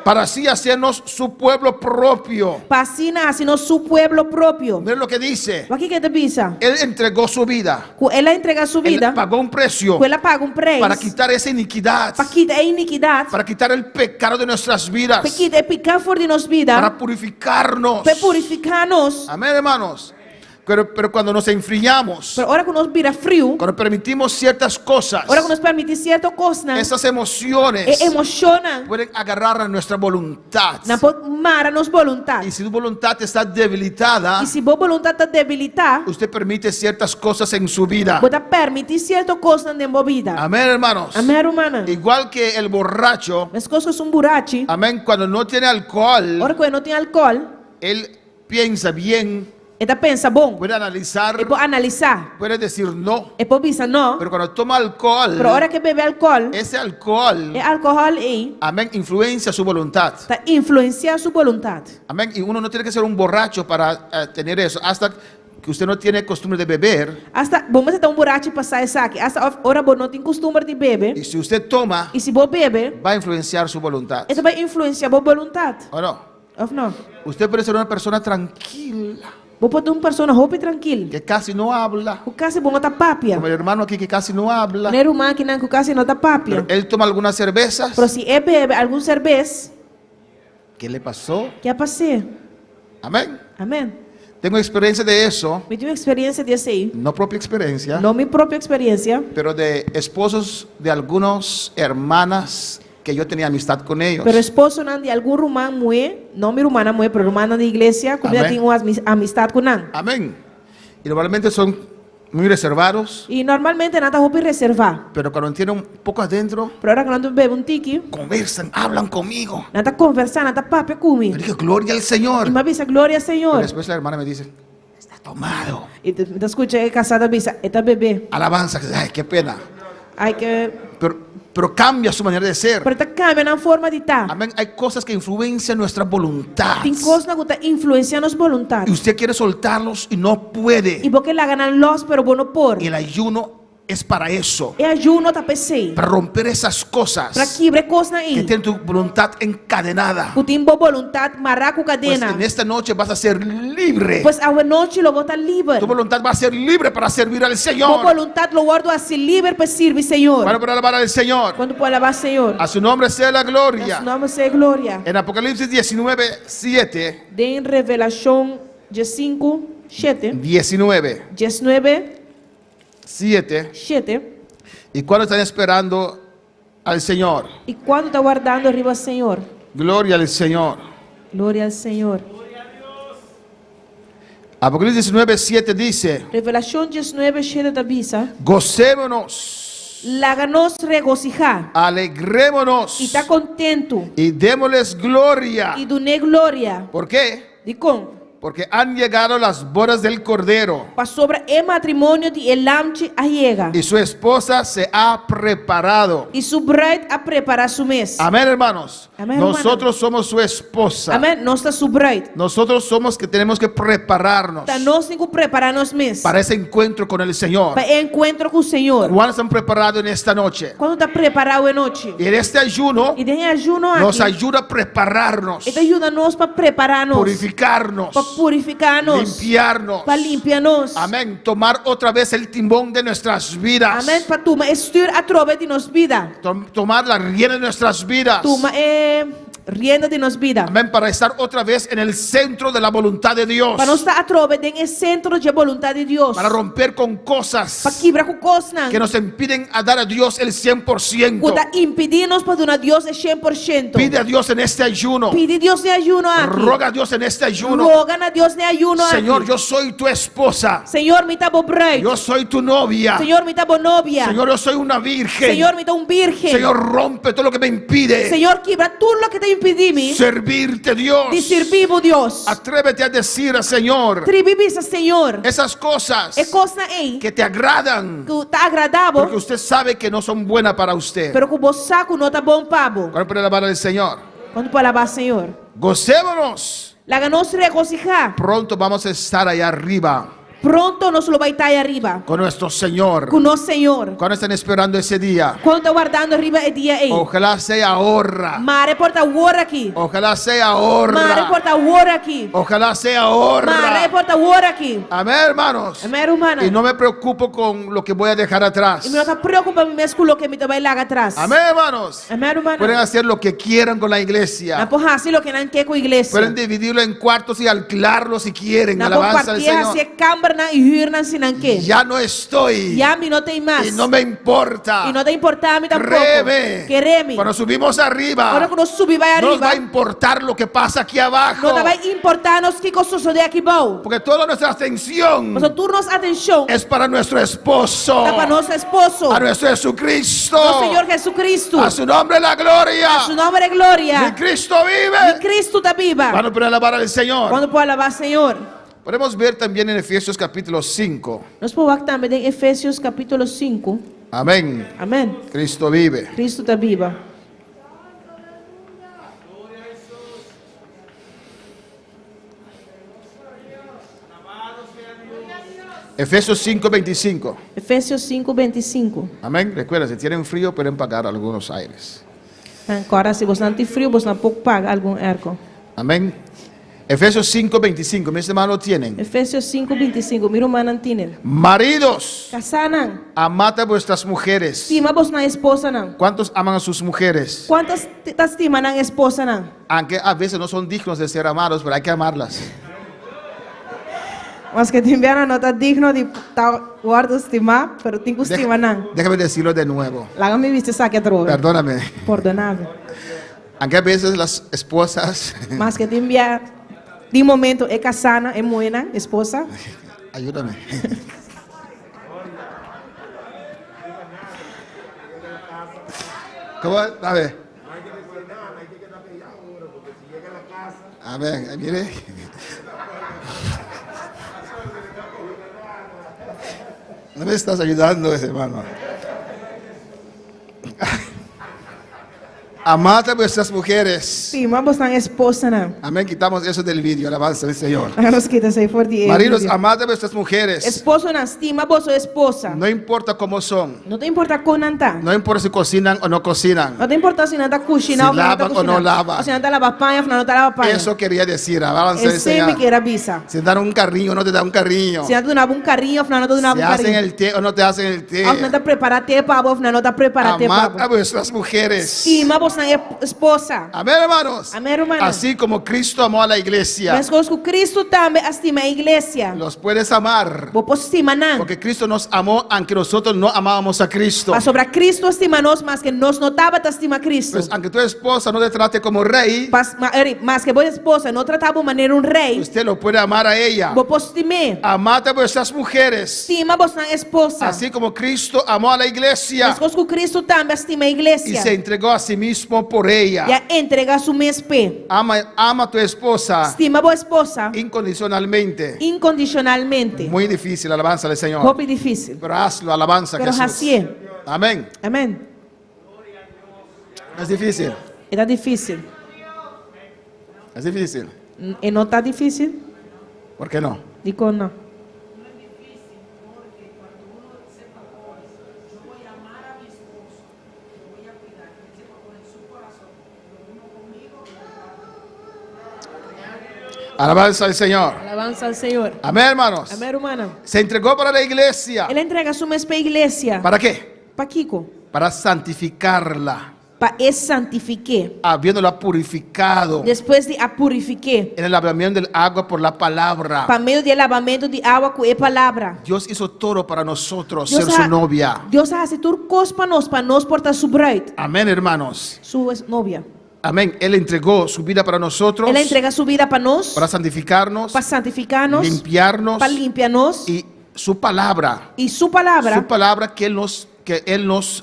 Para así hacernos su pueblo propio. Para así hacernos su pueblo propio. Mira lo que dice. Aquí que te pisa. Él entregó su vida. Él entrega su vida. Él pagó un precio. Él paga un precio. Para quitar esa iniquidad. Para quitar iniquidad. Para quitar el pecado de nuestras vidas. Para quitar el pecado de nuestras vidas. Para purificarnos. Para purificarnos. Amén, hermanos. Pero cuando nos enfriamos, Pero ahora que nos vira frío, cuando permitimos ciertas cosas, ahora que nos permite ciertas cosas, esas emociones emocionan, pueden agarrar a nuestra voluntad. mara nos voluntad. Y si tu voluntad está debilitada, Y si vos voluntad está debilitada, usted permite ciertas cosas en su vida. vos permitir ciertas cosas en tu vida. Amén, hermanos. Amén, hermana. Igual que el borracho, Las cosas son burachi. amén, cuando no tiene alcohol, Ahora que no tiene alcohol, él piensa bien, esta pensa bom. puede analizar, Y puede analizar. puede decir no. Y puede pensar no. Pero cuando toma alcohol, Pero ahora que bebe alcohol, ese alcohol, el alcohol ahí amén, influencia su voluntad. está influencia su voluntad. Amén. Y uno no tiene que ser un borracho para tener eso. Hasta que usted no tiene costumbre de beber. Hasta vamos a un burachi pasar esa aquí. Hasta ahora vos no tienes costumbre de beber. Y si usted toma, Y si vos bebe, va a influenciar su voluntad. esto va a influenciar vos voluntad. ¿O no? ¿O no? Usted puede ser una persona tranquila, Vos puedes ser una persona joven y tranquila. que casi no habla. O casi vos no está papia. Como el hermano aquí que casi no habla. No era humano que no casi no está papia. Pero él toma algunas cervezas. Pero si él bebe algún cerveza, ¿Qué le pasó? ¿qué ha pasado? Amén. Amén. Tengo experiencia de eso. Me dio experiencia de así. No propia experiencia. No mi propia experiencia. Pero de esposos de algunas hermanas que yo tenía amistad con ellos. Pero esposo nan de algún rumán muy, no mi rumana muy, pero rumana de iglesia, como ya Amén. tengo amistad con nan. Amén. Y normalmente son muy reservados. Y normalmente nada hopi reservar. Pero cuando tienen un poco adentro, Pero ahora cuando bebe un tiki, conversan, hablan conmigo. nada conversar, nada papia kumi. Yo dije, gloria al Señor. Y me avisa, gloria al Pero Señor. después la hermana me dice, está tomado. Y te escuché casada, avisa, esta bebé. Alabanza, ay, qué pena. Hay que, Pero cambia su manera de ser. pero te cambia la forma de estar. Amén. Hay cosas que influencian nuestra voluntad. Tem cosas que influencian nuestra voluntad. Y usted quiere soltarlos y no puede. Y porque la ganan los, pero bueno por. Y el ayuno es para eso. E ayuno tá pensei. Para romper esas cosas Para quebrar coisa que aí. tienen tu voluntad encadenada. Tu tem boa vontade, maraco Pues cadena. en esta noche vas a ser libre. Pues a noite lo bota livre. Tu voluntad va a ser libre para servir al Boa Señor. vontade lo guardo assim livre para servir Senhor. Para alabar al Señor. Quando pode alabar Senhor. A su nombre sea la Nosso gloria. nome seja glória. En Apocalipsis 19:7. De Revelação 5:7. 19:7. 7. ¿Y cuándo están esperando al Señor? E quando está guardando arriba Senhor. Gloria al Señor. Glória ao Senhor. Apocalipsis 19:7 dice: Revelação 19:7 da bisa. Gocémonos, Láganos regocijar. alegrémonos E está contento. y démosles gloria. E do glória. ¿Por qué? De com. porque han llegado las bodas del Cordero Pa sobre el matrimonio de Elamchi llega. y su esposa se ha preparado. Y su bride a preparar su mes. Amén, hermanos. Amén, hermano. Nosotros somos su esposa. Amén. No está su bride. Nosotros somos que tenemos que prepararnos Nós temos que preparar nos mes. para ese encuentro con el Señor. Para el encuentro con el Señor. ¿Cuántos han preparado en esta noche? Quando está preparado en noche. Y en este ayuno E tem ayuno nos aqui. ayuda a prepararnos, Ele ajuda nós para preparar-nos. purificarnos, Para purificar-nos. limpiarnos. Para limpiar-nos. Amén. Tomar otra vez el timón de nuestras vidas. Amém. Para tomar estuur a trove de nos vida. Tomar la rienda de nuestras vidas. Toma rienda de nos vida. Amén. Para estar otra vez en el centro de la voluntad de Dios. Para nós estar a trove em centro de voluntad de Deus. Para romper con cosas Para quebrar com coisas que nos impiden a dar a Dios el 100%. que impedir-nos para dar a Deus 100%. Pide a Dios en este ayuno. Pide Deus de ayuno aqui. Roga a Dios en este ayuno. Roga a Deus de ayuno Señor, aqui. yo soy tu esposa. Senhor, me dá bo bride. Yo soy tu novia. Senhor, me dá bo novia. Señor, yo soy una virgen. Senhor, me dá virgem. Señor, rompe todo lo que me impide Senhor, quebra tudo o que te impedir servirte, Dios. de servir a Deus. Atrévete a decir al Señor Tribibisa, Senhor. esas cosas É coisa aí que te agradan, que está agradável, porque usted sabe que no son buenas para usted. pero que o saco não está bom pabo. ¿Cuál puede alabar al Señor? Quando para alabar, Senhor. Gocémonos. La nos regocijar. Pronto vamos a estar allá arriba Pronto nos lo vai estar aí arriba. con nuestro Señor. Com nosso Senhor. ¿Cuándo están esperando ese día? Quando está guardando arriba o dia aí. Ojalá sea ahora. Mare porta hora aqui. Ojalá sea Mare ahora. porta hora aqui. Ojalá sea Mare ahora. porta hora aqui. Amén, hermanos. Amém, humana. Y no me preocupo con lo que voy a dejar atrás. E me não está preocupado mesmo com o que me vai lá atrás. Amén, hermanos. Amém, humana. Pueden hacer lo que quieran con la Na iglesia. porra assim lo que não quer com a igreja. Pueden dividirlo en cuartos y alquilarlo si quieren. Na porra Alabanza al partir Señor. assim câmara e hirna se não quer. Ya no estoy. Já me não tem mais. Y no me importa. E não te importa a mim tampouco. Créeme. Quereme. Cuando subimos arriba, Agora quando subir vai no nos va a arriba. importar lo que pasa aquí abajo. Não te vai importar nos que coisas de aqui bom. Porque toda nuestra atención Mas tu nos atenção es para nuestro esposo, para nosso esposo. a nuestro Jesucristo. Nosso Senhor Jesucristo. A su nombre la gloria. Su nome é glória. Mi Cristo E vive. Cristo está viva. Cuando pueden alabar al Señor. Quando pode alabar Senhor. Podemos ver también en Efesios capítulo 5. Nós podemos ver também em Efésios capítulo 5. Amén. Amém. Cristo vive. Cristo está viva. Efesios 5:25. Efésios 5:25. Amén. Recuerda, si tienen frío pueden pagar algunos aires. Agora, se você não tem frio, você não pode pagar algum erco. Amén. Efesios 5:25. Mis hermanos tienen. Efésios 5:25. Mira o manantiner. Maridos, Casanan. amad a vuestras mujeres. Estima vos na esposa não. ¿Cuántos aman a sus mujeres? Quantas estima na esposa não? Aunque a veces no son dignos de ser amados, pero hay que amarlas. Mas que timbiana não está digno de guarda estimar, pero tem que estimar não. Déjame decirlo de nuevo. Laga me viste saque a trova. Perdóname. Perdonável. Aunque a veces las esposas, Mas que timbia de momento é casada, é buena, esposa. ayúdame. ¿Cómo? A ver. A ver, mire. No me estás ayudando, hermano. Amad a vuestras mujeres. Estima vos na esposa não. Amén. Quitamos eso del vídeo. Alabanza al Señor. Nos quita aí for de Maridos, amad a vuestras mujeres. Esposo não estima vos sua esposa. No importa cómo son. Não te importa com nanta. No importa si cocinan o no cocinan. Não te importa se não está cozinhando Si lavan o no lavan. Se não está lava panha, não está lava panha. Eso quería decir. Alabanza al Esse me Señor. quer avisa. Si te dan un cariño o no te dan un cariño. Se não te donava carinho, não te donava Si hacen carinho. el té o no te hacen el té. Não está preparado te pavo, não está preparado te Amad a pavo. vuestras mujeres. Estima vos na esposa. Amén, hermanos. Amém, hermano. Así como Cristo amó a la iglesia. Mas que Cristo também estima a igreja. Los puedes amar. Vos podes estimar não. Porque Cristo nos amó aunque nosotros no amábamos a Cristo. Mas sobre Cristo estima nós, mas que nós notava te estima Cristo. Pues aunque tu esposa no te trate como rey, Mas que boa esposa não tratava de maneira rei. usted lo puede amar a ella. Vos podes estimar. Amad a vuestras mujeres. Estima vos na esposa. Así como Cristo amó a la iglesia Mas que Cristo também estima a y igreja. se entregó a sí mismo mismo por ella. Ya entrega su mes pe. Ama a tu esposa Estima a esposa incondicionalmente. incondicionalmente. Muy difícil, alabanza al Señor. Hope difícil. Pero hazlo, alabanza a Pero Jesús. así es. Amén. Amén. Es difícil. Está difícil. Es difícil. ¿Y no está difícil? ¿Por qué no? Digo no. Alabanza al Señor. Alabanza al Señor. Amén, hermanos. Amén, hermano. Se entregó para la iglesia. Él entrega su mes para iglesia. ¿Para qué? ¿Para Kiko? Para santificarla, Para es santifique. habiéndola purificado Después de a purifique. en el lavamiento del agua por la palabra. Para meio de lavamento de agua con la palabra. Dios hizo todo para nosotros, Dios ser su novia. Dios hace turcos para nos portar su bride. Amén, hermanos. Su novia. Amén. Él entregó su vida para nosotros, Él entrega su vida para nos. para santificarnos, Para santificarnos. limpiarnos Para limpiarnos. y su palabra. Y su palabra. Que Él nos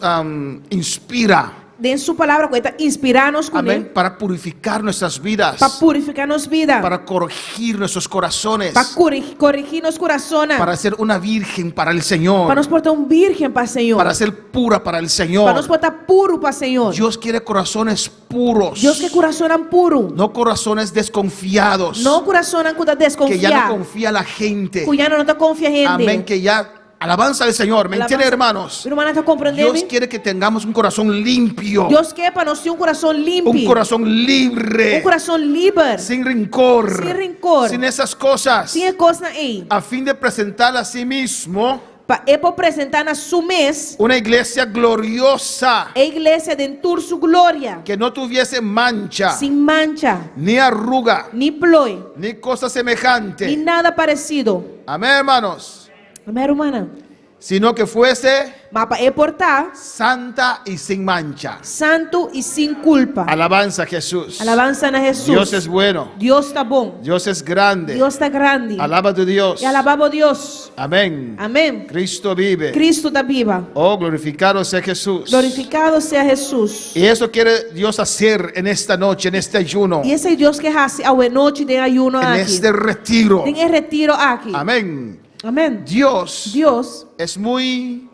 inspira. Den su palabra que inspirarnos con Amén. él. Para purificar nuestras vidas. Para purificarnos vida. Para corregir nuestros corazones. Para corregir los corazones. Para ser una virgen para el Señor. Para nos portar un virgen para el Señor. Para ser pura para el Señor. Para nos portar puro para el Señor. Dios quiere corazones puros. Dios que corazonan puro. No corazones desconfiados. No corazonan que Que ya no desconfía. confía la gente. Cuya no te confía gente. Amén. Que ya alabanza al Señor. ¿Me entienden, hermanos? Mi hermana está comprendiendo. Dios quiere que tengamos un corazón limpio. Dios quiere para nosotros un corazón limpio. Un corazón libre. Un corazón libre. Sin rencor. Sin rencor. Sin esas cosas. Sin cosas ahí. A fin de presentar a sí mismo Para presentar a su mes. una iglesia gloriosa. A iglesia dentro su gloria. Que no tuviese mancha. Sin mancha. Ni arruga. Ni ploy. Ni cosa semejante. Ni nada parecido. Amén, hermanos. Amén, hermana. Sino que fuese Para portar santa y sin mancha. santo y sin culpa. Alabanza a Jesús. Alabanza a Jesús. Dios es bueno. Dios está bon. Dios es grande. Dios está grande. Alaba a tu Dios. Y alabamos a Dios. Amén. Amén. Cristo vive. Cristo está viva. Oh, glorificado sea Jesús. Glorificado sea Jesús. Y eso quiere Dios hacer en esta noche, en este ayuno, Y ese Dios que hace a noche de ayuno en aquí. este retiro. En el retiro aquí. Amén. Amén. Dios Dios es muy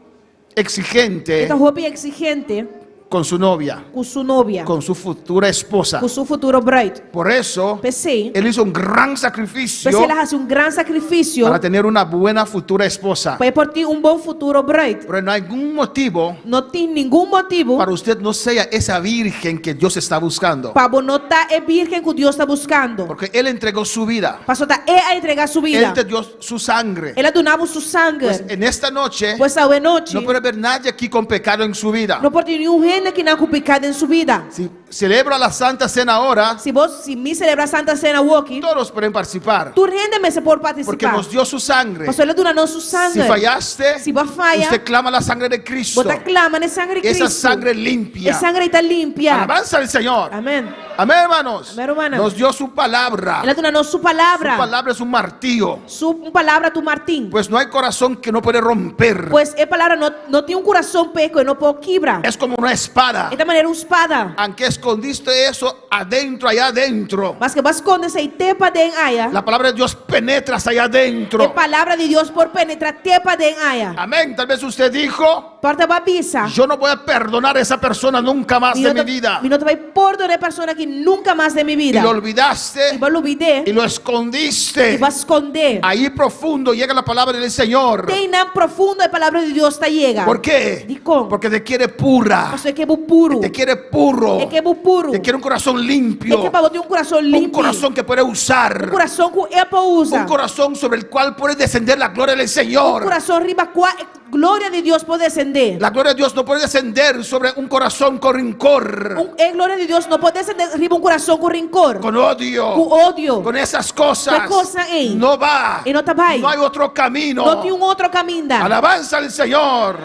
exigente está muy exigente con su novia, con su novia, con su futura esposa. con su futuro bride. Por eso, Pensé, Él hizo un gran sacrificio él hace un gran sacrificio para tener una buena futura esposa. para por ti un buen futuro bride. Pero no hay ningún motivo No tiene ningún motivo para usted no sea esa virgen que Dios está buscando. para no estar el virgen que Dios está buscando. Porque Él entregó su vida. Para estar a entregar su vida. Él te dio su sangre. Él ha donado su sangre. Pues en esta noche Pues a noche no puede haber nadie aquí con pecado en su vida. no puede ni un gente que no ha pecado en su vida. Si celebra la Santa Cena ahora, Si me celebra Santa Cena walking, todos pueden participar. tu gente me se por Porque participar. nos dio su sangre. Pues él donó su Si sangre. fallaste, Si vos falla, usted clama la sangre de Cristo. vos te claman en sangre de Esa Cristo. sangre limpia. Esa sangre está limpia. Alabanza al Señor. Amén. Amén, hermanos. Amén, hermana. Nos dio su palabra. Él donó su Su palabra. palabra es un martillo. Su palabra tu Martín. Pues no hay corazón que no puede romper. Pues es palabra no tiene un corazón peco y no puede quebrar. Es como una espada. Esta manera una espada. Aunque escondiste eso adentro, allá adentro, Mas que vas esconder esa tepa de allá. la palabra de Dios penetra hasta allá La adentro. palabra de Dios por penetrar tepa de allá. Amén. Tal vez usted dijo, Porta babisa. yo no voy a perdonar a esa persona nunca más de mi vida. Y no te voy a perdonar persona que nunca más de mi Y vida. lo Y olvidaste vos lo olvidé. y lo Y escondiste. vas a esconder. Ahí profundo llega la palabra del Señor. Teina profundo la palabra de Dios te llega. ¿Por qué? Dico. Porque te quiere pura. Pues es que es puro. Te quiere puro. Es que es puro. Te quiere un corazón Es limpio. que para vos tiene un corazón Un limpio. corazón que puede usar. Un corazón que él puede usar. Un corazón sobre el cual puede descender la gloria del Un Señor. corazón arriba cual gloria de Dios puede descender. La gloria de Dios no puede descender sobre un corazón con rencor, Gloria de Dios no puede descender arriba un corazón con rencor. con odio, Con odio. con esas cosas. ¿Qué cosa es? No va. Y no te va. No hay otro camino. No tiene un otro camino. Alabanza al Señor.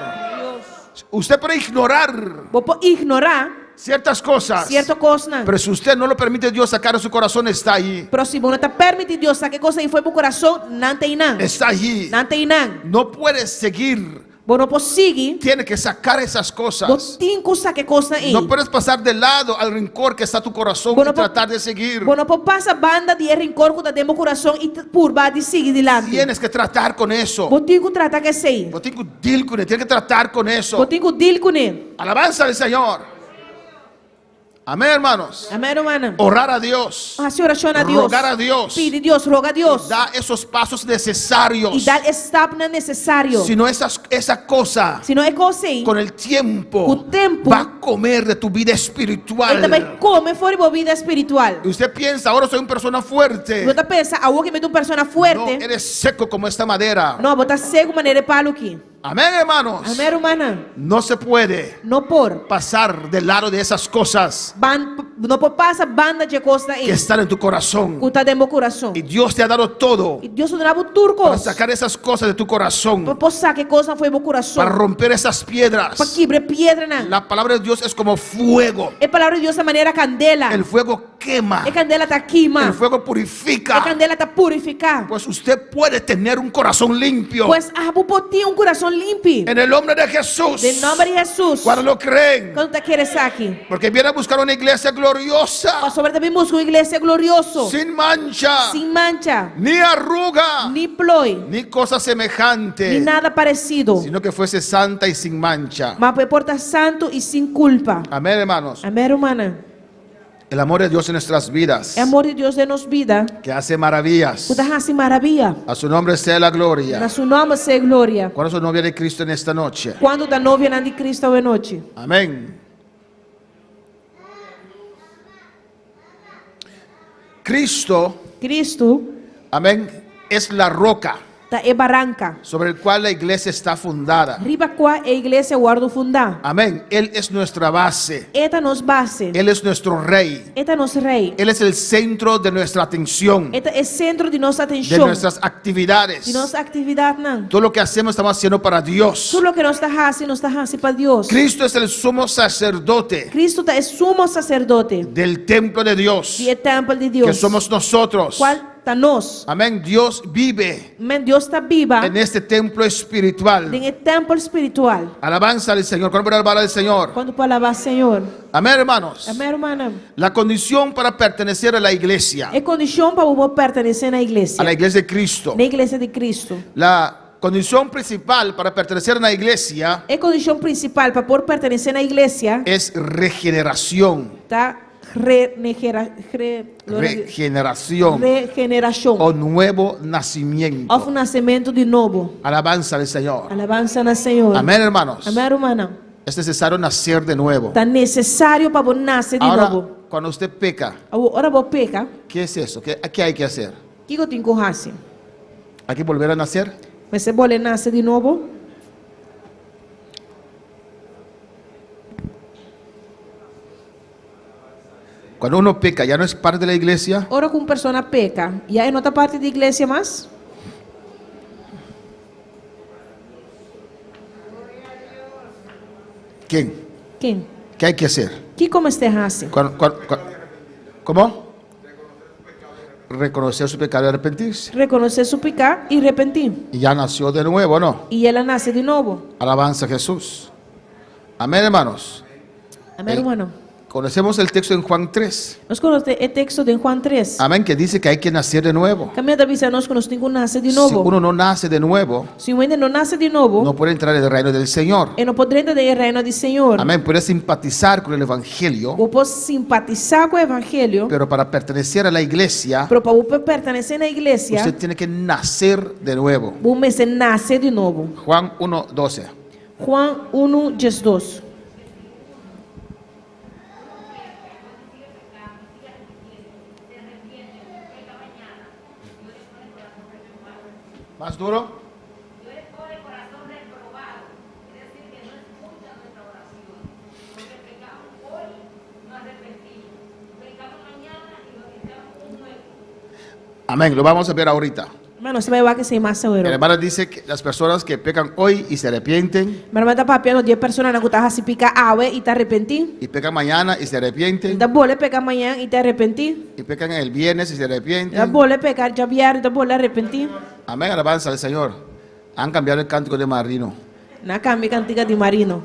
Usted puede ignorar Vos podés ignorar ciertas cosas. Cierto cosa. Pero si usted no lo permite Dios sacar de su corazón, está allí. Pero si vos no te permitís Dios saque cosas y fue por corazón, nante inan. Está allí. Nante inan. No puedes seguir. Vos no posigue. Tiene que sacar esas cosas. Vos tinco saque cosa ahí. No puedes pasar de lado al rencor que está en tu corazón Bueno, y tratar de seguir. Vos no pasa banda de rincor que dentro corazón y purba de seguir delante. Tienes que tratar con eso. Vos tinco trata que sei. Vos tienes que deal con él. Tienes que tratar con eso. Vos tinco deal con él. Alabanza al Señor. Amén, hermanos. Amén, hermana. Orar a Dios. Hace oración a Dios. Rogar a Dios. Pide Dios, roga a Dios. Da esos pasos necesarios. Y da el step necesario. Si no esa cosa, Si no es cosa ahí, con el tiempo, con tiempo, va a comer de tu vida espiritual. él también come fuera de vida espiritual. Y usted piensa, ahora soy una persona fuerte. Vos te pensa, agua que me una persona No, fuerte. eres seco como esta madera. No, vos estás seco maneira de palo aqui. Amén, hermanos. Amén, hermana. No se puede No por. pasar del lado de esas cosas No por passa banda de costa aí. que están en tu corazón. Que está dentro do coração. Y Dios te ha dado todo E Deus te dá o turco. para sacar esas cosas de tu corazón, Para posar que coisa foi no coração. para romper esas piedras. Para quebrar pedra na. La palabra de Dios es como fuego. A palavra de Deus é maneira candela. El fuego quema. A candela tá queima. El fuego A purifica. candela tá purificar. Pues usted puede tener un corazón limpio. Pues vou botar coração limpo. En el nombre de Jesús. De nome de Jesus. Cuando lo creen. Quando tá querendo estar aqui. Porque viene a buscar una iglesia gloriosa. Pastor também busca uma igreja glorioso. Sin mancha. Sin mancha. Ni arruga. Ni ploi. Ni cosa semejante. Ni nada parecido. Sino que fuese santa y sin mancha. Mas para portar santo e sem culpa. Amén, hermanos. Amém, hermana. El amor de Dios en nuestras vidas. É amor de Deus em nossa vida. Que hace maravillas. Puta hace maravilha. A su nombre sea la gloria. Na seu nome seja glória. ¿Cuándo son novia de Cristo en esta noche? Quando da novia de Cristo hoje noite. Amén. Cristo, amén, es la roca tá é barranca. sobre el cual la iglesia está fundada. Riba qua a igreja guarda fundar. Amén. Él es nuestra base. Eta nos base. Él es nuestro rey. Eta nos rei. Él es el centro de nuestra atención, Eta é centro de nossa de atenção. nuestras actividades. De nossa atividade não. Todo lo que hacemos estamos haciendo para Dios. Tudo o que nós está fazendo para Deus. Cristo es el sumo sacerdote Cristo é sumo sacerdote del templo de Dios, do templo de Deus. que somos nosotros. Qual está nós? Amén. Dios vive Amém. Deus está viva en este templo espiritual. em templo espiritual. Alabanza al Señor. ¿Cuándo puede alabar al Señor? Quando para alabar Senhor. Amén, hermanos. Amém, hermana. La condición para pertenecer a la iglesia, É condição para você pertencer na igreja. a la iglesia de Cristo, Na igreja de Cristo. la condición principal para pertenecer a la iglesia É condição principal para poder pertencer na igreja. es regeneración. Tá? Regeneración Regeneração. o nuevo nacimiento. Of nascimento de novo. Alabanza al Señor. Alabança na Senhor. Amén, hermanos. Amém, hermana. Es necesario nacer de nuevo. Está necessário para você nascer de Ahora, novo. cuando usted peca, Agora você peca. ¿qué es eso? ¿Qué hay que hacer? O que eu tenho que fazer? ¿Hay que volver a nacer? Você pode nascer de novo? Cuando uno peca, ya no es parte de la iglesia. Ora com pessoa peca. E aí não está parte da igreja mais? ¿Quién? Quem? ¿Qué hay que hacer? Que como este hace? ¿Cómo? Reconocer su pecado y arrepentirse. Reconhecer seu pecado e arrepentir. Y ya nació de nuevo, ¿no? E ela nasce de novo. Alabanza a Jesús. Amén, hermanos. Amém, hermano? Conocemos el texto en Juan 3. Nós conhecemos o texto de Juan 3. Amén, que dice que hay que nacer de nuevo. Caminha da visa nós que nós temos que nascer de Si novo. uno no nace de nuevo, Se o ainda não nasce de novo, no puede entrar en el reino del Señor. eu não poderei entrar no reino do Senhor. Amén, puede simpatizar con el Evangelio, Eu posso simpatizar com o evangelho, pero para pertenecer a la iglesia, pero para você pertencer na igreja, usted tiene que nacer de nuevo. você nascer de novo. Juan 1:12. Juan 1:12. Más duro. Amén, lo vamos a ver ahorita. Mano, se vai wa que se massa La wero. hermana dice que las personas que pecan hoy y se arrepienten, Mas mata papiano 10 personas na kuta hasi pica awe e te arrepentir. y pecan mañana y se arrepienten, Da bole pecar amanhã e te arrepentir. y pecan el viernes y se Da arrepienten. bole pecar já viernes, da bole arrepentir. Amén, alabanza al Señor. Han cambiado el cántico de Marino. Na cami cantiga de Marino.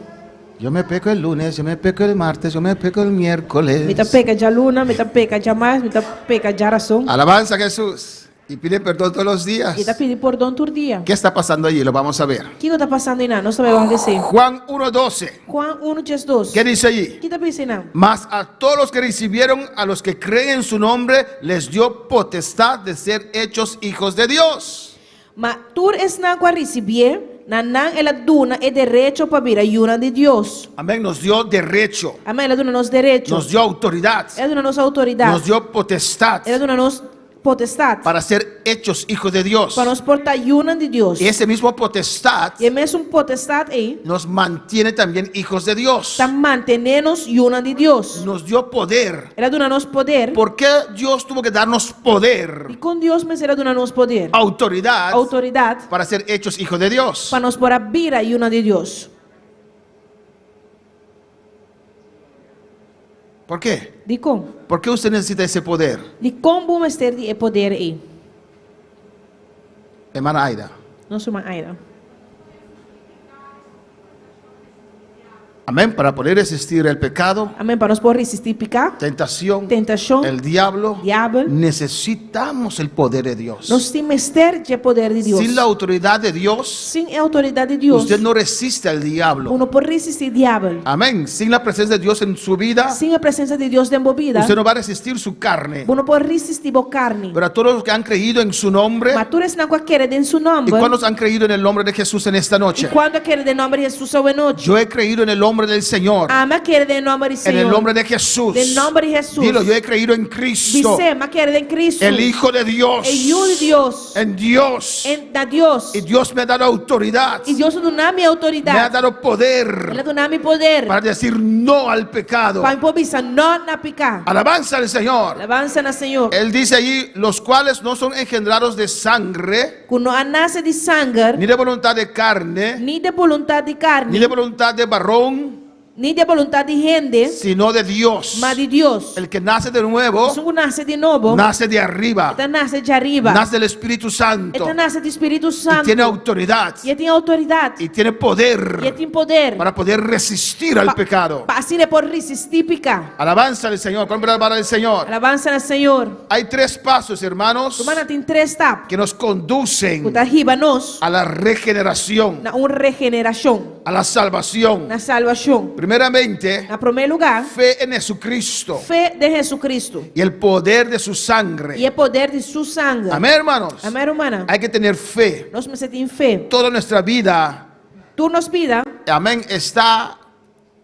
Yo me peco el lunes, yo me peco el martes, yo me peco el miércoles. Mita peca já luna, mita peca já mais, mita peca já razão. Alabanza a Jesús. Y pide perdón todos los días. E tá pedindo perdão todo dia. ¿Qué está pasando allí? Lo vamos a ver. O que está passando aí? Não sabemos o que ser. Juan 1:12. Juan 1:12. ¿Qué dice allí? O que está pensando? Mas a todos los que recibieron, a los que creen en su nombre, les dio potestad de ser hechos hijos de Dios. Mas tu es na qua receber, na nan ela duna é direito para vir a ayuna de Deus. Amén. Nos dio derecho. Amém, ela duna nos direitos. Nos dio autoridad. Ela duna nos autoridade. Nos dio potestad Ela duna nos potestade. para ser hechos hijos de Dios. Para nos portar ayuna de Deus. Y ese mismo potestad E mesmo potestade aí, nos mantiene también hijos de Dios. está mantenernos ayuna de Deus. Nos dio poder. Ela duna nos poder. ¿Por qué Dios tuvo que darnos poder, E com Deus, mas ela duna nos poder. autoridad, Autoridade para ser hechos hijos de Dios? para nos por vir a ayuna de Deus. ¿Por qué? De como? ¿Por qué usted necesita ese poder? De como vamos ter de poder aí? Hermana Aida. Não sou uma aira. Amén. Para poder resistir el pecado, Amém. Para nós poder resistir picar, tentación, tentação, el diablo, diabo. necesitamos el poder de Dios. Nós temos ter de poder de Deus. Sin la autoridad de Dios, Sem a autoridade de Deus, usted no resiste al diablo. uno pode resistir diabo. Amén. Sin la presencia de Dios en su vida, Sem a presença de Deus dentro da vida, usted no va a resistir su carne. uno pode resistir a carne. Pero a todos los que han creído en su nombre, Maturas na qualquer em seu ¿y nome. cuántos han creído en el nombre de Jesús en esta E noche? quando quer de nome de Jesus hoje noite. Yo he creído en el nombre del Señor, Ama quer de nome de en Senhor. el nombre de Jesús. De nome de Jesus. Dilo, yo he creído en Cristo, Dice, ma quer de Cristo. el Hijo de Dios, El Hijo de Deus. en Dios. Da Deus. Y Dios me ha dado autoridad, E Deus do nome me ha autoridade. dado poder Ele do nome poder. para decir no al pecado. Para impobisa não na picar. Alabanza al Señor. Alabança na Senhor. Él dice allí, los cuales no son engendrados de sangre, Quando a nasce de sangue, ni de voluntad de carne, nem de vontade de carne, ni de voluntad de varón, nem de vontade de gente, sino de Dios. mas de Deus. El que nace de nuevo, Se nasce de novo, nace de arriba, então nasce de arriba. nace del Espíritu Santo, Então nasce do Espírito y Santo. tiene autoridad, E ele tem autoridade. y tiene E ele poder tem poder. para poder resistir al pecado. Para assim ele pode resistir picar. Alabanza al Señor, con alabar al Señor. Alabança na Senhor. Hay 3 pasos, hermanos, Romana tem 3 etapas. que nos conducen Que arriba nós a la regeneración, na uma regeneração, a la salvación. na salvação. Primeramente, Na primeiro lugar, fe en Jesucristo fé de Jesucristo y el poder de su e sangre. o poder de sua sangue. Amén, hermanos. Amém, irmã. Hay que tener fe. Nós precisamos ter fé. Toda nuestra vida, Tu nos pida, amén, está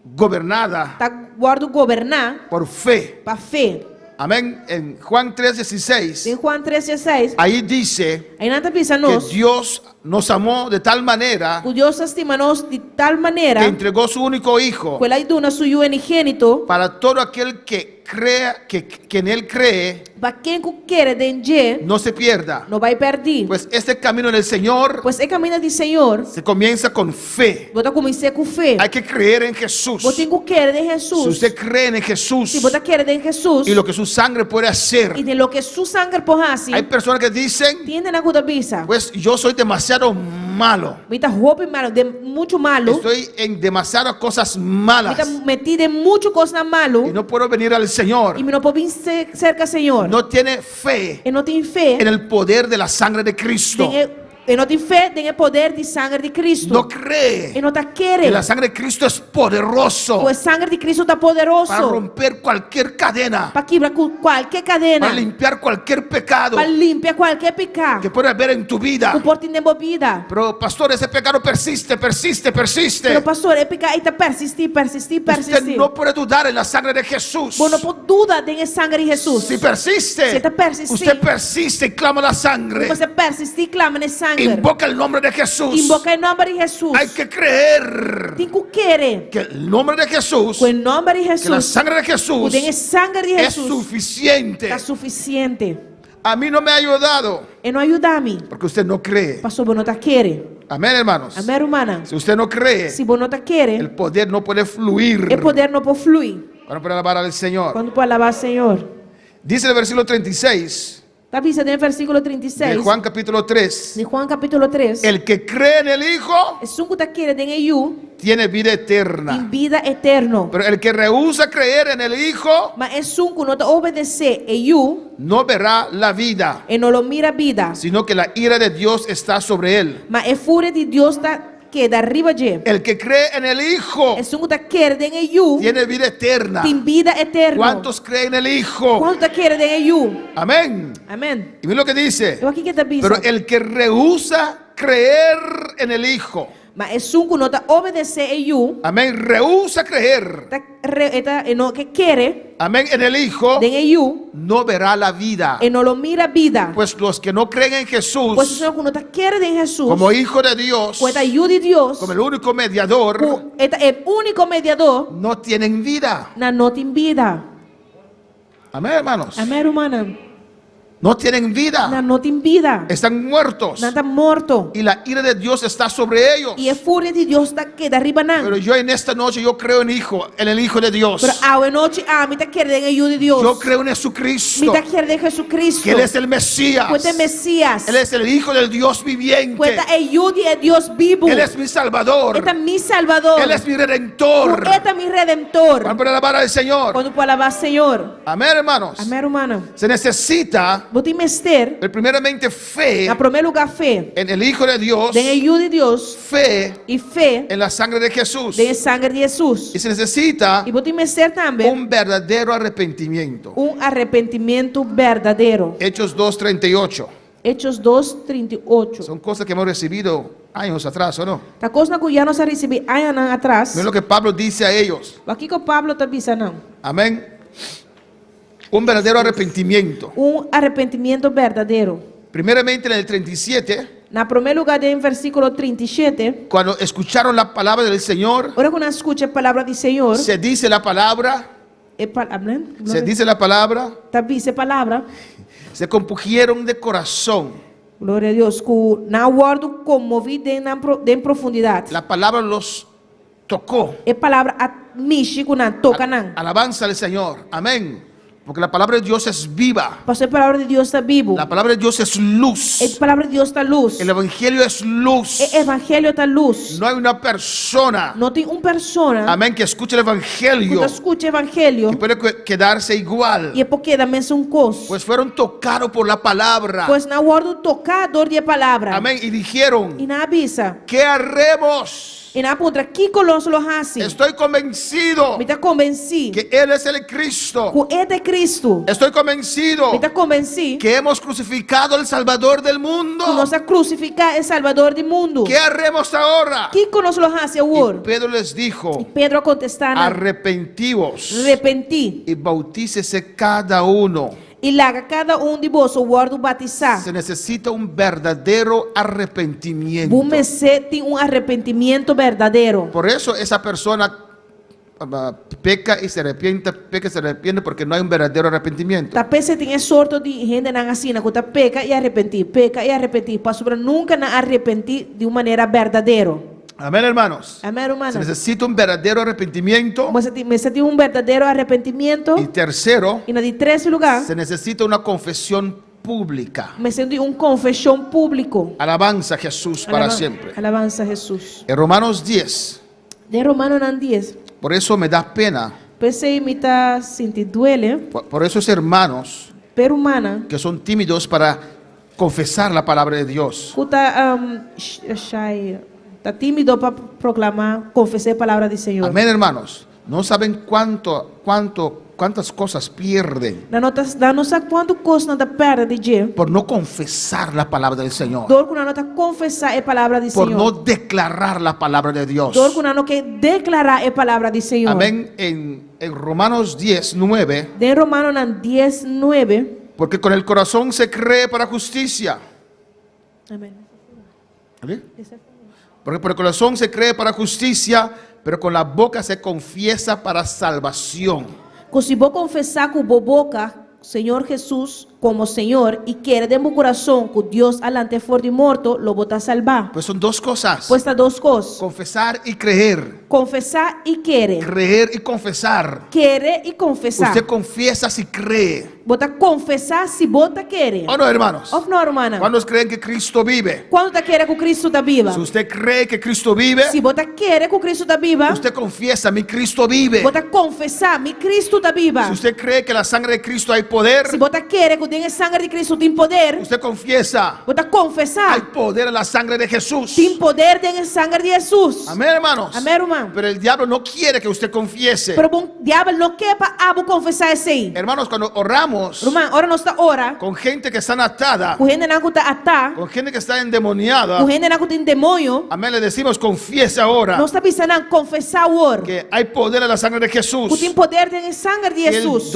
gobernada tá guardo governar por fe. para fé. Amén. En Juan 3:16, Em Juan 13:6, ahí dice aí nada pensa que nós, Dios nos amó de tal manera o Deus estima nós de tal que maneira, entregó su único hijo que ele deu na seu unigênito, para todo aquel que crea, que en él cree, para quem quer de no se pierda. não vai perder. Pues este camino del Señor Pois é caminho do Senhor, se comienza con fe. você começar com fé. Hay que creer en Jesús. Você tem que querer de Si Jesus. usted cree en Jesús Se você quer de Jesus, y lo que su sangre puede hacer, e de lo que su sangue pode hay fazer, personas que dicen, tiene na cabeça. pues yo soy demasiado malo, Mita roupa malo, de muito malo. estoy en demasiadas cosas malas Mita metida em muito coisa malo. y no puedo venir al Señor. E não pode vir cerca Senhor. No tiene fe E não tem fé. en el poder de la sangre de Cristo. E não tem fé, tem o poder de sangue de Cristo. No cree E não está que querendo. la sangre de Cristo es poderoso O sangue de Cristo está para poderoso. romper cualquier cadena, Para quebrar qualquer cadena. para limpiar cualquier pecado Para limpar qualquer pecado. que pueda haber en tu vida. Que pode ter vida. Pero pastor, ese pecado persiste, persiste, persiste. Pero pastor, é pecado está persistir, persistir, Usted persistir. no puede dudar en la sangre de Jesús. Você não pode dudar do sangue de Jesus. Si persiste, Si te persiste, usted persiste y clama la sangre. Você persiste e clama no sangue. Invoca el nombre de Jesús. Invoca o nome de Jesus. Hay que creer Tem que querer. que el nombre de Jesús, Com o nome de que la Jesus. sangre de Jesús O sangue de es Jesus suficiente está suficiente A mí no me ha ayudado e não ajuda-me. porque usted no cree. Pastor, você não está querendo. Amén, hermanos. Amém, irmã? Si usted no cree, Se você não está el querendo, poder no puede fluir. o poder não pode fluir. Para poder alabar al Señor. Quando pode alabar o Senhor. Dice el versículo 36 Está dizendo no versículo de 36 Juan capítulo 3. de Juan capítulo 3. El que cree en el Hijo É só que está querendo em eu, tiene vida tem eterna. vida eterna. Pero el que rehúsa creer en el Hijo Mas é só que não está obedecer em eu, no verá la vida, e não lo mira vida. sino que la ira de Dios está sobre él. Mas é fúria de Deus está que da arriba de. El que cree en el Hijo É só que está querendo em eu, tiene vida eterna. tem vida eterna. ¿Cuántos creen en el Hijo? Quanto está querendo em eu? Amén. Amém. Y mira lo que dice. Eu aqui que está Pero dizendo. el que rehúsa creer en el Hijo, Mas é só que não está obedecer em eu, amén, rehúsa creer, não que quer amén, en el Hijo, em eu, no verá la vida. e não lo mira vida. Pues los que no creen en Pois Jesús senão que não está querendo em Jesus, como Hijo de Dios, com a ajuda de Deus, como el único mediador, com o único mediador, no tienen vida. não tem vida. Amén, hermanos. Amém, irmã? No tienen vida. Não tem vida. Están muertos. Não está morto. Y la ira de Dios está sobre ellos. E a fúria de Deus está que da arriba não. Pero yo en esta noche yo creo en el Hijo de Dios. Pero a noite me está querendo em ajuda de Deus. Yo creo en Me Jesucristo, está querendo em Jesus que Él es el Mesías. Pois é Messias. Él es el Hijo del Dios viviente. Pois a ajuda é Deus vivo. Él es mi Salvador. Este é mi Salvador. Él es mi Redentor. Este é mi Redentor. Vamos a alabar al Señor. Quando pode alabar o Senhor. Amén, hermanos. Amém, irmã? Se necesita Vou te mester. primeramente fe Na primeiro lugar, fé. en el Hijo de Dios, De ajuda de Deus. fe E fé en la sangre de Jesús. de sangue de Jesus. Y se necesita E vou te mester também un verdadero arrepentimiento. arrependimento verdadeiro. Hechos 2:38. Hechos 2:38. Son cosas que hemos recibido años atrás, ¿o no? Tá coisa que já nós recebi anos atrás. Mira lo que Pablo dice a ellos. Aqui que o Pablo está dizendo. Amén. Un verdadero arrepentimiento. Arrependimento verdadeiro. Primeramente en el 37, Na primeiro lugar, em versículo 37. cuando escucharon la palabra del Señor, Ora quando escuta a palavra do Senhor. se dice la palabra, se dice la palabra, Tá dice palavra. se compugieron de corazón. Glória a Deus. Que na guardo comovido em profundidade. La palabra los tocó. É palavra mexe com não toca não. Alabanza al Señor. Amén. Porque la palabra de Dios es viva. Pastor, a palavra de Deus está vivo. La palabra de Dios es luz. A palavra de Deus está luz. El Evangelio es luz. O evangelho está luz. No hay una persona, Não tem persona amén, que escuche el que Evangelio escute o evangelho que puede quedarse igual. e é porque da mesma coisa. Pues fueron tocados por la palabra. Pois na guardo tocador de palavra. Amén. Y dijeron, E na avisa. ¿qué haremos? E na putra, que conosco lo hace? Estoy convencido Me está convencido que Él es el Cristo. que este é Cristo. Estoy convencido Me está convencido que hemos crucificado al Salvador del mundo. que nós a crucificar o Salvador do mundo. ¿Qué haremos ahora? Que conosco lo hace Y agora? Pedro les dijo, Pedro contestando, arrepentivos arrepenti. y bautícese cada uno. E larga cada de vós o guardo batizar. Se necesita un verdadero arrepentimiento. Você tem arrependimento verdadeiro. Por eso esa persona peca y se arrepiente porque no hay un verdadero arrepentimiento. Tapi você tem sorte de gente na assina que peca e arrepentir. Pastor, nunca na arrepentir de uma maneira verdadeira. Amén, hermanos. Amém, Se hermano. necesita un verdadero arrepentimiento. Você tem verdadeiro arrependimento. Y tercero, E na de terceiro lugar, se necesita una confesión pública. você tem confissão público. Alabanza a Jesús para siempre. Alabanza a Jesus. En Romanos 10, De Romano 10. por eso me da pena, Pensei me tá sentindo duele, por esos hermanos pero humana, que son tímidos para confesar la palabra de Dios. que tá tímido para proclamar, confessar a palavra do Senhor. Amén, hermanos. No saben cuántas cosas pierden Da nossa quanto custa da perda de dia. por no confesar la palabra del Señor, Dor que nós confessar a palavra do por no Senhor. declarar la palabra de Dios. Dor que nós quer declarar a palavra do Senhor. Amén. En Romanos 10, 9, De Romano 10:9. porque con el corazón se cree para justicia. Amém. ¿Vale? Porque por el corazón se cree para justicia, pero con la boca se confiesa para salvación. Se vou confessar com a boca, Senhor Jesus, como Señor y quiere de mi corazón que Dios alante for de morto, lo bota a salvar. Pues son dos cosas. Pues estas dos cosas, Confesar y creer. confesar y querer. Creer y confesar. Querer y confesar. Usted confiesa si cree. Bota confesar si bota querer. ¿O no, hermanos? Of no, hermana. ¿Cuántos creen que Cristo vive? Quando tá querendo que Cristo está viva? Si usted cree que Cristo vive, Se bota querer que Cristo está viva, usted confiesa, mi Cristo vive. bota confessar, mi Cristo está viva. Si usted cree que la sangre de Cristo hay poder, Se bota querer que tem sangue de Cristo tem poder, usted confiesa, bota hay confessar, poder en la sangre de Jesús. tem poder tem sangue de Jesus. Amén, hermanos. Amém, irmão. Pero el diablo no quiere que usted confiese. Pero bom diabo não quer para abo confessar esse aí. Hermanos, cuando oramos Irmão, ora não está ora, con gente que está atada, o gente não está atá, con gente que está endemoniada, o gente não tem demônio, amén, le decimos confiese ahora não está pensando confessar o or. que hay poder en la sangre de Que Jesús. tem poder tem sangue de Y el Jesus.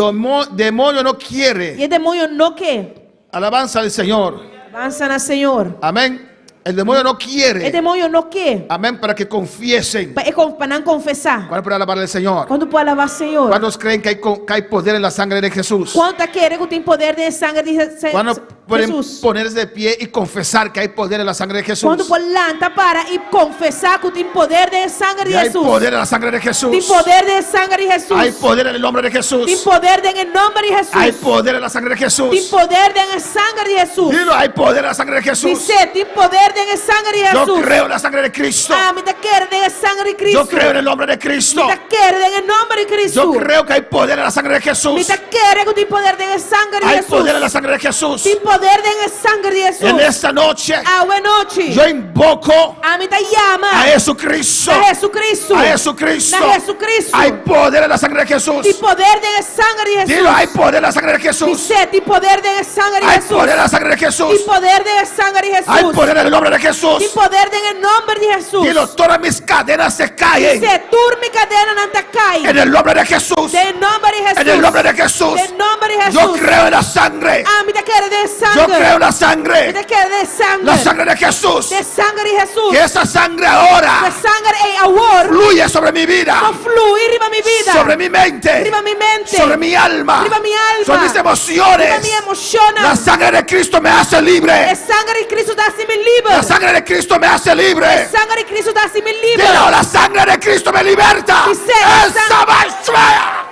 demonio no quiere. E o demônio não quer. Alabanza al Señor. Avança na Senhor. Amén. El demonio no O quiere. demônio não quer. Amén. Para que confiesen. Para não confessar. ¿Cuál puede alabar al Señor? Quando pode alabar Senhor? ¿Cuántos creen que hay poder en la sangre de Jesús? Quanto querer que tem poder de sangue de ¿Cuándo pueden Jesus? ponerse de pie y confesar que hay poder en la sangre de Jesús? Quando pode lanta para e confessar que tem poder de sangue de Y hay Jesus? poder en la sangre de Tem Jesús. poder de sangue de Jesus? Hay poder en el nombre de Tem Jesús. poder en nome de Jesus? Hay poder en la sangre de Tem Jesús. poder en sangue de Jesus? Dilo, hay poder en la sangre de Jesús. Dice, tem poder en sangue de Yo Jesus? creo en la sangre de Cristo. Ah, me te quer en sangue de Cristo. Yo creo en el nombre de Cristo. Me te quer en nome de Cristo. Yo creo que hay poder en la sangre de Me Jesús. te quer que tem poder en sangue de Hay Jesus? poder en la sangre de Jesús. Tem poder en sangue de Jesus? En esta noche Ah, buena noche. yo invoco A mí te llama. a Jesucristo. A Jesucristo. A Jesucristo. A Jesucristo. Hay poder en la sangre de Jesús. Tem poder en sangue de Jesus? Dilo, hay poder en la sangre de Jesús. Dice, tem poder en sangue de Hay Jesus? poder en la sangre de Jesús. Tem poder en sangue de Jesus? Hay poder en el nombre de Jesús. Tem poder en nombre de Jesus? Dilo, todas mis cadenas se caen Dice, turmi cadena não te cai. en el nombre de Jesús. De nombre de Jesus. En el nombre de Jesús. De nombre de Jesus. Yo creo en la sangre. Ah, me te quer de sangue. Yo creo en la Me sangre. te quer de sangue. La sangre de Jesús. De sangue de Jesus. Que esa sangre Que ahora sangue é amor. fluye sobre mi vida, No flui riba mi vida. sobre mi mente, Riba mi mente. sobre mi alma, Riba mi alma. sobre mis Riba emociones. mi emociona. La sangre de Cristo me hace E libre. sangue de Cristo dá se me livre. La sangre de Cristo me hace libre. Sangue de Cristo dá se me livre. Dilo, la sangre de Cristo me liberta. Dice, Esa basura.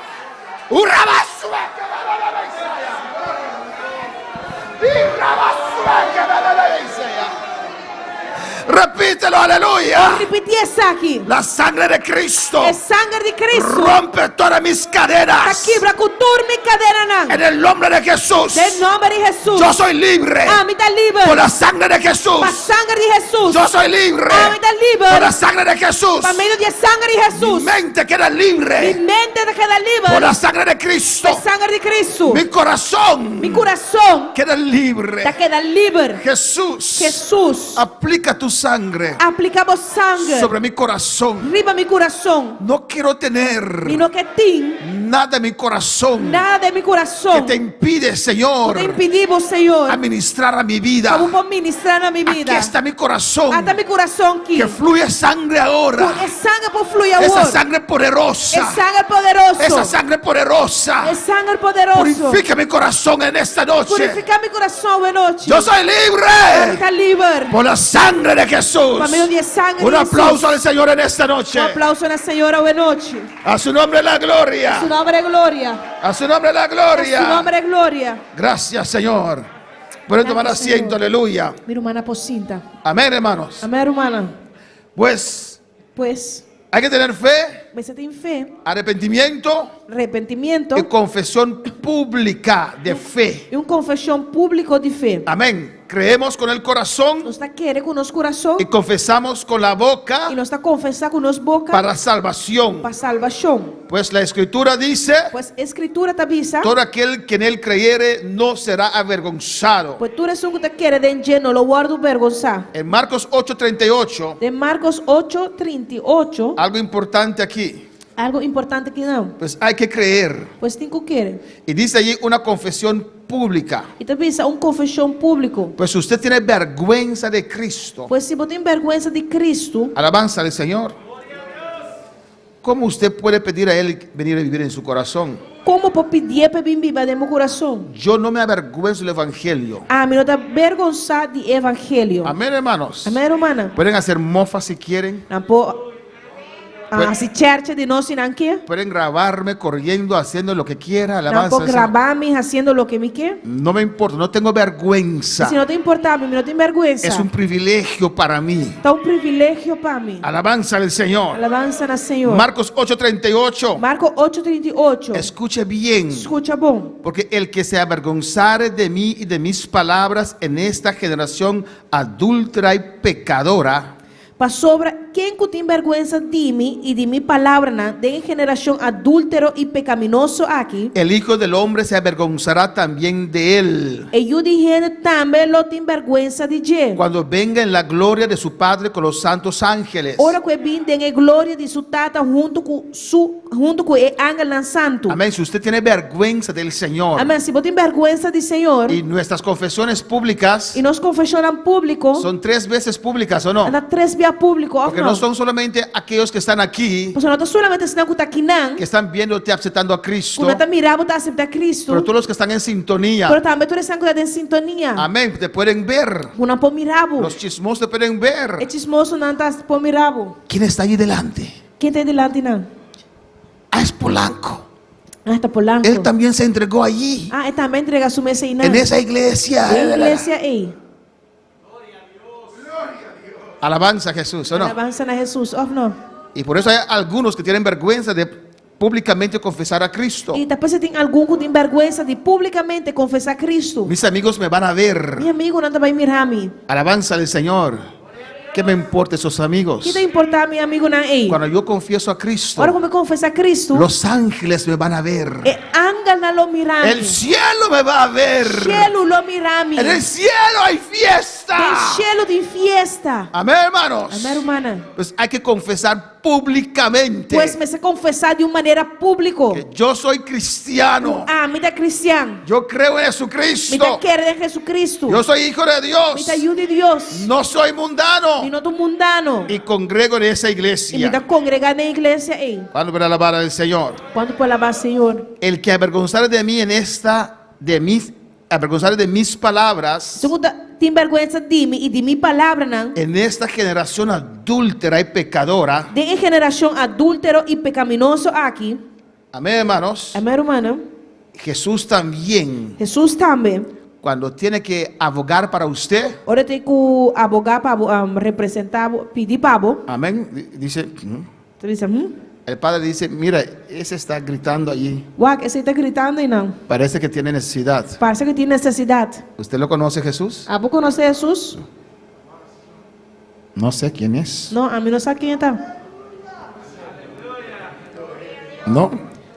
Una basura. Repítelo, aleluya. Repetir essa aqui. La sangre de Cristo É sangue de Cristo. rompe todas mis Tá cadenas. quebra com turmi cadena não. En el nombre de Jesús, De nome de Jesus. yo soy libre Ah, me tá livre. por la sangre de Jesús. Pa sangue de Jesus. Yo soy libre Ah, me tá livre. por la sangre de Jesús. Pa meio de sangue de Mi Jesus. mente queda Mi libre mente te queda livre. por la sangre de Cristo. Por sangue de Cristo. Mi corazón Mi coração queda te libre. queda livre. Jesús, Jesus, aplica tu sangre aplicamos sangue. sobre mi corazón. Riba mi coração. No quiero tener E não que tem nada en mi corazón nada de mi que coração. te impide, Señor, Te impedimos, Senhor. administrar a mi vida. Como vou ministrar na minha Aquí vida. está mi corazón, Até mi coração aqui. que fluye sangre ahora. É sangue por fluir Esa agora. sangre É poderosa, sangue poderoso. esa sangre poderosa, É sangue poderoso. purifica mi corazón en esta noche. Purificar mi coração de noite. Yo soy libre Está livre. por la sangre de Jesús. Por meio de sangue Un de aplauso al Jesus. Señor en esta noche. Aplauso na Senhora de noite. A su nombre la Su gloria. nome é glória. A su nombre la Su gloria. nome é glória. Gracias, Señor. Pueden tomar Gracias, asiento, Señor. aleluya. Minha irmã aposinta. Amén, hermanos. Amém, irmã. Pues Pues, hay que tener fe, você tem fé, arrepentimiento arrependimento y confesión pública de fe. e confissão pública de fé. Amén. Creemos con el corazón Nós está querendo com o nosso coração y confesamos con la boca e nós está confessar com nossa boca para salvación. para salvação. Pues la escritura dice, Pues escritura te avisa, todo aquel que en él creyere no será avergonzado. pues tu eres un que te quiere de lleno, lo guardo vergonza. En Marcos 8:38, De Marcos 8:38, algo importante aquí, algo importante que não, pues hay que creer. pues tem que querer. Y dice allí una confesión pública. E te avisa confissão público. Pues usted tiene vergüenza de Cristo. Pues se você tem vergonha de Cristo, Alabanza al Señor. ¿Cómo usted puede pedir a Él venir a vivir en su corazón? como por pedir para mim viva de meu coração. Yo no me avergüenzo del evangelio. Ah, me não tá vergonçado de evangelho. Amén, hermanos. Amém, hermana. Pueden hacer mofas si quieren. Não pô. Se church de nós não quer. Pueden grabarme corriendo, haciendo lo que quiera. Não Alabanza. pode al Señor. gravar-me fazendo o que me quer. No me importa, no tengo vergüenza. Se não te importar, me não tem vergonha. Es un privilegio para mí. Tá privilégio para mim. Alabanza al Señor. Alabança na Senhor. Marcos 8:38. Marcos 8:38. Escuche bien. Escucha bom. Porque el que se avergonzare de mí y de mis palabras en esta generación adúltera y pecadora, Para sobra, quem que tem vergonha de mim e de minha palavra, de geração adúltero e pecaminoso aqui, el Hijo del Hombre se avergonzará también de él. e eu de gente também lo tem vergonha de je. Cuando venga en la gloria de su Padre con los santos ángeles. Ora que vem em glória de sua tata junto com o ángel santo. Amén. Si usted tiene vergüenza del Señor Amém. Se você tem vergonha de Senhor y nuestras confesiones públicas e nos confessionamos público, son 3 veces públicas o no, anda 3 via público, ou porque não? no son solamente aquellos que están aquí, Porque não está solamente se não está aqui não, que están viéndote aceptando a Cristo, quando está mirando está aceptar Cristo, pero todos los que están en sintonía, pero também tu estás em sintonia. amén, te pueden ver. Não pode mirar. Los chismosos te pueden ver. É chismoso não está por mirar. ¿Quién está allí delante? Quem está delante não? Ah, es Polanco. Ah, está Polanco. Él también se entregó allí, Ah, ele também entrega sua mesa aí não. en esa iglesia. Da igreja aí. Alabanza a Jesús, ¿o no? Alabança na Jesus, ou não? Y por eso hay algunos que tienen vergüenza de públicamente confesar a Cristo. E depois tem algum que tem vergonha de publicamente confessar Cristo. Mis amigos me van a ver. Meu amigo não vai mirar me. Alabanza al Señor. ¿Qué me importa esos amigos? Que te importa meu amigo não aí? Cuando yo confieso a Cristo, Ora como confessar Cristo, los ángeles me van a ver. e ángel não lo mirar. El cielo me va a ver. Cielo lo mirar me. En el cielo hay fiesta. Tem cielo de fiesta. Amén, hermanos. Amém, hermana. Pues hay que confesar públicamente Pues me se confessar de uma maneira pública. que yo soy cristiano. Ah, me da cristiano. Yo creo en Me da Jesucristo. querer de Jesucristo. Yo soy hijo de Me Dios. da ajuda de Deus. No soy mundano. E não do mundano. Y congrego en esa E me iglesia. da congregar na igreja aí. Cuando para alabar al Señor. Quando por alabar Senhor. El que avergonzare de mí en esta, avergonzare de mis palabras Segunda, tem vergonha de mim e de minha palavra não. en esta generación adúltera y pecadora. De geração adúltero e pecaminoso aqui. Amén, hermanos. Amém, hermano. Jesús también, Jesus também. cuando tiene que abogar para usted, Ora tem que abogar para representar, pedir para. amén, dice, Tu diz, el padre dice, mira, ese está gritando allí, Uau, esse está gritando e não. parece que tiene necesidad. Parece que tem necessidade. ¿Usted lo conoce, Jesús? Ah, vou conhecer Jesus? No sé quién es. Não, a mim não sabe quem está. No,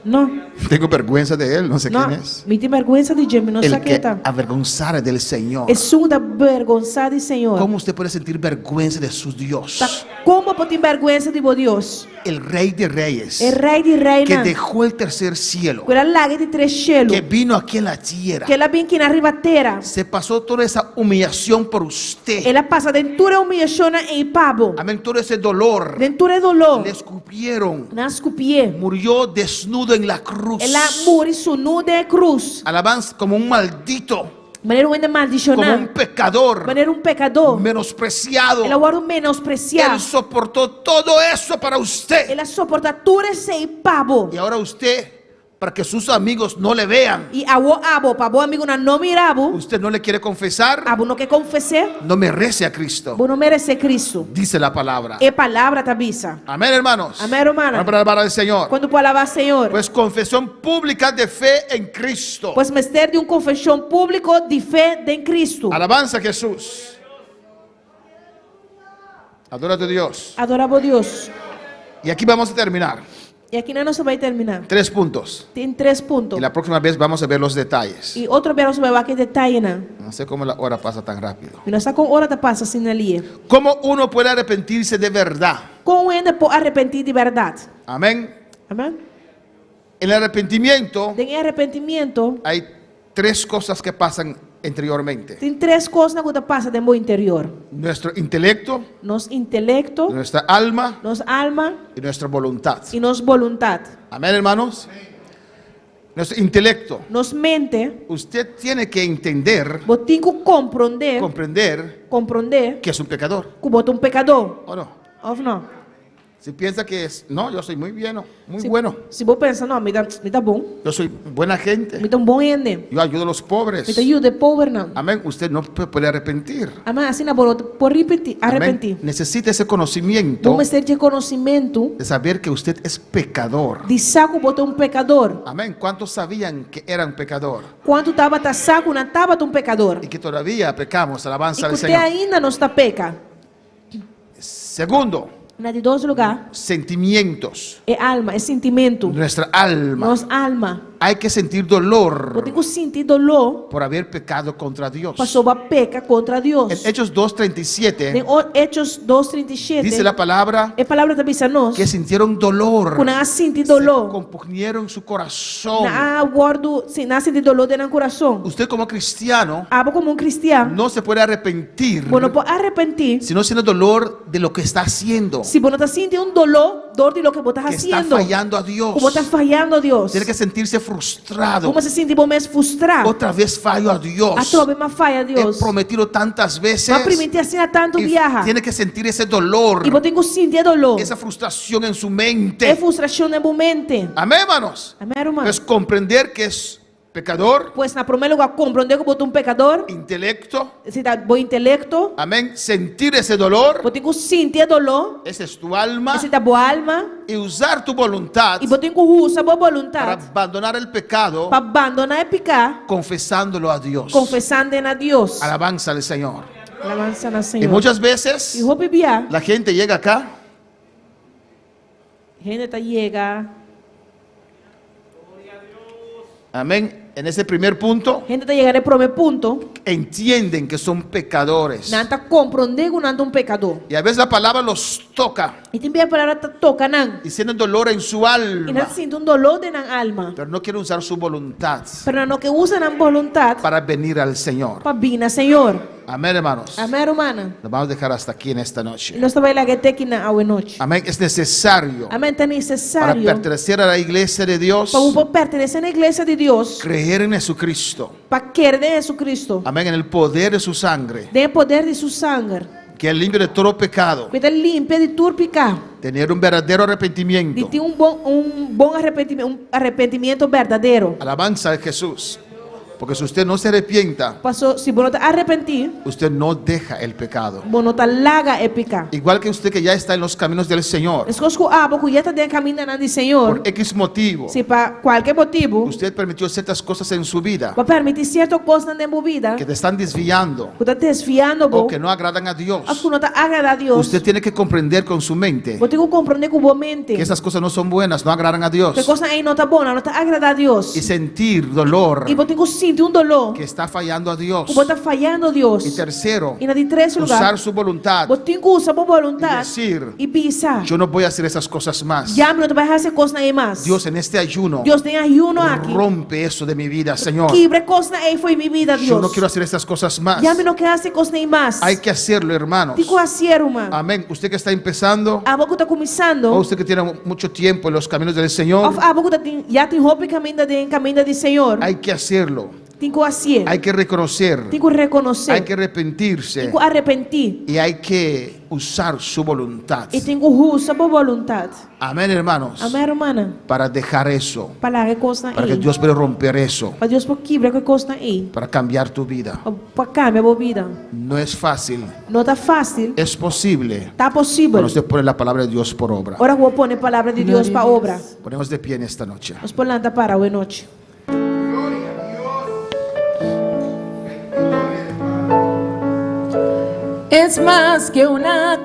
Não, tengo vergüenza de él, no sé não. quién es. Me tem vergonha de Jimmy, não El sabe quem que está. avergonzare del Señor. É segunda vergonha de Senhor. ¿Cómo usted puede sentir vergüenza de su Dios? Tá, como pode ter vergonha de Deus? El Rey de Reyes, É rei de reina. que dejó el tercer cielo, Quella laga de três chelos. que vino aquí en la tierra, Que ela vem aqui na ribateira. se pasó toda esa humillación por usted. Ela passa dentro da humilhação e pavo. Amén, todo ese dolor. Dentro do dolor. Le escupieron. Nas cupie. Murió desnudo en la cruz. Ela morre su nu de cruz. Alabanza como un maldito, Maneira ainda como un maldicionar. pecador, Maneira pecador. menospreciado. Ela guarda menospreciar. Él soportó todo eso para usted. Ela suporta tudo esse pavo. Y ahora usted, para que sus amigos no le vean, E abo, para amigo não mirabo. usted no le quiere confesar, Abo não quer confessar. no merece a Cristo. Bo não merece Cristo. Dice la palabra. É palavra tabisa. Amén, hermanos. Amém, hermana. Vamos para alabar al Señor. Quando pode alabar Senhor. Pues confesión pública de fe en Cristo. Pois mestre de confissão público de fé em Cristo. Alabanza a Jesús. Adora a tu Dios. Adoramos Deus. Y aquí vamos a terminar. E aqui não se vai terminar. 3 puntos. Tem 3 pontos. Y la próxima vez vamos a ver los detalles. E outra vez vai aqui detalhe não. No sé cómo la hora pasa tan rápido. E nós está com hora da passa assim ali. ¿Cómo uno puede arrepentirse de verdad? Como ainda pode arrepentir de verdade? Amén. Amém? En el arrepentimiento Tem arrependimento. hay 3 cosas que pasan interiormente. Tem 3 coisas que passa no meu interior. Nuestro intelecto, Nos intelecto, nuestra alma nos alma y nuestra voluntad. e nos vontade. Amén, hermanos. nuestro intelecto. nos mente, Usted tiene que entender, botico comprender que es un pecador. que bota um pecador. ¿O no? Ou não? Si piensa que es, no, yo soy muy bien, muy Se, bueno. se você pensa, não, me dá bom, Yo soy buena gente. me dá bom ende, Yo ayudo a los pobres. me dá ajuda pobre não. Amén. Usted no puede arrepentir. Amém, assim na por repetir, arrepentir. Amén. Necesita ese conocimiento Vamos ter de conhecimento de saber que usted es pecador. de saco botar um pecador. Amén. ¿Cuántos sabían que eran pecador? Quando estava tá saco, não estava um pecador. Y que todavía pecamos. E Alabanza que al você Señor. ainda não está peca. Segundo, Na de dois lugares, sentimientos. é alma, é sentimento. Nuestra alma. Nossa alma. Hay que sentir dolor Eu tenho que sentir dolor por haber pecado contra Dios. para sobre a peca contra Deus. En Hechos 2:37 Em Hechos 2:37, dice la palabra a palavra também diz a nós que sintieron dolor. que não há sentir Se dolor. compugnieron su corazón. Não há guardo, não há sentir dolor dentro do coração. Usted como cristiano Abo como um cristiano, no se puede arrepentir você não pode arrepentir si no siente dolor de lo que está haciendo, se você não está sentindo dolor de lo que você está que está fazendo. fallando a Dios. Como está falhando a Deus. Tiene que sentirse frustrado. Como se sente bom mesmo frustrado. Otra vez fallo a Dios. A tua mesma falha a He Deus. prometido tantas veces. Mas permitir assim a tanto Y viaja. tiene que sentir ese dolor, E você tem que sentir dolor. esa frustración en su É mente. frustração na mente. Amén, hermanos. Amém, irmão? Pues comprender que es pecador, Pois na primeiro lugar, compreender que você é um pecador. intelecto. Se dá bom intelecto. Amén. Sentir ese dolor. Você tem que sentir dolor. Esa es tu alma. Se dá boa alma. Y usar tu voluntad E você tem que usar boa para vontade abandonar el pecado, para abandonar e pecar, confesándolo a Dios. confessando a Deus. Alabanza al Señor. Alabança na Y Senhor. muchas E veces vou beber. la gente llega acá Gente tá chega. amén, en ese primer punto, Gente tá chegando no primeiro ponto. entienden que son pecadores. Não tá compreendendo que não é um pecador. Y a veces la palabra los toca E também a palavra tá toca não. y sienten dolor en su E não alma, sente dolor de na alma. pero no quieren usar su voluntad Pero não que usa na vontade para venir al Señor. para vir na Senhor. Amén, hermanos. Amém, hermana. Lo vamos a dejar hasta aquí en esta E noche. nós também lá que tem que na noite. Amén. Es necesario Amém, tá para necessário pertenecer a la iglesia de Dios, para um pertencer na igreja de Deus, creer en Jesucristo. para querer de Jesucristo, Amén. En el poder de su sangre, de poder de su sangue, que es limpio de todo pecado. que está limpia de todo pecado, Tener un verdadero de arrepentimiento. ter bom arrependimento verdadeiro. Alabanza de Jesús. Porque si usted no se arrepienta, Passou, se você não arrepentir, usted no deja el pecado. você não tá larga e pecar. Igual que usted que ya está en los caminos del Señor, As coisas que porque já está de caminho na de Senhor, por X motivo, se para qualquer motivo, usted permitió ciertas cosas en su vida vai permitir certas coisas na vida, que te están desviando que está desviando, o que no agradan a Dios. as que não está agradando a Deus. Usted tiene que comprender con su mente Você tem que compreender com a mente que esas cosas no son buenas, no agradan a Dios. que coisa aí não está boa, não está agradando a Deus. Y sentir dolor E você tem que sentir dolor que está fallando a Dios. que você está falhando a Deus. Y tercero, E na de terceiro usar lugar, su voluntad você tem que usar a vontade y decir, e pensar, yo no voy a hacer esas cosas más. já não vai fazer coisa aí mais. Dios, en este ayuno, Deus tem ayuno aqui. rompe eso de mi vida, Señor. Quebre coisa aí foi minha vida, Yo no Deus. quiero hacer estas cosas más. Já não quero fazer coisa aí mais. Hay que hacerlo, hermanos. Tem que fazer, irmão. Amén. Usted que está empezando, A boca está começando. o usted que tiene mucho tiempo en los caminos del Señor, A boca já tem roupa em caminho do Senhor. hay que hacerlo. Tem que fazer. Hay que reconocer. Tem que reconhecer. Hay que arrepentirse. Tem que arrepentir. Y hay que usar su voluntad. E tem que usar a vontade. Amén, hermanos. Amém, irmã? Para dejar eso. Para que coisa Para que aí. Dios pueda romper eso. Para Deus por quebrar que coisa aí. Para cambiar tu vida. Para cambiar a vida. No es fácil. Não está fácil. Es posible. Está possível. Cuando usted pone la palabra de Dios por obra. Ora vou pôr a palavra de Deus para obra. Ponemos de pie en esta noche. Nós planta para hoje noite. Es más que una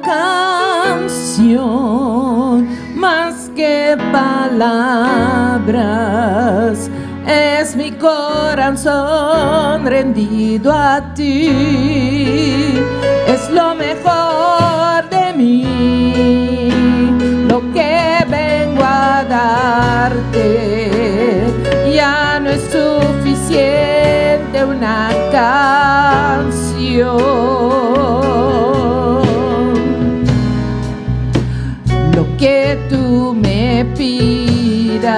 canción, más que palabras, es mi corazón rendido a ti, es lo mejor de mí, lo que vengo a darte, ya no es suficiente una canción. Lo que tú me pidas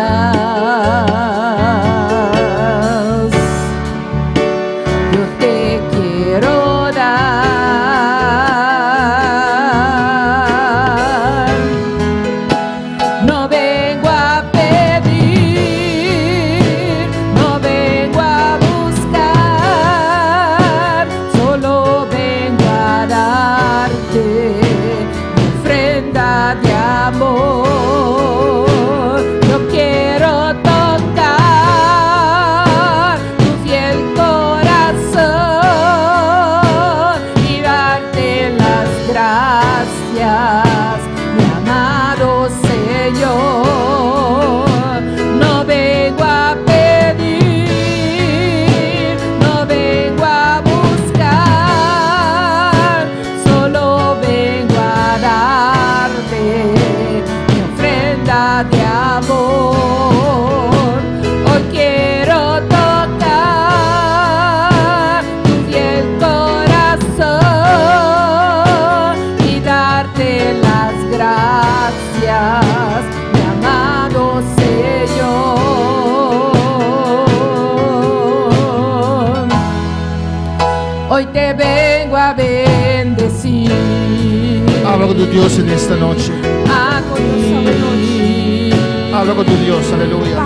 amor. Hoy quiero tocar tu fiel corazón y darte las gracias, mi amado Señor. Hoy te vengo a bendecir. Habla con tu Dios en esta noche. Habla con tu Dios, aleluya.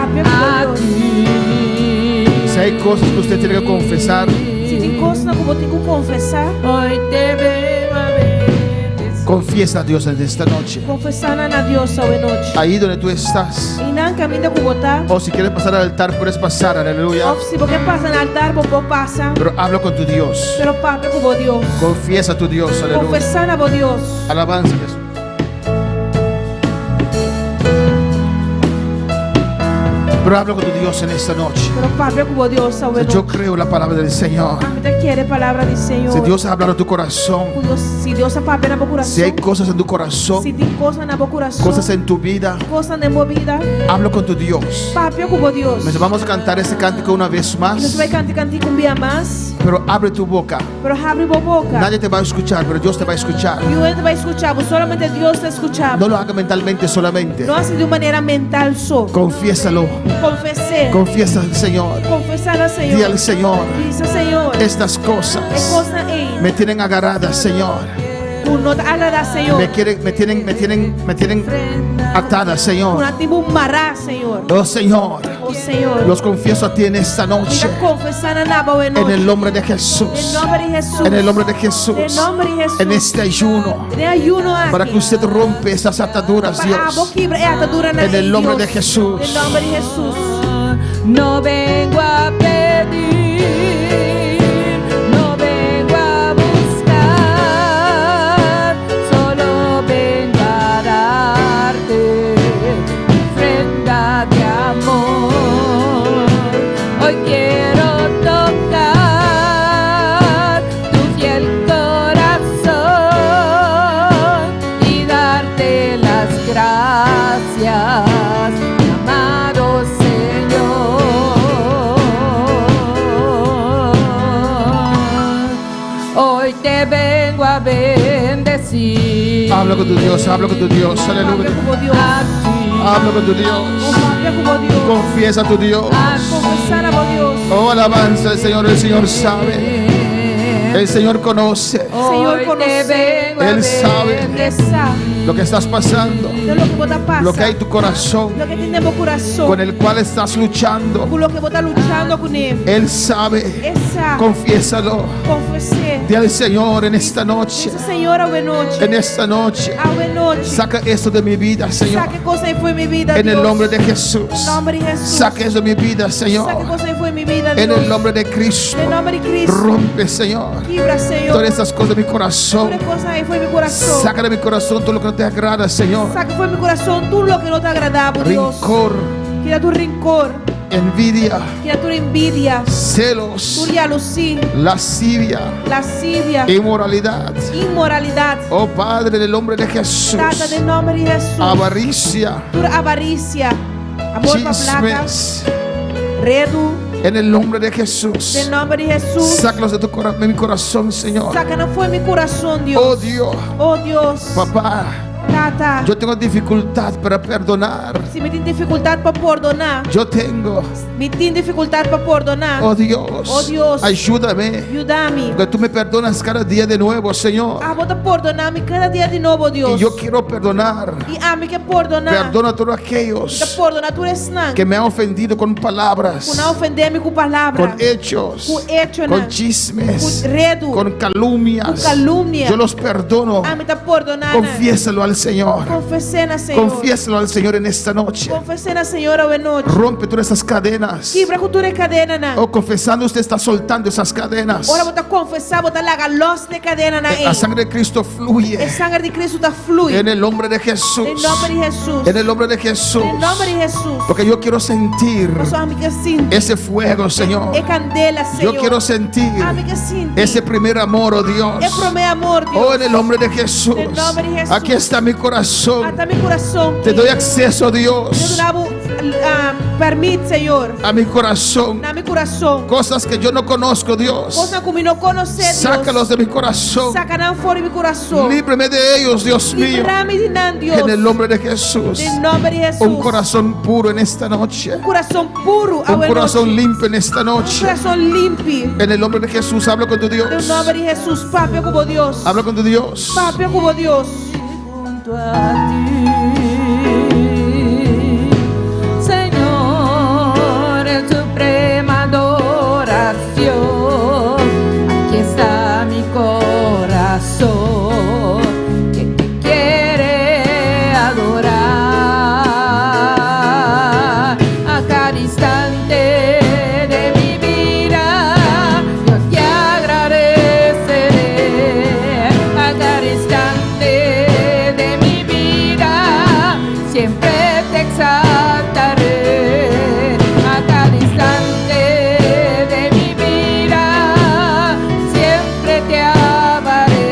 Si hay cosas que usted tiene que confesar, Se tem coisas que eu tenho que confessar, Hoy te vengo a bendecir. confiesa a Dios en esta noche. confessar na Deus hoje noite. Ahí donde tú estás. E não caminha com botar. O si quieres pasar al altar, puedes pasar, aleluya. Ou se você passa no altar, você passa. Pero habla con tu Dios. Pero papi com Deus. Confiesa a tu Dios, aleluya. Confessar na Deus. Alabanza, Jesús. Pero habla con tu Dios en esta noche. Pero papi com Deus hoje Yo noite. creo la palabra del Señor. A gente quer a palavra do Senhor. Si Dios ha hablado a tu corazón, Se Deus é papi na meu coração. si hay cosas en tu corazón, Se tem coisas na meu coração. cosas en tu vida, Coisas na minha vida. habla con tu Dios. Papi com Deus. Nos vamos a cantar este cántico una vez Nós más, vai cantar com Bia mais. pero abre tu boca. Pero abre a boca. Nadie te va a escuchar, pero Dios te va a escuchar. E o outro vai escutar. Solamente Deus está escutando. No lo haga mentalmente solamente. Não assim de maneira mental só. Confiésalo. Confessar. Confiesa al Señor. Confessar ao Di Senhor. al Señor, Diz ao Senhor. estas É cosas coisa em. me tienen agarrada, Señor. Tu não ala da Senhor. Me tienen atada, Tu Señor. não tem mará, Senhor. Oh Señor, Oh Senhor. los confieso a ti en esta noche. Mira, confessar na boa En noite. el nombre de Em Jesús. nome de Jesus. En el nombre de Jesús. Em nome de Jesus. En este ayuno. De ayuno aqui. Para que usted rompe esas ataduras, Para a Dios. quebra é atadura na En el nombre Deus. de Jesús. Em nome de Jesus. No vengo a pedir, no vengo a buscar, solo vengo a darte ofrenda de amor. Hoy quiero tocar tu fiel corazón y darte las gracias, mi amado Hoy te vengo a bendecir. Habla con tu Dios, habla con tu Dios. Aleluya. Habla con tu Dios. Confiesa a tu Dios. Confessar a Deus. Oh, alabanza al Señor. El Señor sabe. El Señor conoce. Senhor conoce. Él sabe Ele sabe lo que estás pasando, de lo que você passa. lo que hay en tu corazón, Lo que tem no meu coração. con el cual estás luchando. Com lo que você está lutando com ele. Él sabe. Ele sabe. Confiésalo. Confessar. Di al Señor en esta noche. Diz Senhor ao noite. En esta noche. Ao noite. Saca esto de mi vida, Señor. Saque coisa foi minha vida. En el Deus. nombre de Jesús. Em nome de Jesus. Saca eso de mi vida, Señor. Saque coisa foi minha vida. En Deus. el nombre de Cristo. Em nome de Cristo. Rompe, Señor, Quebra, Senhor. todas estas cosas de mi corazón. Toda coisa aí foi meu coração. Saca de mi corazón todo lo que no te agrada, Señor. Saque foi meu coração tudo lo que não te agradava, Deus. Rincor, Tira tu rincor. envidia, Tira tu envidia. celos, Tu jalusia. lascivia, Lascivia. inmoralidad. Imoralidade. Oh Padre, en el nombre de Jesús. Trata de nome de Jesus. Avaricia, Toda avarícia. Amor para placa. chismes. Redo. En el nombre de Jesús. Em nome de Jesus. Sácalos de de mi corazón, Señor. Saca não foi meu coração, Deus. Oh Dios, Oh Deus. papá, Tata. yo tengo dificultad para perdonar. Se me tem dificuldade para perdonar. Yo tengo, Me tem dificuldade para perdonar. oh Dios, Oh Dios. ayúdame. Ajuda-me. Porque tú me perdonas cada día de nuevo, Señor. Ah, bota perdonar-me cada dia de novo, Deus. Y yo quiero perdonar. E me quer perdonar. Perdona a todos Quer aquellos perdonar tu resnang. que me han ofendido con palabras, Por não ofender-me com palavras. con hechos, Com hecho, con né? chismes, Com redo. con calumnias. Com calúnia. Yo los perdono. Me está perdonando. Confiésalo al Señor. Confessena, Senhor. Confiésalo al Señor en esta noche. Confessena, Senhor, ao noite. Rompe todas esas cadenas. Quebra com toda cadena, né? O confesando, usted está soltando esas cadenas. Ora, bota confessar, bota largar los de cadena na La sangre de Cristo O fluye sangue de Cristo está flui. en el nombre de Jesús. Em nome de Jesus. En el nombre de Jesús. Em nome de Jesus. Porque yo quiero sentir Nós somos que sinto. ese fuego, Señor. É candela, Senhor. Yo quiero sentir que sinto. esse primer amor, oh Dios. É primeiro amor, Deus. Oh, en el nombre de Jesús. En nombre de Jesús. Aquí está mi corazón. Ata mi coração. Te doy acceso, Eu Dios, dou permite, Senhor. a mi corazón. Na mi coração. Cosas que yo no conozco, Dios. Coisa que não conhecer, Deus. Sácalos de mi corazón. Sacarão fora de mi coração. Líbrame de ellos, Dios mío. Livrame de nada, Deus. En el nombre de Jesús. Em nome de Jesus. Un corazón puro en esta noche. Coração puro. Un corazón limpio en esta noche. Coração limpo. En el nombre de Jesús, habla con tu Dios. Em nome de Jesus, Papi, como Deus. Habla con tu Dios. Papi, como Deus. Junto a ti, Señor, en suprema adoración. Aquí está mi corazón que te quiere adorar. A cada instante de mi vida yo te agradeceré. A cada instante de mi vida siempre te exaltaré. A cada instante de mi vida siempre te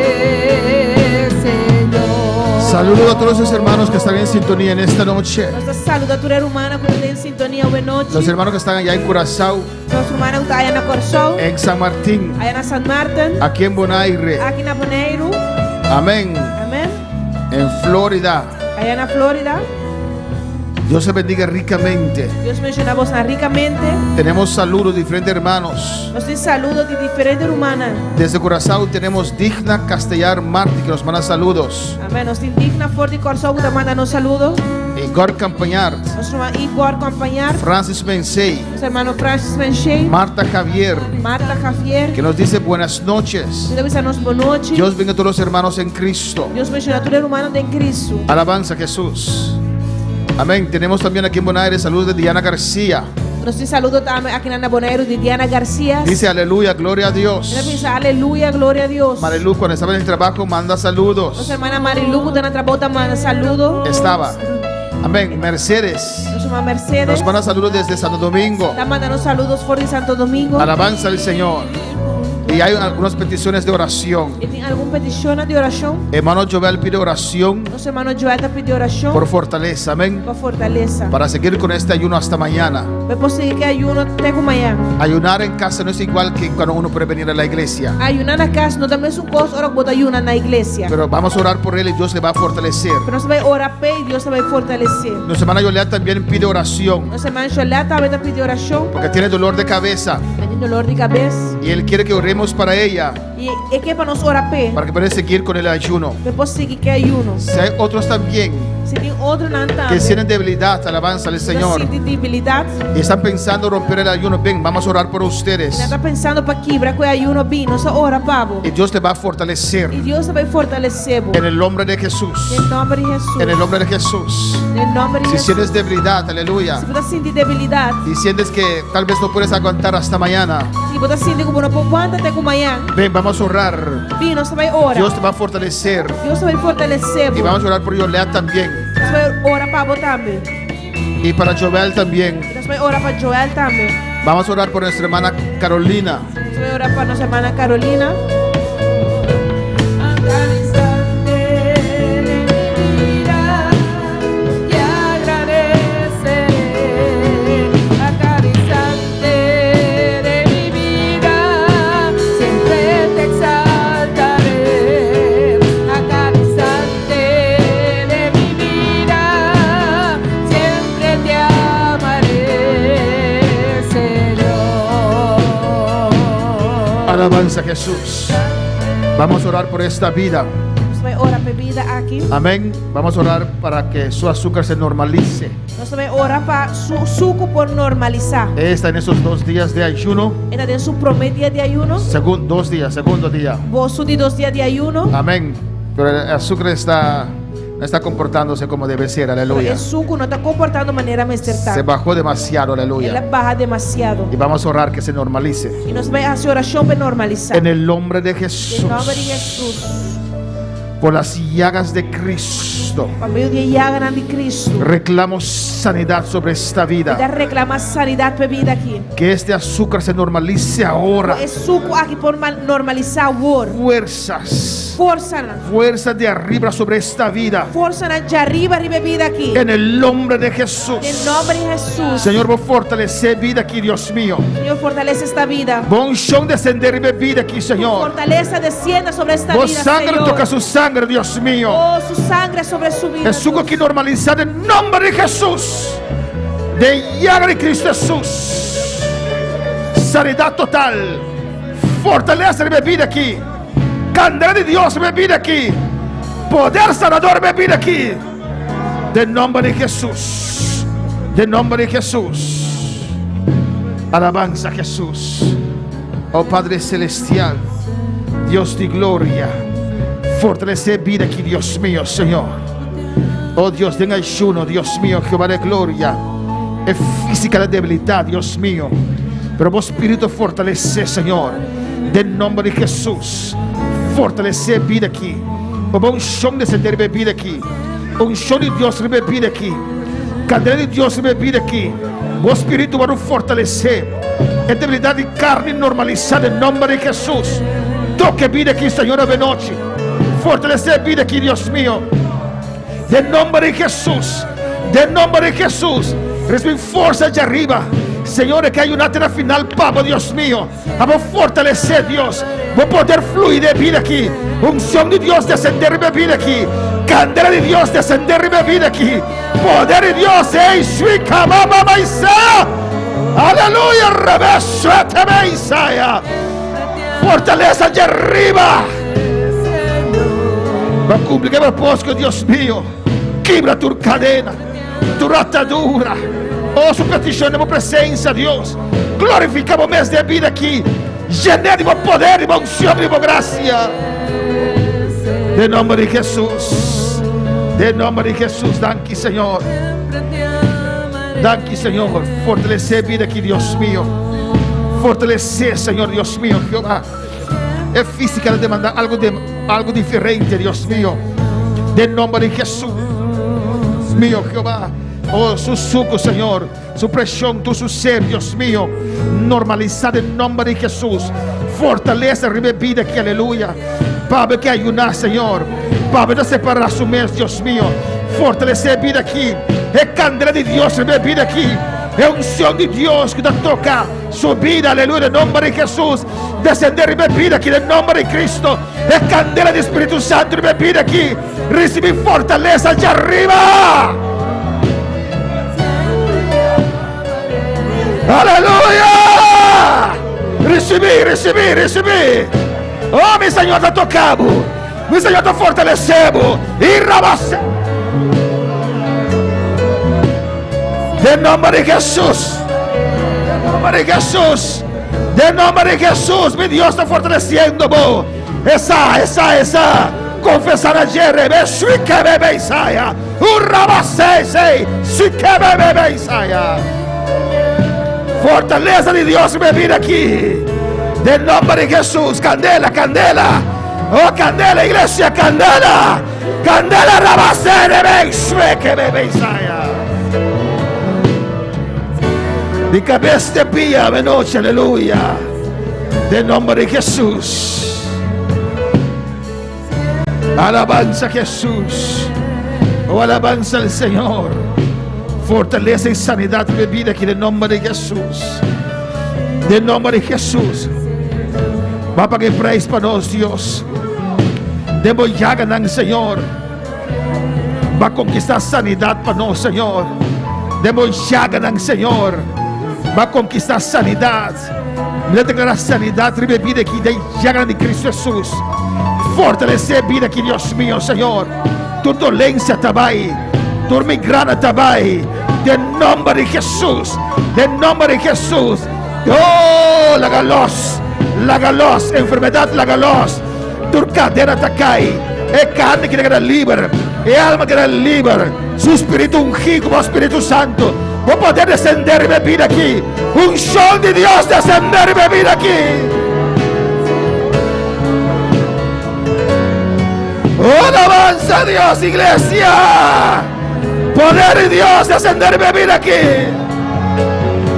amaré, Señor. Saludo a todos los hermanos que están en sintonía en esta noche. Nossa saludatura humana quando tem sintonia boa noite. Los hermanos que están allá en Curazao, Nosso irmão está aí na Corsol, en San Martín, aí na San Martin, aquí en Bonaire. aqui na Bonaire, Amén. amém? En Florida. Aí na Flórida. Dios se bendiga ricamente. Deus menciona-vos ricamente. Tenemos saludos de diferentes hermanos. Nós temos saludos de diferentes humanas. Desde Curazao tenemos Digna Castellar Martí que nos manda saludos. Amém. Nós temos Digna Forte Corsol que manda nos saludos. Igor Campañar, Nosso irmão Igor acompanhar. Francis Bensei, Nosso irmão Francis Benchey. Marta Javier, Marta Javier. que nos dice buenas noches. Deus nos boa noite. Dios bendiga a todos los hermanos en Cristo. Deus menciona todo humano em Cristo. Alabanza a Jesús. Amén. Tenemos también aquí en Bonaire saludos de Diana García. Nós temos saludo também aqui na Bonaire de Diana Garcia. Dice aleluya, gloria a Dios. Ela diz aleluia, glória a Deus. Marilu, cuando estaba en el trabajo, manda saludos. Nossa irmã Marilu, que está na trabalho, manda saludo. Estaba. Amén. Mercedes Nossa irmã Mercedes. nos manda saludos desde Santo Domingo. Está mandando saludos por de Santo Domingo. Alabanza al Señor. Y hay algunas peticiones de oración. E tem alguma petição de oração? Hermano Jovel pide oración Nosso irmão Joel está pedindo oração por fortaleza. Amén. por fortaleza. Para seguir con este ayuno hasta mañana. Eu posso seguir que ayuno até amanhã. Ayunar en casa no es igual que cuando uno puede venir a la iglesia. Ayunar na casa não também é uma coisa hora que bota ayunar na igreja. Pero vamos a orar por él y Dios le va a fortalecer. Pero nós vai orar para e Deus vai fortalecer. Nuestra hermana Yolea también pide oración Nossa irmã Joel também está pedindo oração. porque tiene dolor de cabeza Tem dolor de cabeça. y él quiere que oremos para ella E é que é para nós orar para. para que pueda seguir con el ayuno. Eu posso seguir que ayuno. Si hay otros también Se tem outro não que também. tienen debilidad, alabanza al Señor, Sente debilidade. y están pensando romper el ayuno, ven, vamos a orar por ustedes Ainda está pensando para quebrar com ayuno bem. Nós ora para. y Dios te va a fortalecer E Deus vai fortalecer. en el nombre de Jesús. Em nome de Jesus. En el nombre de Jesús. Em nome de Si Jesus. sientes debilidad, aleluya, Se você sentir debilidade, y sientes que tal vez no puedes aguantar hasta mañana, se você sentir como não pode aguentar até amanhã, ven, vamos a orar. bem, nós vai orar. Dios te va a fortalecer Deus vai fortalecer. y vamos a orar por Yolea también Nós vai orar para você também. y para Jovel también. Nós vai orar para Joel também. Vamos a orar por nuestra hermana Carolina. Nós vai orar para nossa irmã Carolina. A cada instante de mi vida te agradeceré. A cada instante de mi vida siempre te exaltaré. A cada instante de mi vida siempre te amaré, Señor. Alabanza a Jesús. Vamos a orar por esta vida. Nós vai orar para a vida aqui. Amén. Vamos a orar para que su azúcar se normalice. Nós vai orar para su suco por normalizar. Está en esos 2 días de ayuno. Ainda tem su primeiro dia de ayuno. Segundo día. Vos de 2 dias de ayuno. Amén. Pero el azúcar no está comportándose como debe ser. Aleluya. O suco não está comportando de maneira mais Se acertada. bajó demasiado. Ela Aleluya. barra demasiado. Y vamos a orar que se normalice. E nós vai fazer oração para normalizar. En el nombre de Em nome de Jesús. Jesus. Por las llagas de Cristo. Por meio de llaga de Cristo. Reclamo sanidad sobre esta E vida. dá reclamar sanidade para a vida aqui. Que este azúcar se normalice ahora. É suco aqui por normalizar o ouro. Fuerzas Fuerza de arriba sobre esta vida. Força de arriba, arriba vida aqui. En el nombre de Jesús. Em nome de Jesus. Señor, vos fortalecer vida aquí, Dios mío. Señor, fortalece esta vida. Vos unción descender y bebida aquí, Señor. Fortaleza descienda sobre esta Vos vida, sangre Señor. toca su sangre, Dios mío. Oh, su sangre sobre su vida. Es algo que normalizar en nombre de Jesús. De llaga de Cristo Jesús. Sanidad total. Fortaleza de bebida aquí. Candela de Dios bebida aquí. Poder sanador bebida aquí. De nombre de Jesús. De nombre de Jesús. Alabanza a Jesús. Oh Padre Celestial. Dios de gloria. Fortalecer vida aquí, Dios mío, Señor. Oh Dios, den ayuno, Dios mío, Jehová de gloria. Es física la debilidad, Dios mío. Pero vos, Espíritu, fortalece, Señor. De nombre de Jesús. Fortalecer vida aquí. Un show descender bebida aquí. Un show de Dios bebida aquí. Candela de Dios bebida aquí. Vos, Espíritu, va a fortalecer. Es debilidad de carne normalizada en nombre de Jesús. Toque vida aquí, Señor, de noche. Fortalecer vida aquí, Dios mío. De nombre de Jesús. De nombre de Jesús. Recibe fuerza de arriba. Señor, que hay una tierra final, Papa, Dios mío. Vamos a fortalecer, Dios. Vamos a poder fluir de vida aquí. Unción de Dios descender y beber aquí. Candela de Dios descender y beber aquí. Poder de Dios, aleluya, revés, fortaleza de arriba. Va a cumplir el propósito, Dios mío. Quebra tu cadena, tu atadura. Oh, su petición en presencia, Dios. Glorificamos mes de vida aquí. Llené de poder y unción y gracia. De nombre de Jesús. De nombre de Jesús. Danke, Señor. Danke, Señor. Fortalecer vida aquí, Dios mío. Fortalecer, Señor, Dios mío, Jehová. Es física de demandar algo diferente, Dios mío. De nombre de Jesús. Mío, Jehová. Oh, su suco, Señor. Su presión, su ser, Dios mío. Normalizada en nombre de Jesús. Fortaleza, revivida aquí, aleluya. Padre, que ayunar, Señor. Padre, no separar su mes, Dios mío. Fortalecer vida aquí. Es candela de Dios, revivida aquí. Es unción de Dios que te toca su vida, aleluya, en nombre de Jesús. Descender y bebida aquí, en nombre de Cristo. Es candela de Espíritu Santo y bebida aquí. Recibir fortaleza allá arriba. Aleluya. Recibir. Oh, mi Señor, te tocamos. Mi Señor, te fortalecemos. Y rabase. De nombre de Jesús. De nombre de Jesús. De nombre de Jesús. Mi Dios está fortaleciendo. Esa. Confesar ayer. Suike bebe Isaiah. Urrabase. Suike bebe Isaiah. Fortaleza de Dios me viene aquí. De nombre de Jesús. Candela. Oh, candela, iglesia, candela. Candela, rabase. Suike bebe Isaiah. De cabeza de pie de noche, aleluya. De nombre de Jesús. Alabanza a Jesús. Oh, alabanza al Señor. Fortaleza y sanidad de vida aquí en nombre de Jesús. De nombre de Jesús. Va a pagar precio para nosotros, Dios. Demos ya ganar, Señor. Va a conquistar sanidad para nosotros, Señor. Demos ya ganar, Señor. Va a conquistar sanidad. Mira, declarar sanidad y bebida aquí de llaga de Cristo Jesús. Fortalecer vida aquí, Dios mío, Señor. Tu dolencia está ahí. Tu migrana está ahí. De nombre de Jesús. De nombre de Jesús. Oh, la galos. Enfermedad, la galos. Tu cadera está ahí. Es carne que queda libre. Es alma que queda libre. Su espíritu ungido como Espíritu Santo. Vou poder descender y beber aquí. Un show de Dios descender y beber aquí. Oh, alabanza a Dios, iglesia. Poder de Dios descender y beber aquí.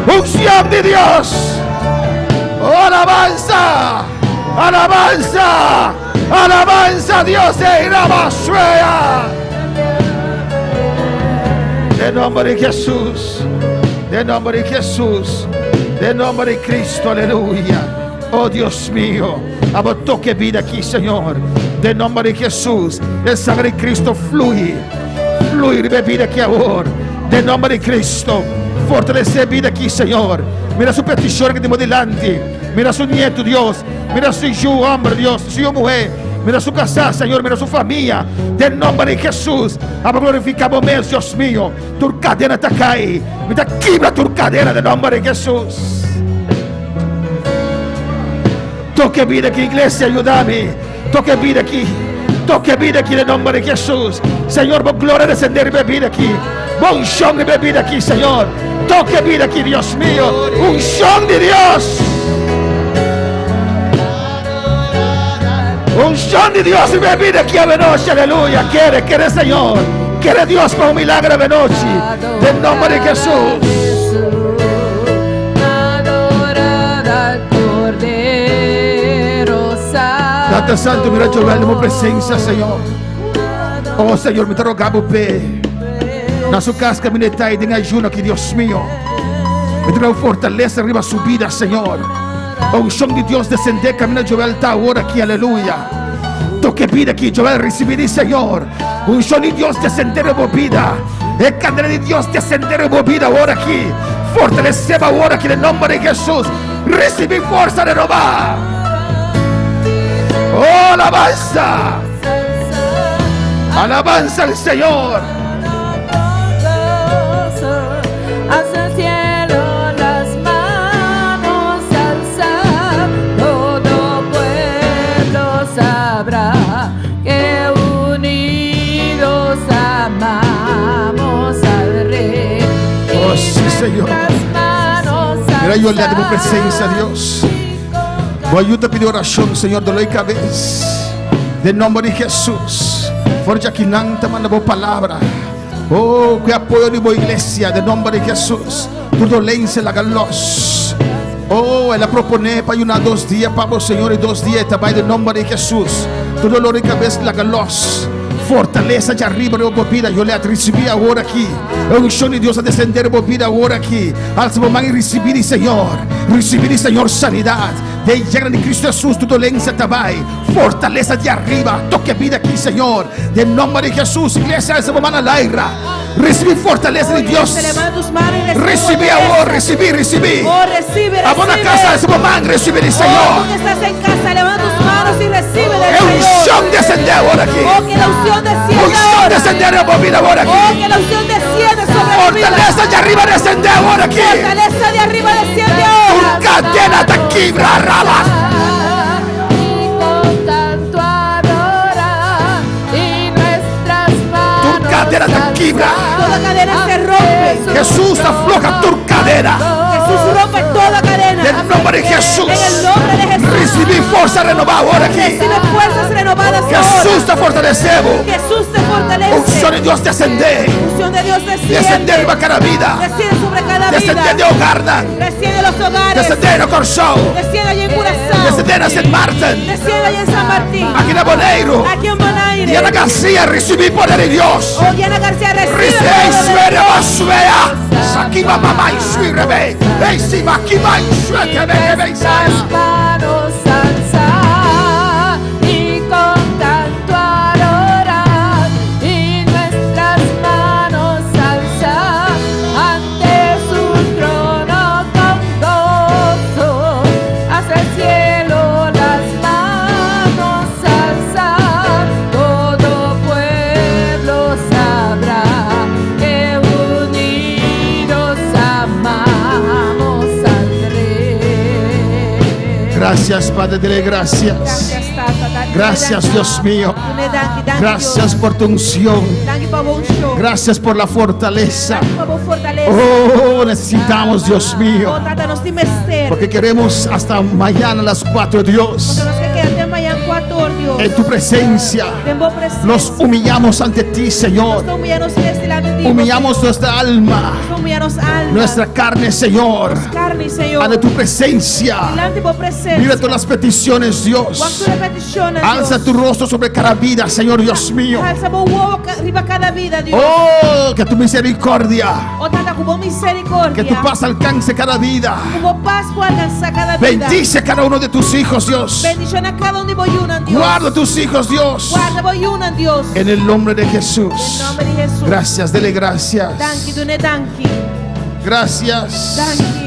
Unción de Dios. Oh, alabanza. Alabanza a Dios de Rabasuea. En nombre de Jesús. En nombre de Jesús. En nombre de Cristo. Aleluya. Oh Dios mío. Amo toque vida aquí, Señor. En nombre de Jesús. El sangre de Cristo fluye. Fluye de vida aquí ahora. En nombre de Cristo. Fortalecer vida aquí, Señor. Mira su petición que tenemos delante. Mira su nieto, Dios. Mira su hijo, hombre, Dios. Su mujer. Mira su casa, Señor. Mira su familia. En nombre de Jesús. Vamos a glorificar momentos, Dios mío. Tu cadena está caí. Mira, quebra tu cadena en nombre de Jesús. Toque vida aquí, iglesia. Ayúdame. Toque vida aquí. Toque vida aquí en nombre de Jesús. Señor, por gloria descender y beber aquí. Unción de bebida aquí, Señor. Toque vida aquí, Dios mío. Unción de Dios. Unción de Dios y bebida aquí a noche. Aleluya. Quiere, Señor. Quiere Dios para un milagro de noche. En nombre de Jesús. Date Santo, mira yo en tu presencia, Señor. Oh, Señor, me te rogamos, na sua casa caminhar e tem ajuda aqui, Deus meu. Me traga fortaleza arriba a sua vida, Senhor. O unção de Deus descender, caminhar Joel está agora aqui, aleluia. Toque vida aqui, Joel receber, Senhor. O unção de Deus descender em minha vida. É cadeira de Deus descender em minha vida agora aqui. Fortalecer agora aqui, em nome de Jesus. Receber força de renovar. Oh, alabanza. Alabanza al Señor. Hacia el cielo las manos alzar, todo pueblo sabrá que unidos amamos al Rey. Oh sí, Señor. Mira yo le de tu presencia, Dios. Voy a ayudar a pedir oración, Señor, dolor y cabeza. De nombre de Jesús. Forja que nanta manda boa palavra. Oh, que apoio de boa igreja, de nome de Jesus. Tu dolência la galos. Oh, ela propõe para ayunar 2 dias para o Senhor e 2 dias também, de nome de Jesus. Tu dolor de cabeça la galos. Fortaleza de arriba de vida. Eu lhe recebi agora aqui. É um chão de Deus a descender de vida agora aqui. Al seu mãe receber, Senhor. Receber, Senhor, sanidade. De llegar de Cristo Jesus, tu dolência também. Fortaleza de arriba. Toque vida aqui, Senhor. De nome de Jesus. Igreja, essa mamãe laira. Recebi fortaleza de Deus. Recebi agora, recebi. A boa casa, essa mamãe receber, Senhor. É um chão de descender agora aqui. Unción descender en mi vida ahora aquí. Oh, que la unción desciende sobre mi vida. Fortaleza de arriba descende ahora aquí. Fortaleza de arriba desciende ahora. Tu cadena te quiebra, rabas. Y con tanto adorar y nuestras manos. Tu cadena te quiebra. Toda cadena se rompe. Jesús afloja tu cadena. Jesús rompe toda cadena. En el nombre de Jesús. En el nombre de Jesús. Recibí fuerza renovada ahora aquí. Recibe fuerzas renovadas ahora. Jesús te fortalecemos. Jesús te fortalece. Unción de Dios descender. Unción de Dios desciende. Descender sobre cada vida. Desciende sobre cada vida. Descender de hogar. Desciende en los hogares. Descender en Corsão. Desciende allí en Curazao. Descender en San Martín. Desciende allí en San Martín. Aquí en Bonaire. Aquí en Bonaire. Diana García, recibí poder de Dios. Oh, Diana García, recibe Recebe poder de Dios. Aquí va mamá y su rebe. Encima aquí va y su rebe. Manos alzar y con tanto adorar y nuestras manos alzar ante su trono con gozo. Hacia el cielo las manos alzar, todo pueblo sabrá que unidos amamos al Rey. Gracias, Padre, dele gracias. Gracias, Dios mío. Gracias por tu unción. Gracias por la fortaleza. Oh, necesitamos, Dios mío. Porque queremos hasta mañana a las 4, Dios. Dios. En tu presencia Tembo presencia. nos humillamos ante ti, Señor. Nos humillamos delante de ti. Humillamos nuestra alma, Nos humillamos alma. nuestra carne, Señor, Carne, Señor. ante tu presencia. Delante de tu presencia. Mira todas las peticiones, Dios. Cuanto de peticiones, Alza Dios. tu rostro sobre cada vida, Señor Dios mío. Alza tu huevo arriba cada vida, Dios. Oh, que tu misericordia, Oh, tata, como misericordia. que tu paz alcance cada vida. Como paz puede alcanzar cada vida. Bendice a cada uno de tus hijos, Dios. Bendición a cada uno de voy una, Dios. Guarda a tus hijos, Dios. Guarda voy una, Dios. En el nombre de En Jesús. nombre de Jesús. Gracias, dele gracias. Danki, du ne danki. Gracias. Danki.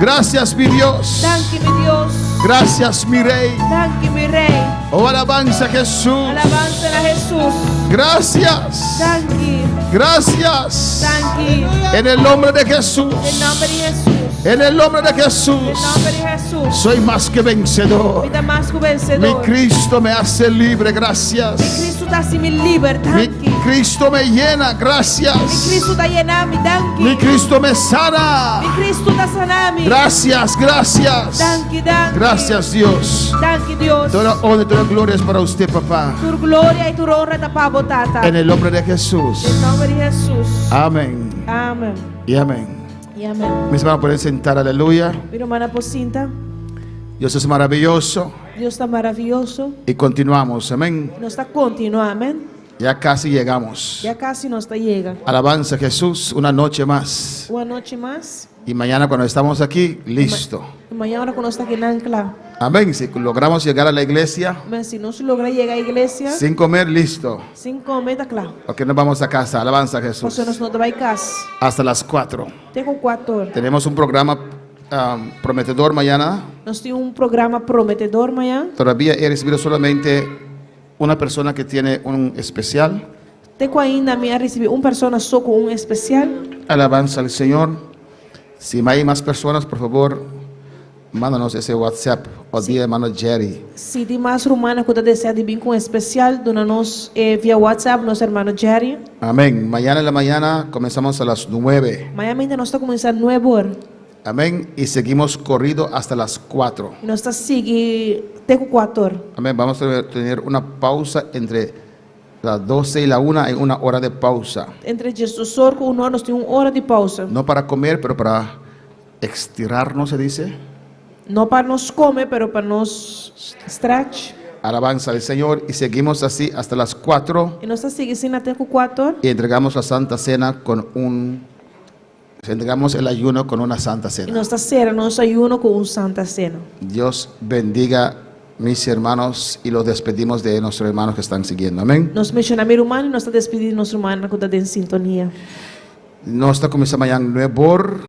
Gracias, mi Dios. Danki, mi Dios. Gracias, mi Rey. Danki, mi Rey. Oh, alabanza a Jesús. Alabanza a Jesús. Gracias. Danki. Gracias. Danki. En el nombre de Jesús. En nombre de Jesús. En el nombre de En Jesús. nombre de Jesús. Soy más que vencedor. Vida más que Mi vencedor. Cristo me hace libre. Gracias. Cristo está así mi liber. Mi Danki. Cristo me llena. Mi Gracias. Cristo está llena mi danki. Mi Cristo me sana. Mi Cristo está sanami. Gracias, gracias. Danki, danki. Gracias, Dios. Danki, Dios. Toda honra y toda gloria es para usted, papá. Tu gloria y tu honra está para botata. En el nombre de Jesús. En nombre de Jesús. Amén. Amén. Y amén. Y amén. Mis hermanos pueden sentar, aleluya. Mi hermana Pocinta, Dios es maravilloso. Dios está maravilloso. Y continuamos, amén. Nos está continuando, amén. Ya casi llegamos. Ya casi nos está llegando. Alabanza a Jesús, una noche más. Una noche más. Y mañana cuando estamos aquí, listo. Y mañana cuando está aquí en Ancla. Amén. Si logramos llegar a la iglesia Amén. Si no se logra llegar a la iglesia, sin comer, listo. sin comer, está claro. Porque nos vamos a casa. Alabanza a Porque Jesús. nos no te va a casa. Hasta las 4. Tengo 4 horas. Tenemos un programa prometedor mañana. Nos tiene un programa prometedor mañana. Todavía he recibido solamente una persona que tiene un especial. Tengo ainda me ha recibido una persona solo con un especial. Alabanza al Señor. Si hay más personas, por favor, mándanos ese WhatsApp o día hermano Jerry. Si tem mais rumana que desea de vir com especial, dona-nos via WhatsApp, nosso irmão Jerry. Amén. Mañana en la mañana comenzamos a las 9. Amanhã ainda nós está começando 9 horas. Amén. Y seguimos corrido hasta las 4. E nós está seguindo até 4 horas. Amén. Vamos a tener una pausa entre las 12 y la 1. Hay una hora de pausa. Entre Jesus e 1 hora, nós temos 1 hora de pausa. No para comer, pero para estirarnos, se dice. Não para nós comer, pero para nós stretch. Alabanza al Señor. Y seguimos así hasta las 4. E nós está seguindo até 4 horas. Y entregamos la Santa Cena con entregamos el ayuno con una Santa E Cena. nós está cera, nosso ayuno com Santa Cena. Dios bendiga mis hermanos y los despedimos de nuestros hermanos que están siguiendo. Amén. Nós mencionamos o irmão e nós está despedindo nosso irmão que está em sintonia. Nós está começando amanhã 9 horas.